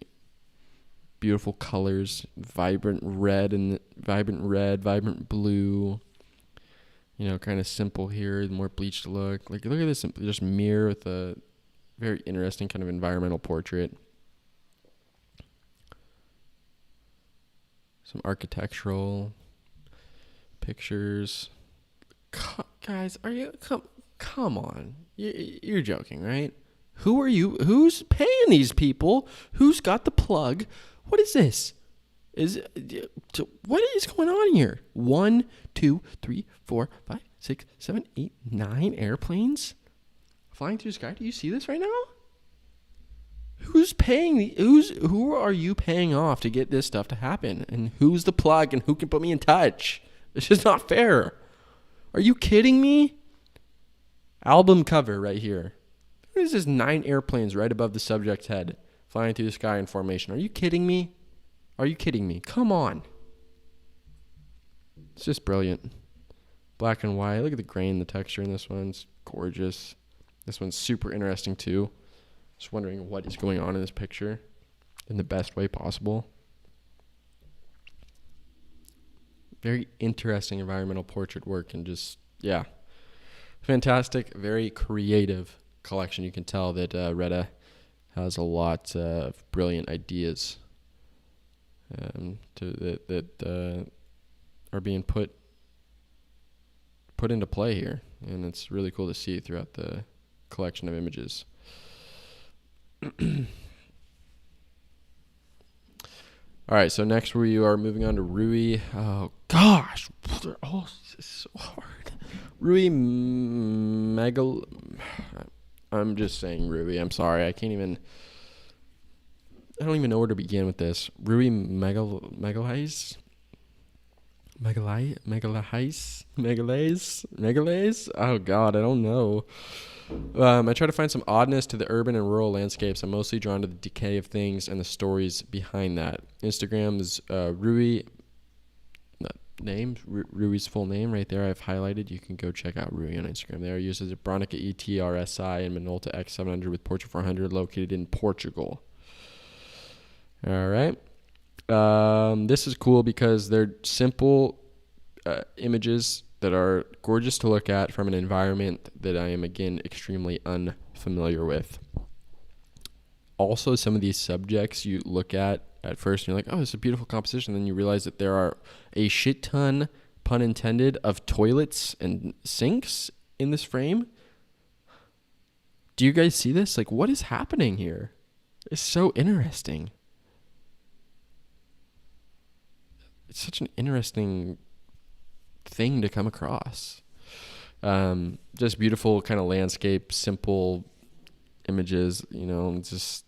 Speaker 1: beautiful colors, vibrant red, vibrant blue. You know, kind of simple here, the more bleached look. Like, look at this, just mirror with a very interesting kind of environmental portrait. Some architectural pictures. Guys, are you come on? You're joking, right? Who are you? Who's paying these people? Who's got the plug? What is this? What is going on here? 1, 2, 3, 4, 5, 6, 7, 8, 9 airplanes flying through the sky. Do you see this right now? Who's paying? Who are you paying off to get this stuff to happen? And who's the plug? And who can put me in touch? It's just not fair. Are you kidding me? Album cover right here. What is this? 9 airplanes right above the subject's head, flying through the sky in formation. Are you kidding me? Are you kidding me? Come on. It's just brilliant. Black and white. Look at the grain, the texture in this one. It's gorgeous. This one's super interesting too. Just wondering what is going on in this picture in the best way possible. Very interesting environmental portrait work, and just, yeah. Fantastic, very creative collection. You can tell that Reda has a lot of brilliant ideas that are being put into play here, and it's really cool to see throughout the collection of images. All right, so next we are moving on to Rui. Oh gosh, they're all so hard. Rui Megal. I'm just saying Rui. I'm sorry. I don't even know where to begin with this. Rui Megalais. Oh God, I don't know. I try to find some oddness to the urban and rural landscapes. I'm mostly drawn to the decay of things and the stories behind that. Instagram's Rui, Rui's full name right there I've highlighted. You can go check out Rui on Instagram there. He uses a Bronica ETRSI and Minolta X700 with Portra 400 located in Portugal. All right. This is cool because they're simple images that are gorgeous to look at from an environment that I am, again, extremely unfamiliar with. Also, some of these subjects you look at first and you're like, oh, it's a beautiful composition. Then you realize that there are a shit ton, pun intended, of toilets and sinks in this frame. Do you guys see this? Like, what is happening here? It's so interesting. It's such an interesting thing to come across. Just beautiful kind of landscape, simple images, you know, just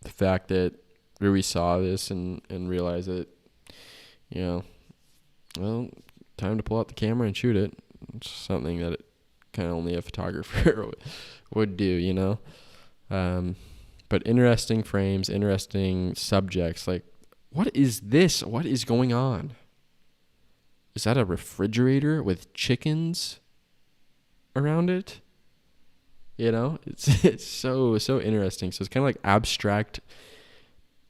Speaker 1: the fact that Rui saw this and realized that, well, time to pull out the camera and shoot it. It's something that kind of only a photographer would do, But interesting frames, interesting subjects. Like, what is this? What is going on? Is that a refrigerator with chickens around it? It's so interesting. So it's kind of like abstract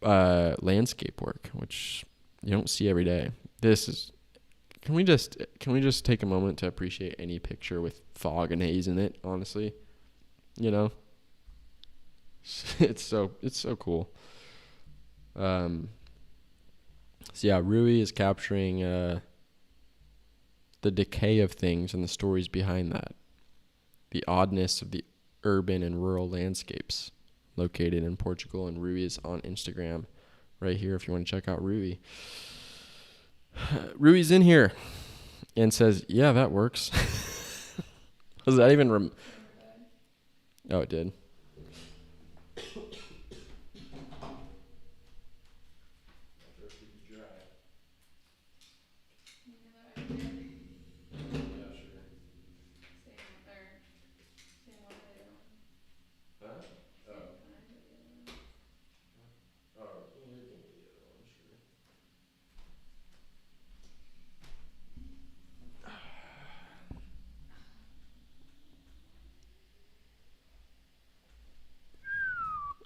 Speaker 1: landscape work, which you don't see every day. Can we just take a moment to appreciate any picture with fog and haze in it, honestly? It's so cool. So yeah, Rui is capturing the decay of things and the stories behind that. The oddness of the urban and rural landscapes located in Portugal, and Rui is on Instagram right here if you want to check out Rui. Rui's in here and says, yeah, that works. Was that even oh, it did.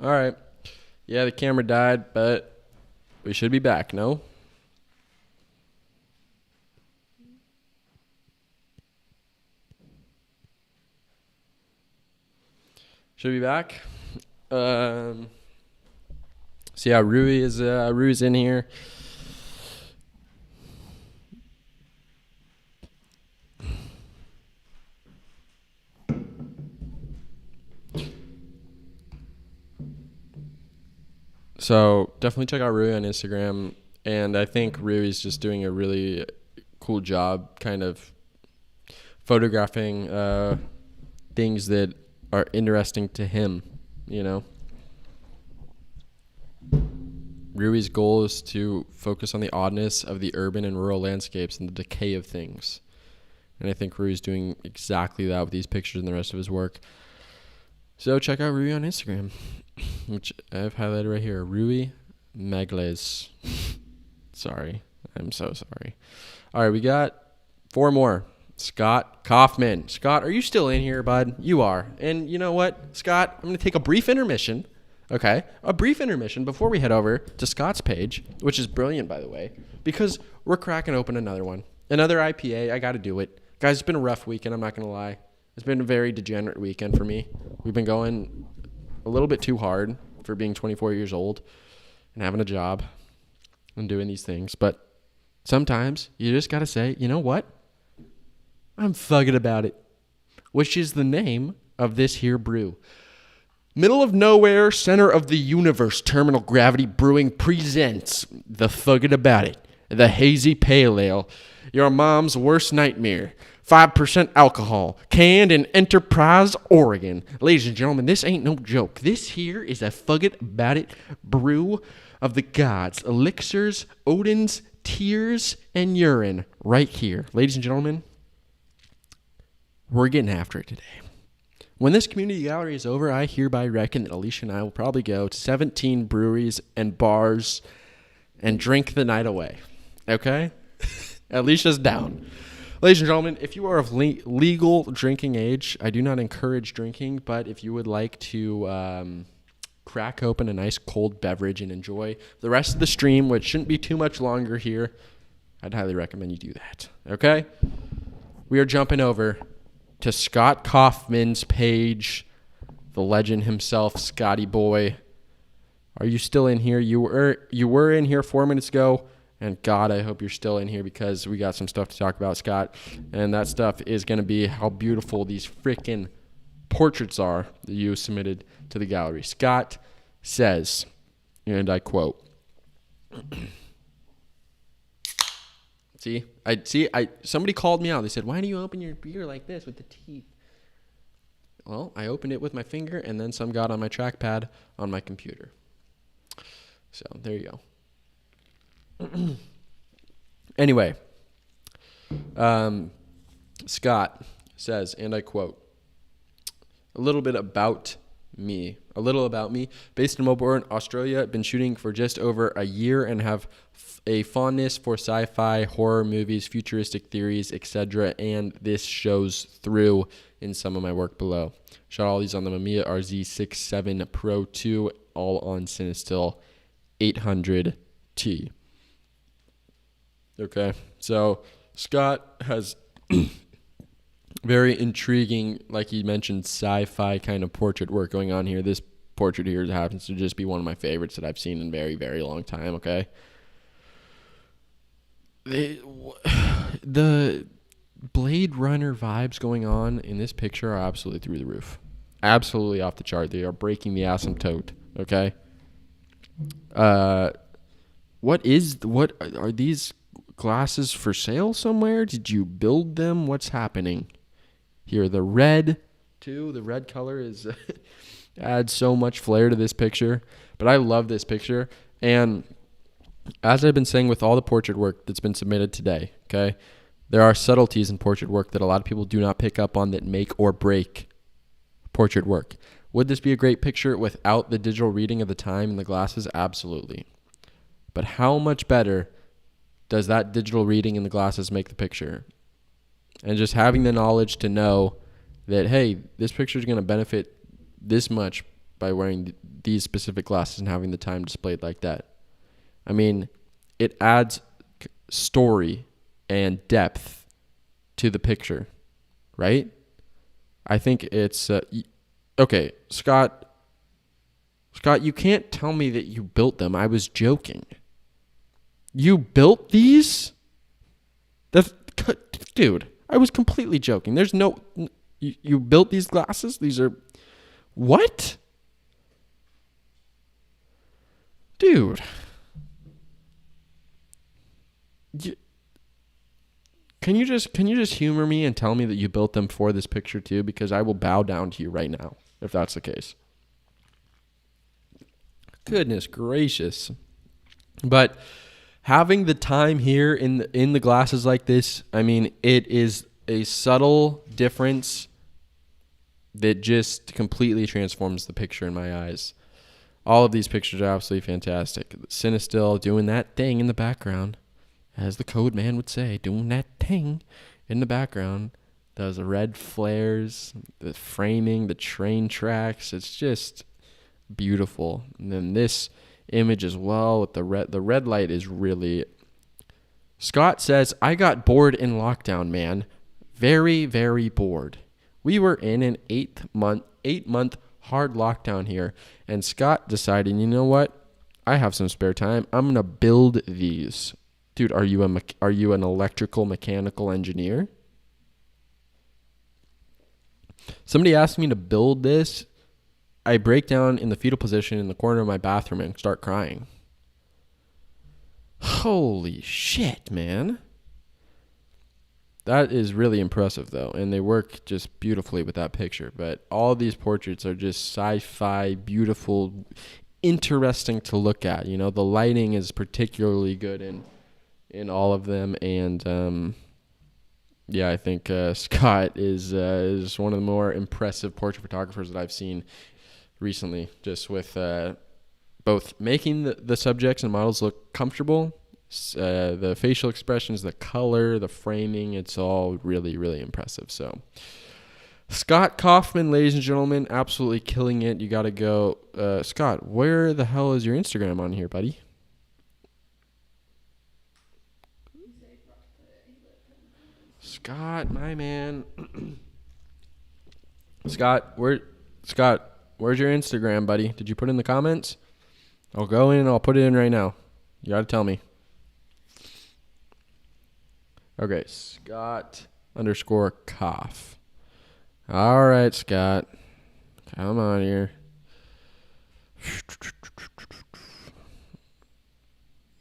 Speaker 1: All right. Yeah, the camera died, but we should be back, no? Should be back. So yeah, Rui's in here. So definitely check out Rui on Instagram, and I think Rui's just doing a really cool job kind of photographing things that are interesting to him, Rui's goal is to focus on the oddness of the urban and rural landscapes and the decay of things. And I think Rui's doing exactly that with these pictures and the rest of his work. So check out Rui on Instagram, which I've highlighted right here. Rui Magles. Sorry. I'm so sorry. All right, we got 4 more. Scott Kaufman. Scott, are you still in here, bud? You are. And you know what, Scott? I'm going to take a brief intermission. Okay? A brief intermission before we head over to Scott's page, which is brilliant, by the way, because we're cracking open another one. Another IPA. I got to do it. Guys, it's been a rough weekend. I'm not going to lie. It's been a very degenerate weekend for me. We've been going a little bit too hard for being 24 years old and having a job and doing these things. But sometimes you just got to say, you know what? I'm thugging about it, which is the name of this here brew. Middle of nowhere, center of the universe, terminal gravity brewing presents the thugging about it, the hazy pale ale, your mom's worst nightmare. 5% alcohol, canned in Enterprise, Oregon. Ladies and gentlemen, this ain't no joke. This here is a fuggin' about it brew of the gods, elixirs, Odin's, tears, and urine right here. Ladies and gentlemen, we're getting after it today. When this community gallery is over, I hereby reckon that Alicia and I will probably go to 17 breweries and bars and drink the night away. Okay? Alicia's down. Ladies and gentlemen, if you are of legal drinking age, I do not encourage drinking, but if you would like to crack open a nice cold beverage and enjoy the rest of the stream, which shouldn't be too much longer here, I'd highly recommend you do that. Okay? We are jumping over to Scott Kaufman's page, the legend himself, Scotty Boy. Are you still in here? You were in here 4 minutes ago. And God, I hope you're still in here because we got some stuff to talk about, Scott. And that stuff is going to be how beautiful these freaking portraits are that you submitted to the gallery. Scott says, and I quote, somebody called me out. They said, why do you open your beer like this with the teeth? Well, I opened it with my finger and then some got on my trackpad on my computer. So there you go. Anyway, Scott says, and I quote, a little about me. Based in Melbourne, Australia, been shooting for just over a year and have a fondness for sci-fi, horror movies, futuristic theories, etc. And this shows through in some of my work below. Shot all these on the Mamiya RZ67 Pro 2, all on Cinestill 800T. Okay, so Scott has very intriguing, like he mentioned, sci-fi kind of portrait work going on here. This portrait here happens to just be one of my favorites that I've seen in a very, very long time, okay? The Blade Runner vibes going on in this picture are absolutely through the roof. Absolutely off the chart. They are breaking the asymptote, okay? What are these glasses for sale somewhere? Did you build them? What's happening here? The red color is adds so much flair to this picture, but I love this picture. And as I've been saying with all the portrait work that's been submitted today, okay, there are subtleties in portrait work that a lot of people do not pick up on that make or break portrait work. Would this be a great picture without the digital reading of the time and the glasses? Absolutely. But how much better does that digital reading in the glasses make the picture? And just having the knowledge to know that, hey, this picture is going to benefit this much by wearing these specific glasses and having the time displayed like that. I mean, it adds story and depth to the picture, right? I think it's okay, Scott, you can't tell me that you built them. I was joking. You built these? Dude, I was completely joking. There's no... You built these glasses? These are... What? Dude. Can you just humor me and tell me that you built them for this picture too? Because I will bow down to you right now if that's the case. Goodness gracious. But having the time here in the glasses like this, I mean, it is a subtle difference that just completely transforms the picture in my eyes. All of these pictures are absolutely fantastic. Cinestill doing that thing in the background, as the code man would say, doing that thing in the background. Those red flares, the framing, the train tracks. It's just beautiful. And then this image as well with the red light is really... Scott says, I got bored in lockdown, man. Very, very bored. We were in an 8-month hard lockdown here, and Scott decided, you know what? I have some spare time. I'm gonna build these. Dude, are you an electrical mechanical engineer? Somebody asked me to build this. I break down in the fetal position in the corner of my bathroom and start crying. Holy shit, man. That is really impressive, though, and they work just beautifully with that picture. But all these portraits are just sci-fi, beautiful, interesting to look at. You know, the lighting is particularly good in all of them, and yeah, I think Scott is one of the more impressive portrait photographers that I've seen recently, just with both making the subjects and models look comfortable, the facial expressions, the color, the framing, it's all really, really impressive. So Scott Kaufman, ladies and gentlemen, absolutely killing it. You got to go. Scott, where the hell is your Instagram on here, buddy? Scott, my man. Scott, where's your Instagram, buddy? Did you put it in the comments? I'll go in and I'll put it in right now. You got to tell me. Okay, Scott _Kauf. All right, Scott. Come on here.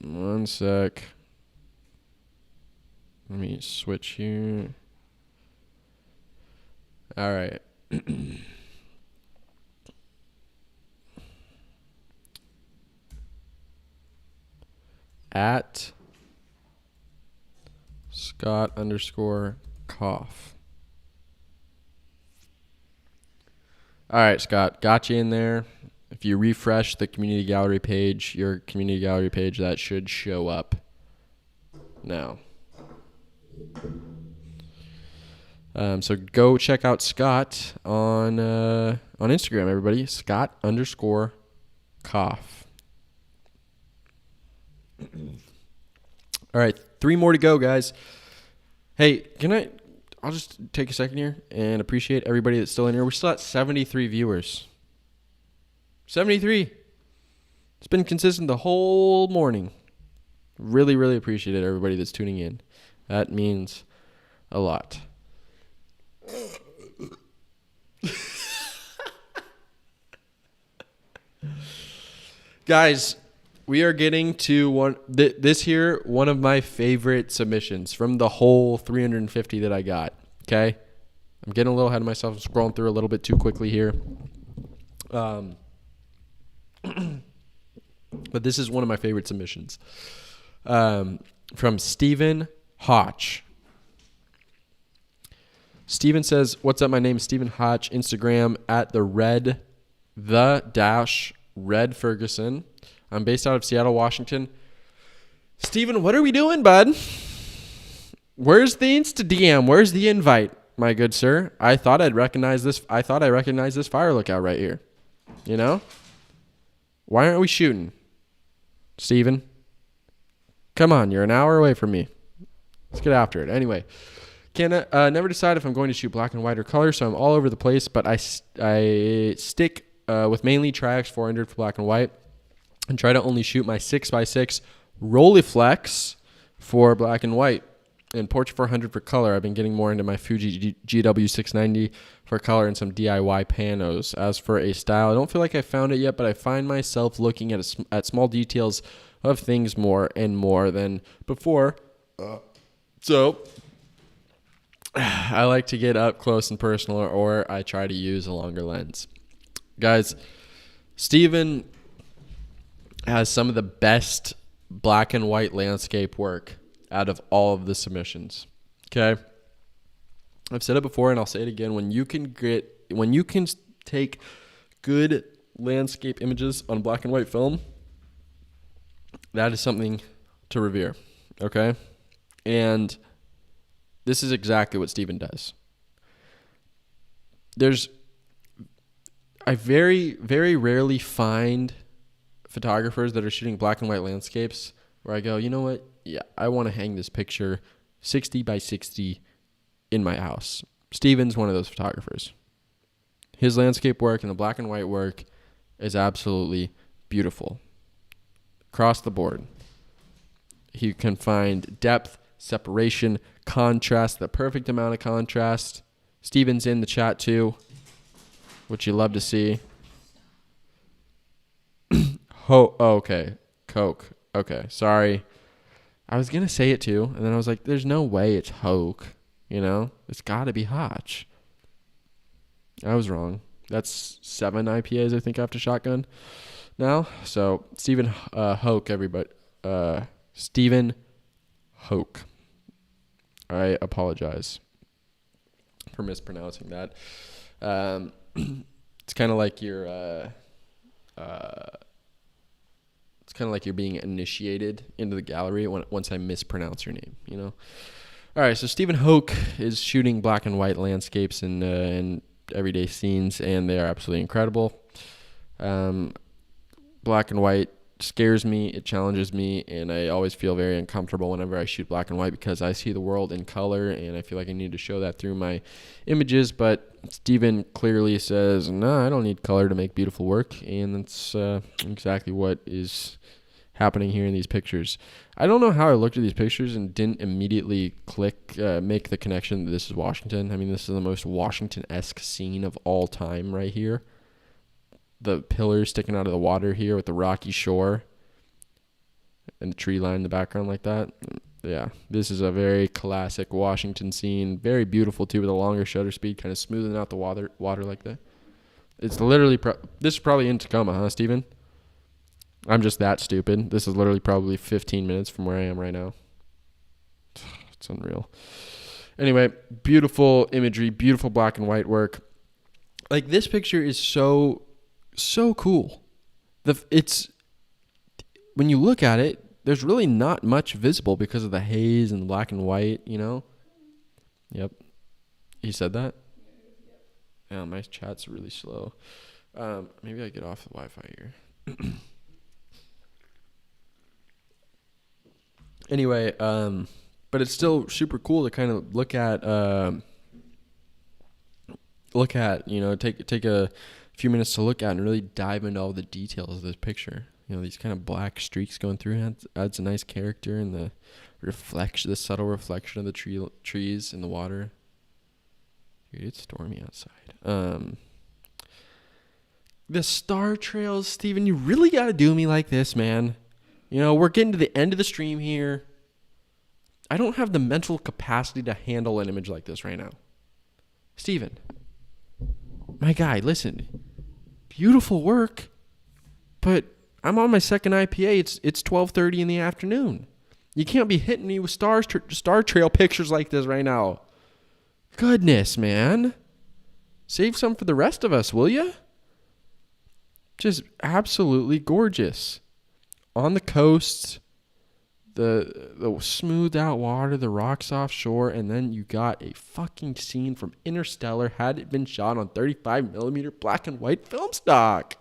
Speaker 1: One sec. Let me switch here. All right. at Scott_Kauf. All right, Scott, got you in there. If you refresh the community gallery page, your community gallery page, that should show up now. So go check out Scott on Instagram, everybody. Scott_Kauf. All right, 3 more to go, guys. Hey, I'll just take a second here and appreciate everybody that's still in here. We're still at 73 viewers. 73. It's been consistent the whole morning. Really, really appreciate it, everybody that's tuning in. That means a lot. Guys, we are getting to one of my favorite submissions from the whole 350 that I got. Okay? I'm getting a little ahead of myself. I'm scrolling through a little bit too quickly here. But this is one of my favorite submissions. From Stephen Hotch. Steven says, "What's up? My name is Stephen Hotch. Instagram at the Red Ferguson. I'm based out of Seattle, Washington." Steven, what are we doing, bud? Where's the Insta DM? Where's the invite, my good sir? I thought I recognized this fire lookout right here. You know? Why aren't we shooting? Steven? Come on, you're an hour away from me. Let's get after it. Anyway. Never decide if I'm going to shoot black and white or color, so I'm all over the place, but I stick with mainly Tri-X 400 for black and white and try to only shoot my 6x6 Rolleiflex for black and white and Portrait 400 for color. I've been getting more into my Fuji GW 690 for color and some DIY panos. As for a style, I don't feel like I found it yet, but I find myself looking at small details of things more and more than before. So I like to get up close and personal, or I try to use a longer lens. Guys, Steven has some of the best black and white landscape work out of all of the submissions. Okay? I've said it before and I'll say it again. When you can take good landscape images on black and white film, that is something to revere. Okay? And this is exactly what Steven does. I very, very rarely find photographers that are shooting black and white landscapes where I go, you know what? Yeah, I want to hang this picture 60 by 60 in my house. Steven's one of those photographers. His landscape work and the black and white work is absolutely beautiful. Across the board. He can find depth, separation, contrast, the perfect amount of contrast. Steven's in the chat too, which you love to see. Okay. Coke. Okay, sorry. I was going to say it too, and then I was like, there's no way it's Hoke, you know? It's got to be Hotch. I was wrong. That's 7 IPAs, I think, after Shotgun now. So, Stephen Hoke, everybody. Stephen Hoke. I apologize for mispronouncing that. It's kind of like you're being initiated into the gallery once I mispronounce your name, you know? All right, so Stephen Hoke is shooting black and white landscapes and everyday scenes, and they are absolutely incredible. Black and white scares me, it challenges me, and I always feel very uncomfortable whenever I shoot black and white because I see the world in color, and I feel like I need to show that through my images, but Steven clearly says, no, I don't need color to make beautiful work, and that's exactly what is happening here in these pictures. I don't know how I looked at these pictures and didn't immediately make the connection that this is Washington. I mean, this is the most Washington-esque scene of all time right here. The pillars sticking out of the water here with the rocky shore and the tree line in the background like that. Yeah, this is a very classic Washington scene. Very beautiful, too, with a longer shutter speed, kind of smoothing out the water like that. It's literally, this is probably in Tacoma, huh, Steven? I'm just that stupid. This is literally probably 15 minutes from where I am right now. It's unreal. Anyway, beautiful imagery, beautiful black and white work. Like, this picture is so cool. It's when you look at it, there's really not much visible because of the haze and the black and white, you know? Yep. He said that? Yeah, my chat's really slow. Maybe I get off the Wi-Fi here. Anyway, but it's still super cool to kind of look at, you know, take a few minutes to look at and really dive into all the details of this picture. You know, these kind of black streaks going through adds a nice character, and the subtle reflection of the trees in the water. Dude, it's stormy outside. The star trails, Steven, you really got to do me like this, man. You know, we're getting to the end of the stream here. I don't have the mental capacity to handle an image like this right now. Steven, my guy, listen. Beautiful work, but I'm on my second IPA. It's 12:30 in the afternoon. You can't be hitting me with star trail pictures like this right now. Goodness, man. Save some for the rest of us, will you? Just absolutely gorgeous. On the coast, the smoothed out water, the rocks offshore, and then you got a fucking scene from Interstellar had it been shot on 35mm black and white film stock.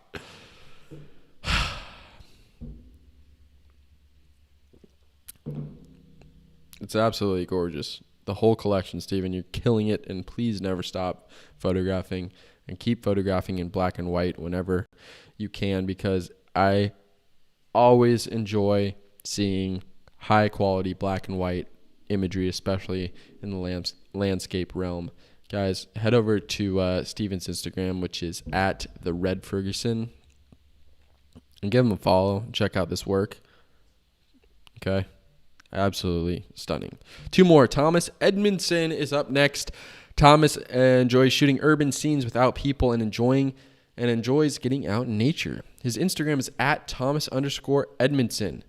Speaker 1: It's absolutely gorgeous. The whole collection, Steven, you're killing it, and please never stop photographing and keep photographing in black and white whenever you can, because I always enjoy seeing high quality black and white imagery, especially in the landscape realm. Guys, head over to Steven's Instagram, which is @TheRedFerguson, and give him a follow. Check out this work. Okay. Absolutely stunning. Two more. Thomas Edmondson is up next. Thomas enjoys shooting urban scenes without people and enjoys getting out in nature. His Instagram is @Thomas_Edmondson.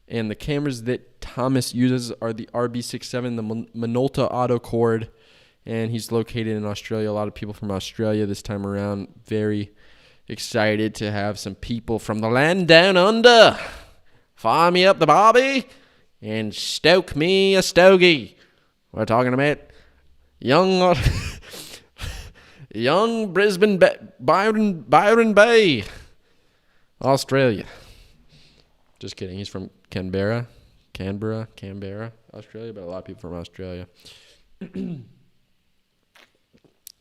Speaker 1: And the cameras that Thomas uses are the RB67, the Minolta Autocord. And he's located in Australia. A lot of people from Australia this time around. Very excited to have some people from the land down under fire me up the barbie and stoke me a stogie. We're talking about young Brisbane, Byron Bay, Australia. Just kidding. He's from Canberra, Australia, but a lot of people from Australia.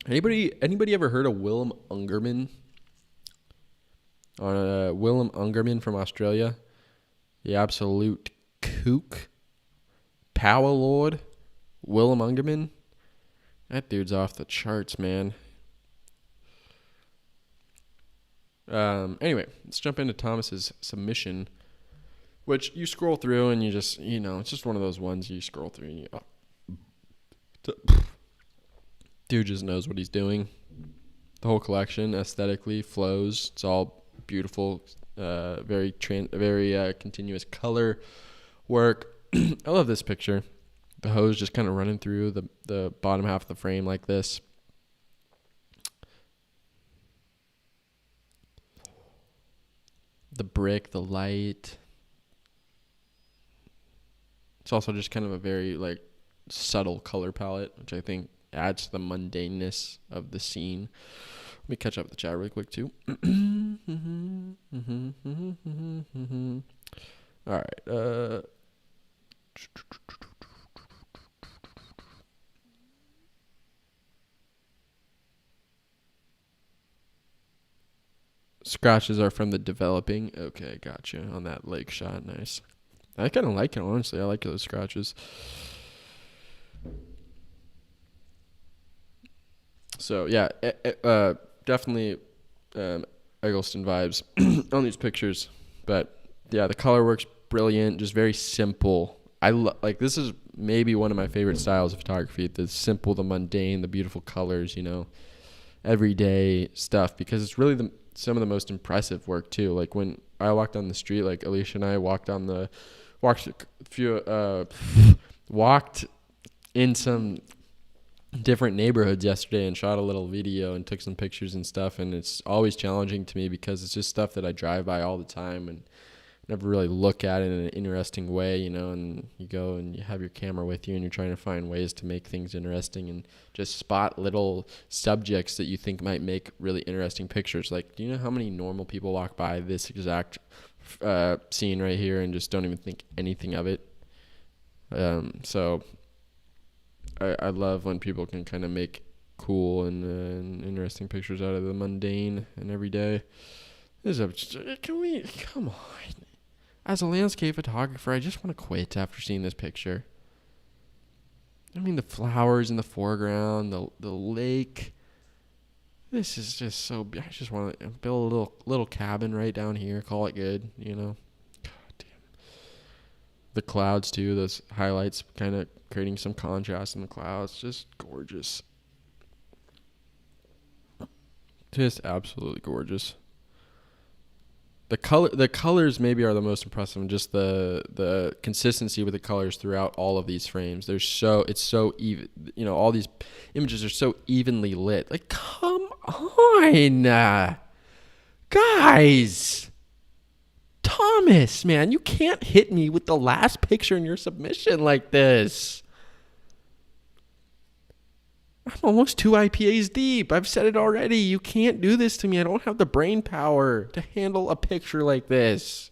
Speaker 1: Anybody ever heard of Willem Ungerman? Willem Ungerman from Australia, the absolute kook, power lord, Willem Ungerman. That dude's off the charts, man. Anyway, let's jump into Thomas's submission, which you scroll through and you just, you know, it's just one of those ones you scroll through and you, dude just knows what he's doing. The whole collection aesthetically flows. It's all beautiful, very continuous color work. I love this picture. The hose just kind of running through the bottom half of the frame like this. The brick, the light. It's also just kind of a very like subtle color palette, which I think adds to the mundaneness of the scene. Let me catch up with the chat really quick too. All right. Scratches are from the developing. Okay, gotcha. On that lake shot, nice. I kind of like it, honestly. I like those scratches. So yeah, definitely Eggleston vibes on these pictures. But yeah, the color work's brilliant. Just very simple. Like this is maybe one of my favorite styles of photography. The simple, the mundane, the beautiful colors. You know, everyday stuff, because it's really some of the most impressive work too. Like when I walked down the street, like Alicia and I walked in some different neighborhoods yesterday and shot a little video and took some pictures and stuff. And it's always challenging to me because it's just stuff that I drive by all the time and never really look at it in an interesting way, you know. And you go and you have your camera with you and you're trying to find ways to make things interesting and just spot little subjects that you think might make really interesting pictures. Like, do you know how many normal people walk by this exact scene right here and just don't even think anything of it? So I love when people can kind of make cool and interesting pictures out of the mundane and everyday. Come on. As a landscape photographer, I just want to quit after seeing this picture. I mean, the flowers in the foreground, the lake. This is just so. I just want to build a little cabin right down here. Call it good, you know. God damn. The clouds too. Those highlights, kind of creating some contrast in the clouds. Just gorgeous. Just absolutely gorgeous. The colors maybe are the most impressive. Just the consistency with the colors throughout all of these frames. It's so even. You know, all these images are so evenly lit. Like, come on, guys. Thomas, man, you can't hit me with the last picture in your submission like this. I'm almost 2 IPAs deep. I've said it already. You can't do this to me. I don't have the brain power to handle a picture like this.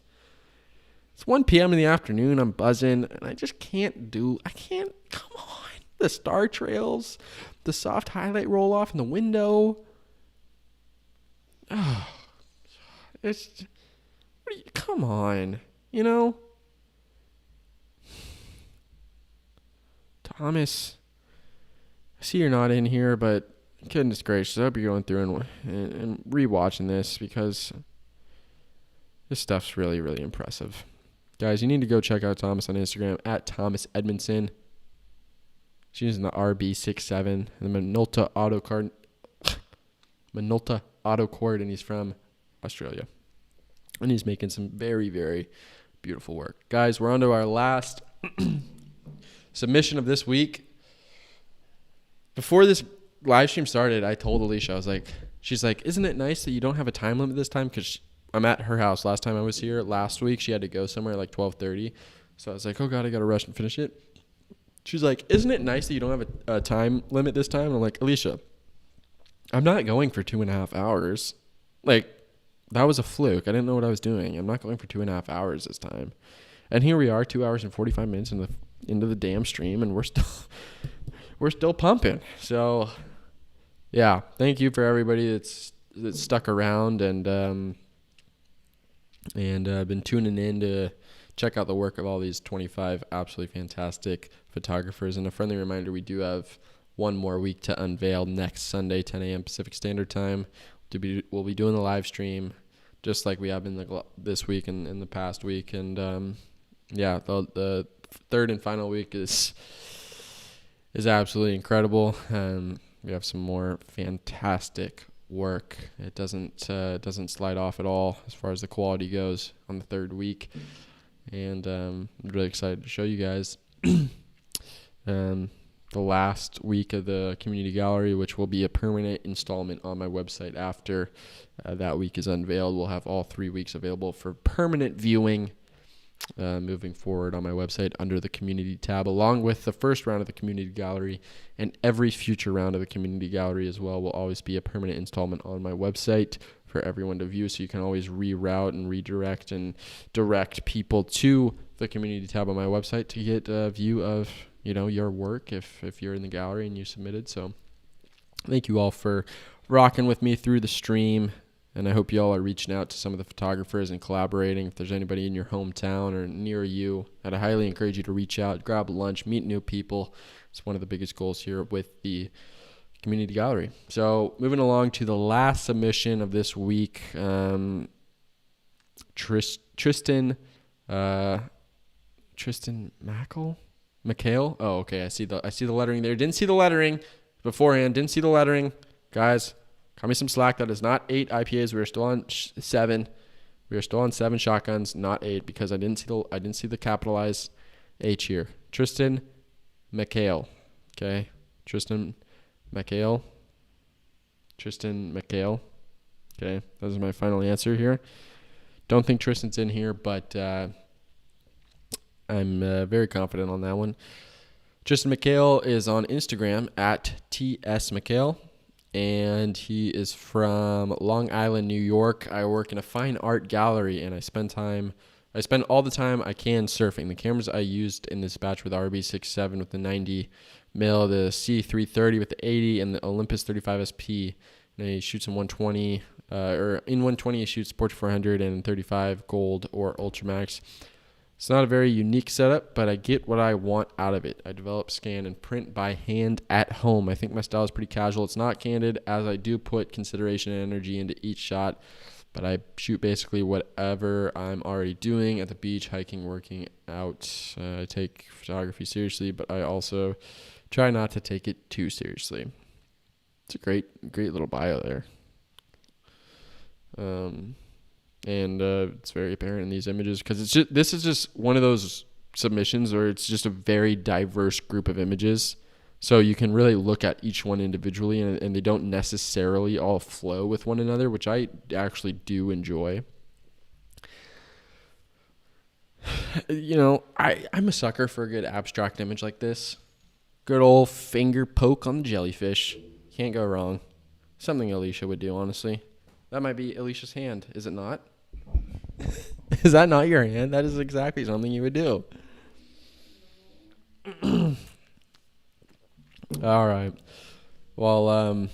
Speaker 1: It's 1 p.m. in the afternoon. I'm buzzing, and I just can't. Come on. The star trails, the soft highlight roll off in the window. Oh, come on. You know? Thomas, I see you're not in here, but goodness gracious, I hope you're going through and rewatching this because this stuff's really, really impressive. Guys, you need to go check out Thomas on Instagram at Thomas Edmondson. She's using the RB67 and the Minolta Auto Cord, and he's from Australia. And he's making some very, very beautiful work. Guys, we're on to our last submission of this week. Before this live stream started, I told Alicia, she's like, isn't it nice that you don't have a time limit this time? Because I'm at her house. Last time I was here, last week, she had to go somewhere at like 12:30. So I was like, oh God, I got to rush and finish it. She's like, isn't it nice that you don't have a time limit this time? And I'm like, Alicia, I'm not going for 2.5 hours. Like, that was a fluke. I didn't know what I was doing. I'm not going for 2.5 hours this time. And here we are, 2 hours and 45 minutes into the damn stream, and we're still pumping. So, yeah, thank you for everybody that's stuck around and been tuning in to check out the work of all these 25 absolutely fantastic photographers. And a friendly reminder, we do have one more week to unveil next Sunday, 10 a.m. Pacific Standard Time. We'll be doing the live stream just like we have been this week and in the past week. And, the third and final week is absolutely incredible. We have some more fantastic work. It doesn't slide off at all as far as the quality goes on the third week. And I'm really excited to show you guys the last week of the community gallery, which will be a permanent installment on my website after that week is unveiled. We'll have all 3 weeks available for permanent viewing moving forward on my website under the community tab, along with the first round of the community gallery, and every future round of the community gallery as well will always be a permanent installment on my website for everyone to view. So you can always reroute and redirect and direct people to the community tab on my website to get a view of, your work if you're in the gallery and you submitted. So thank you all for rocking with me through the stream. And I hope you all are reaching out to some of the photographers and collaborating. If there's anybody in your hometown or near you, I'd highly encourage you to reach out, grab lunch, meet new people. It's one of the biggest goals here with the community gallery. So moving along to the last submission of this week, Tristan McHale. Oh, okay. I see the lettering there. Didn't see the lettering beforehand. Didn't see the lettering, guys. Cut me some slack. That is not 8 IPAs. We're still on 7. We are still on 7 shotguns, not 8, because I didn't see the capitalized H here. Tristan McHale. Okay. Tristan McHale. Okay. That is my final answer here. Don't think Tristan's in here, but I'm very confident on that one. Tristan McHale is on Instagram at TSMcHale, and he is from Long Island, New York. I work in a fine art gallery, and I spend all the time I can surfing. The cameras I used in this batch with RB67 with the 90 mil, the C330 with the 80, and the Olympus 35 SP. And he shoots in 120, or in 120 he shoots Portra 400 and 35 gold or Ultramax. It's not a very unique setup, but I get what I want out of it. I develop, scan, and print by hand at home. I think my style is pretty casual. It's not candid, as I do put consideration and energy into each shot, but I shoot basically whatever I'm already doing at the beach, hiking, working out. I take photography seriously, but I also try not to take it too seriously. It's a great little bio there. And it's very apparent in these images, because this is just one of those submissions where it's just a very diverse group of images. So you can really look at each one individually, and they don't necessarily all flow with one another, which I actually do enjoy. You know, I'm a sucker for a good abstract image like this. Good old finger poke on the jellyfish. Can't go wrong. Something Alicia would do, honestly. That might be Alicia's hand, is it not? Is that not your hand? That is exactly something you would do. All right. Well,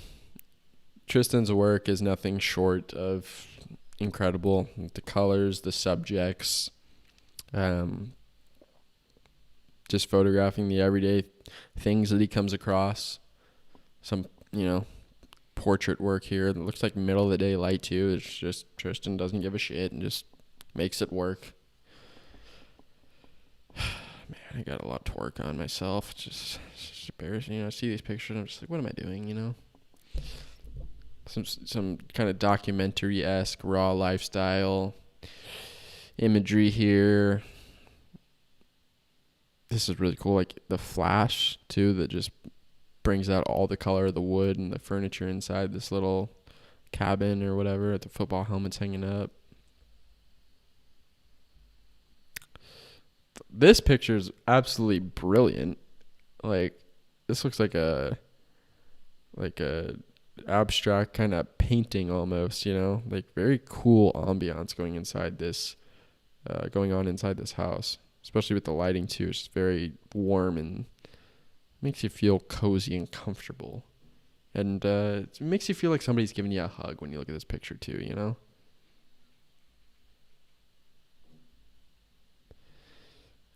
Speaker 1: Tristan's work is nothing short of incredible. The colors, the subjects, just photographing the everyday things that he comes across. Some, portrait work here. It looks like middle of the day light too. It's just Tristan doesn't give a shit and just makes it work. Man, I got a lot to work on myself. It's just embarrassing. I see these pictures and I'm just like, what am I doing, Some kind of documentary-esque raw lifestyle imagery here. This is really cool. Like the flash too, that just brings out all the color of the wood and the furniture inside this little cabin or whatever. The football helmet's hanging up. This picture is absolutely brilliant. Like, this looks like a abstract kind of painting almost, like very cool ambiance going on inside this house, especially with the lighting too. It's just very warm and makes you feel cozy and comfortable. And it makes you feel like somebody's giving you a hug when you look at this picture too,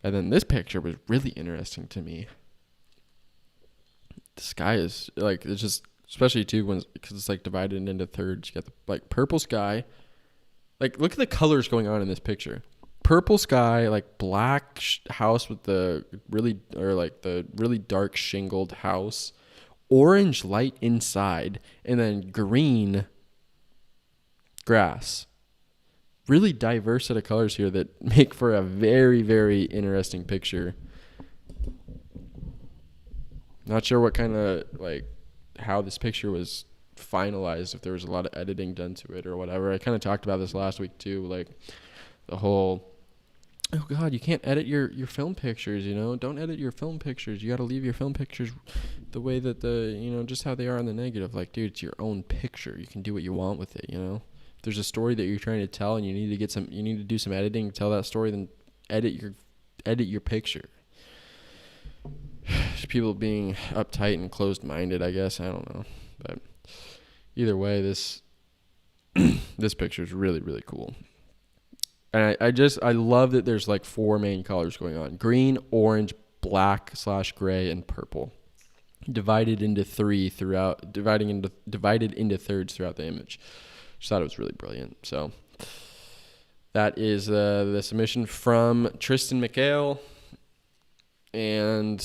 Speaker 1: And then this picture was really interesting to me. The sky is like, it's just, especially too because it's like divided into thirds. You got the like purple sky. Like, look at the colors going on in this picture. Purple sky, like black house with the really dark shingled house, orange light inside, and then green grass. Really diverse set of colors here that make for a very, very interesting picture. Not sure what kind of, how this picture was finalized, if there was a lot of editing done to it or whatever. I kind of talked about this last week too, like the whole, oh God, you can't edit your film pictures, Don't edit your film pictures. You got to leave your film pictures the way that just how they are in the negative. Like, dude, it's your own picture. You can do what you want with it, If there's a story that you're trying to tell and you need to do some editing to tell that story, then edit your picture. People being uptight and closed-minded, I guess. I don't know. But either way, this picture is really, really cool. And I love that there's like 4 main colors going on: green, orange, black/gray, and purple, divided into thirds throughout the image. Just thought it was really brilliant. So that is the submission from Tristan McHale, and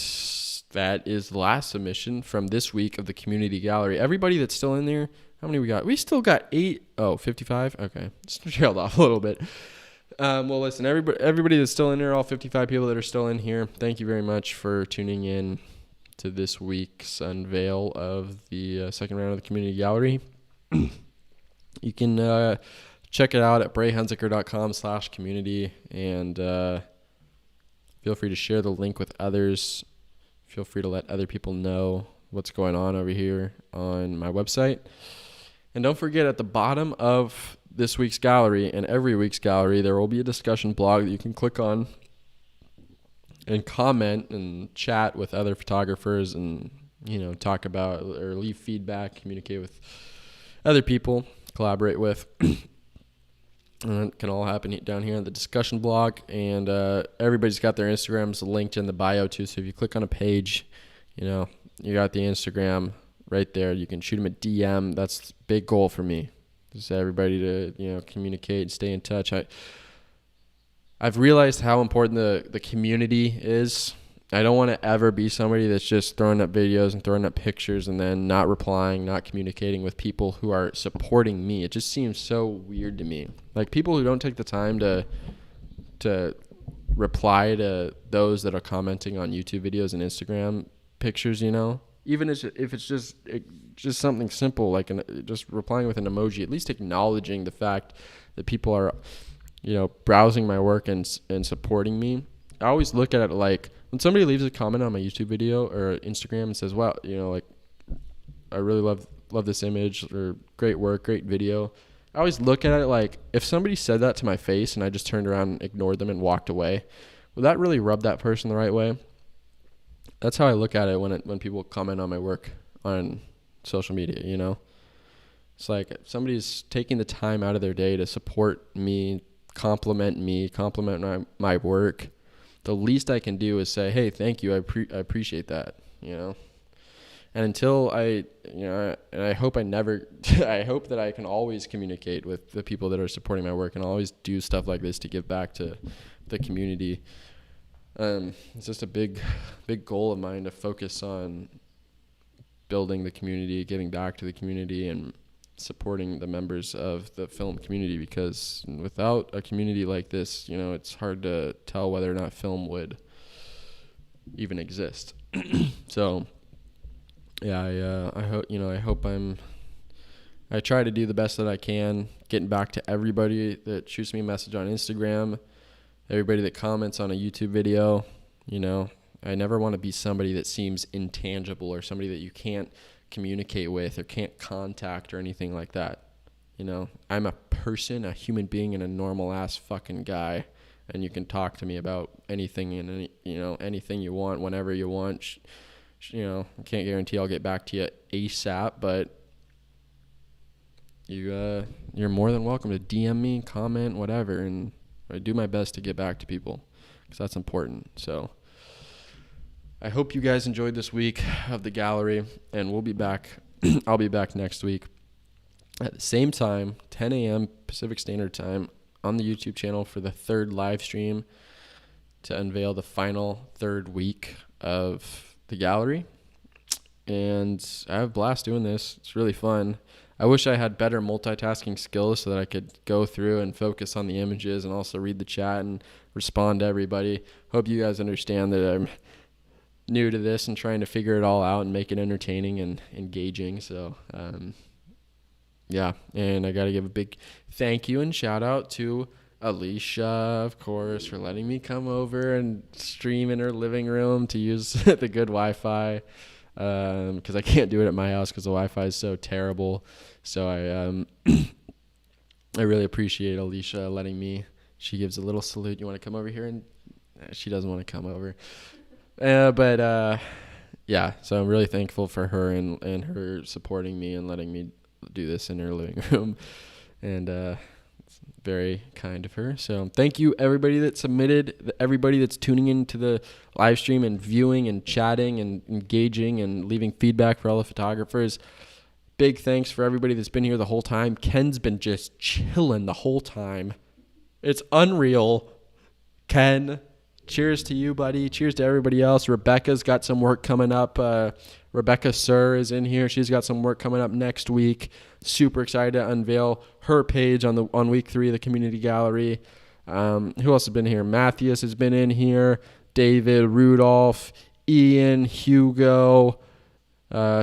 Speaker 1: that is the last submission from this week of the community gallery. Everybody that's still in there, how many we got? We still got 55? Okay, just trailed off a little bit. Well, listen, everybody that's still in there, all 55 people that are still in here, thank you very much for tuning in to this week's unveil of the second round of the community gallery. You can check it out at braehunziker.com/community, and feel free to share the link with others. Feel free to let other people know what's going on over here on my website. And don't forget, at the bottom of this week's gallery and every week's gallery, there will be a discussion blog that you can click on and comment and chat with other photographers and, talk about or leave feedback, communicate with other people, collaborate with. And it can all happen down here on the discussion blog. And everybody's got their Instagrams linked in the bio too. So if you click on a page, you got the Instagram right there. You can shoot them a DM. That's a big goal for me. Just everybody to, communicate and stay in touch. I've realized how important the community is. I don't want to ever be somebody that's just throwing up videos and throwing up pictures and then not replying, not communicating with people who are supporting me. It just seems so weird to me. Like, people who don't take the time to reply to those that are commenting on YouTube videos and Instagram pictures, even if it's just something simple, like just replying with an emoji, at least acknowledging the fact that people are, browsing my work and supporting me. I always look at it like, when somebody leaves a comment on my YouTube video or Instagram and says, wow, I really love this image, or great work, great video. I always look at it like, if somebody said that to my face and I just turned around and ignored them and walked away, would that really rub that person the right way? That's how I look at it when people comment on my work on social media, It's like, if somebody's taking the time out of their day to support me, compliment my work, the least I can do is say, hey, thank you. I appreciate that, And until and I hope I hope that I can always communicate with the people that are supporting my work and always do stuff like this to give back to the community. It's just a big goal of mine to focus on building the community, giving back to the community, and supporting the members of the film community, because without a community like this, it's hard to tell whether or not film would even exist. So yeah, I try to do the best that I can, getting back to everybody that shoots me a message on Instagram, everybody that comments on a YouTube video. I never want to be somebody that seems intangible or somebody that you can't communicate with or can't contact or anything like that. I'm a person, a human being, and a normal ass fucking guy, and you can talk to me about anything and anything you want, whenever you want. I can't guarantee I'll get back to you ASAP, but you're more than welcome to DM me, comment, whatever, and I do my best to get back to people, because that's important. So I hope you guys enjoyed this week of the gallery, and we'll be back. I'll be back next week at the same time, 10 a.m. Pacific Standard Time, on the YouTube channel for the third live stream to unveil the final third week of the gallery. And I have a blast doing this. It's really fun. I wish I had better multitasking skills so that I could go through and focus on the images and also read the chat and respond to everybody. Hope you guys understand that I'm new to this and trying to figure it all out and make it entertaining and engaging. So, yeah. And I got to give a big thank you and shout out to Alicia, of course, for letting me come over and stream in her living room to use the good Wi-Fi. Because I can't do it at my house because the Wi-Fi is so terrible. So I really appreciate Alicia letting me. She gives a little salute. You want to come over here? And she doesn't want to come over. Yeah, so I'm really thankful for her and her supporting me and letting me do this in her living room. And it's very kind of her. So thank you, everybody that submitted, everybody that's tuning into the live stream and viewing and chatting and engaging and leaving feedback for all the photographers. Big thanks for everybody that's been here the whole time. Ken's been just chilling the whole time. It's unreal. Ken, cheers to you, buddy. Cheers to everybody else. Rebecca's got some work coming up. Rebecca Sir is in here. She's got some work coming up next week. Super excited to unveil her page on week 3 of the community gallery. Who else has been here? Matthias has been in here. David, Rudolph, Ian, Hugo,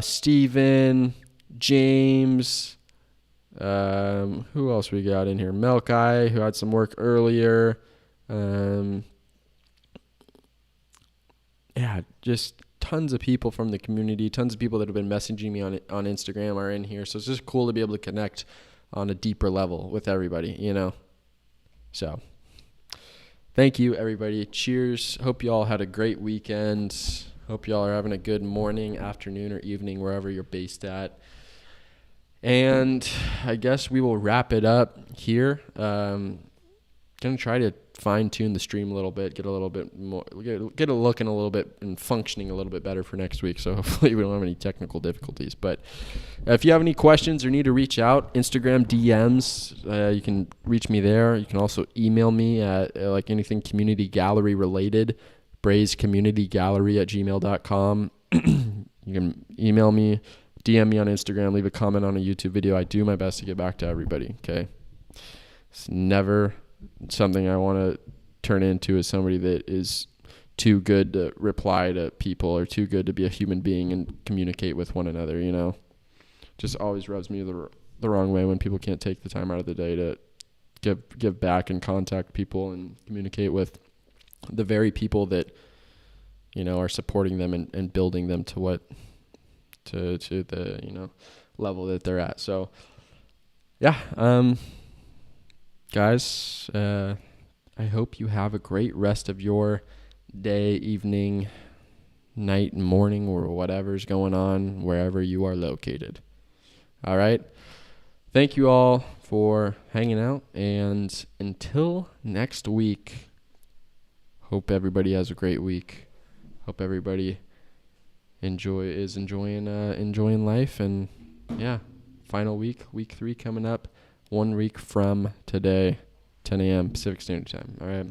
Speaker 1: Steven, James. Who else we got in here? Mcquade, who had some work earlier. Just tons of people from the community, tons of people that have been messaging me on Instagram are in here. So it's just cool to be able to connect on a deeper level with everybody, So thank you, everybody. Cheers. Hope you all had a great weekend. Hope you all are having a good morning, afternoon, or evening, wherever you're based at. And I guess we will wrap it up here. Gonna try to fine-tune the stream a little bit, get a little bit more, get it looking a little bit and functioning a little bit better for next week. So hopefully we don't have any technical difficulties. But if you have any questions or need to reach out, Instagram DMs, you can reach me there. You can also email me at like anything community gallery related, Brae's community gallery @gmail.com. You can email me, DM me on Instagram, leave a comment on a YouTube video. I do my best to get back to everybody. Okay. It's never something I want to turn into as somebody that is too good to reply to people or too good to be a human being and communicate with one another, just always rubs me the wrong way when people can't take the time out of the day to give back and contact people and communicate with the very people that, are supporting them and building them to the, level that they're at. So yeah, guys, I hope you have a great rest of your day, evening, night, morning, or whatever's going on wherever you are located. All right. Thank you all for hanging out. And until next week, hope everybody has a great week. Hope everybody enjoying life. And yeah, final week 3 coming up. 1 week from today, 10 a.m. Pacific Standard Time. All right.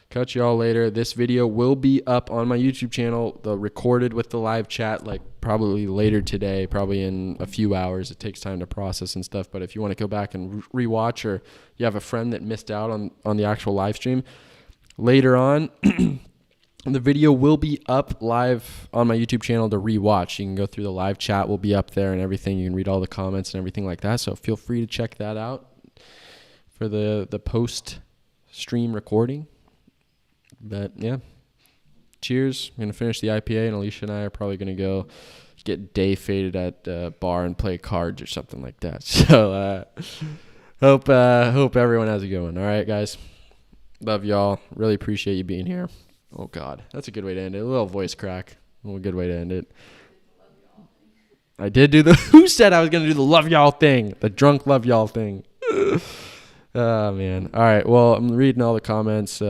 Speaker 1: Catch you all later. This video will be up on my YouTube channel, recorded with the live chat, like probably later today, probably in a few hours. It takes time to process and stuff. But if you want to go back and rewatch, or you have a friend that missed out on the actual live stream, later on, the video will be up live on my YouTube channel to rewatch. You can go through the live chat, will be up there and everything. You can read all the comments and everything like that. So feel free to check that out for the post-stream recording. But yeah, cheers. I'm going to finish the IPA, and Alicia and I are probably going to go get day faded at a bar and play cards or something like that. So hope everyone has a good one. All right, guys. Love y'all. Really appreciate you being here. Oh, God. That's a good way to end it. A little voice crack. A good way to end it. I did do who said I was going to do the love y'all thing? The drunk love y'all thing. Oh, man. All right. Well, I'm reading all the comments.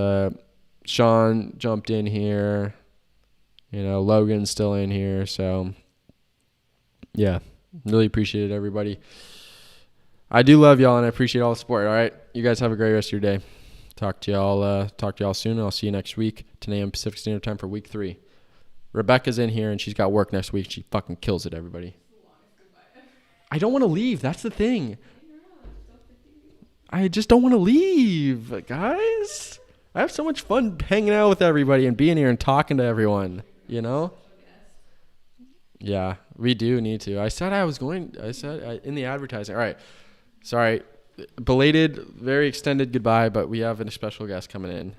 Speaker 1: Sean jumped in here. Logan's still in here. So, yeah. Really appreciate it, everybody. I do love y'all, and I appreciate all the support. All right. You guys have a great rest of your day. Talk to y'all soon. I'll see you next week, 10 a.m. Pacific Standard Time for week 3. Rebecca's in here, and she's got work next week. She fucking kills it, everybody. I don't want to leave. That's the thing. I just don't want to leave, guys. I have so much fun hanging out with everybody and being here and talking to everyone, Yeah, we do need to. I said in the advertising. All right. Sorry. Belated, very extended goodbye, but we have a special guest coming in.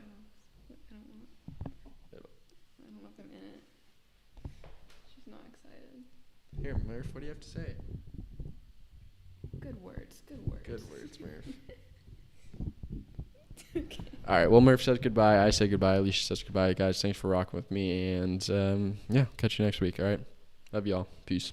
Speaker 2: I don't know if I'm in it. She's not excited.
Speaker 1: Here, Murph, what do you have to say?
Speaker 2: Good words.
Speaker 1: Good words, Murph.
Speaker 2: Okay.
Speaker 1: All right, well, Murph says goodbye. I say goodbye. Alicia says goodbye. Guys, thanks for rocking with me. And, yeah, catch you next week, all right? Love y'all. Peace.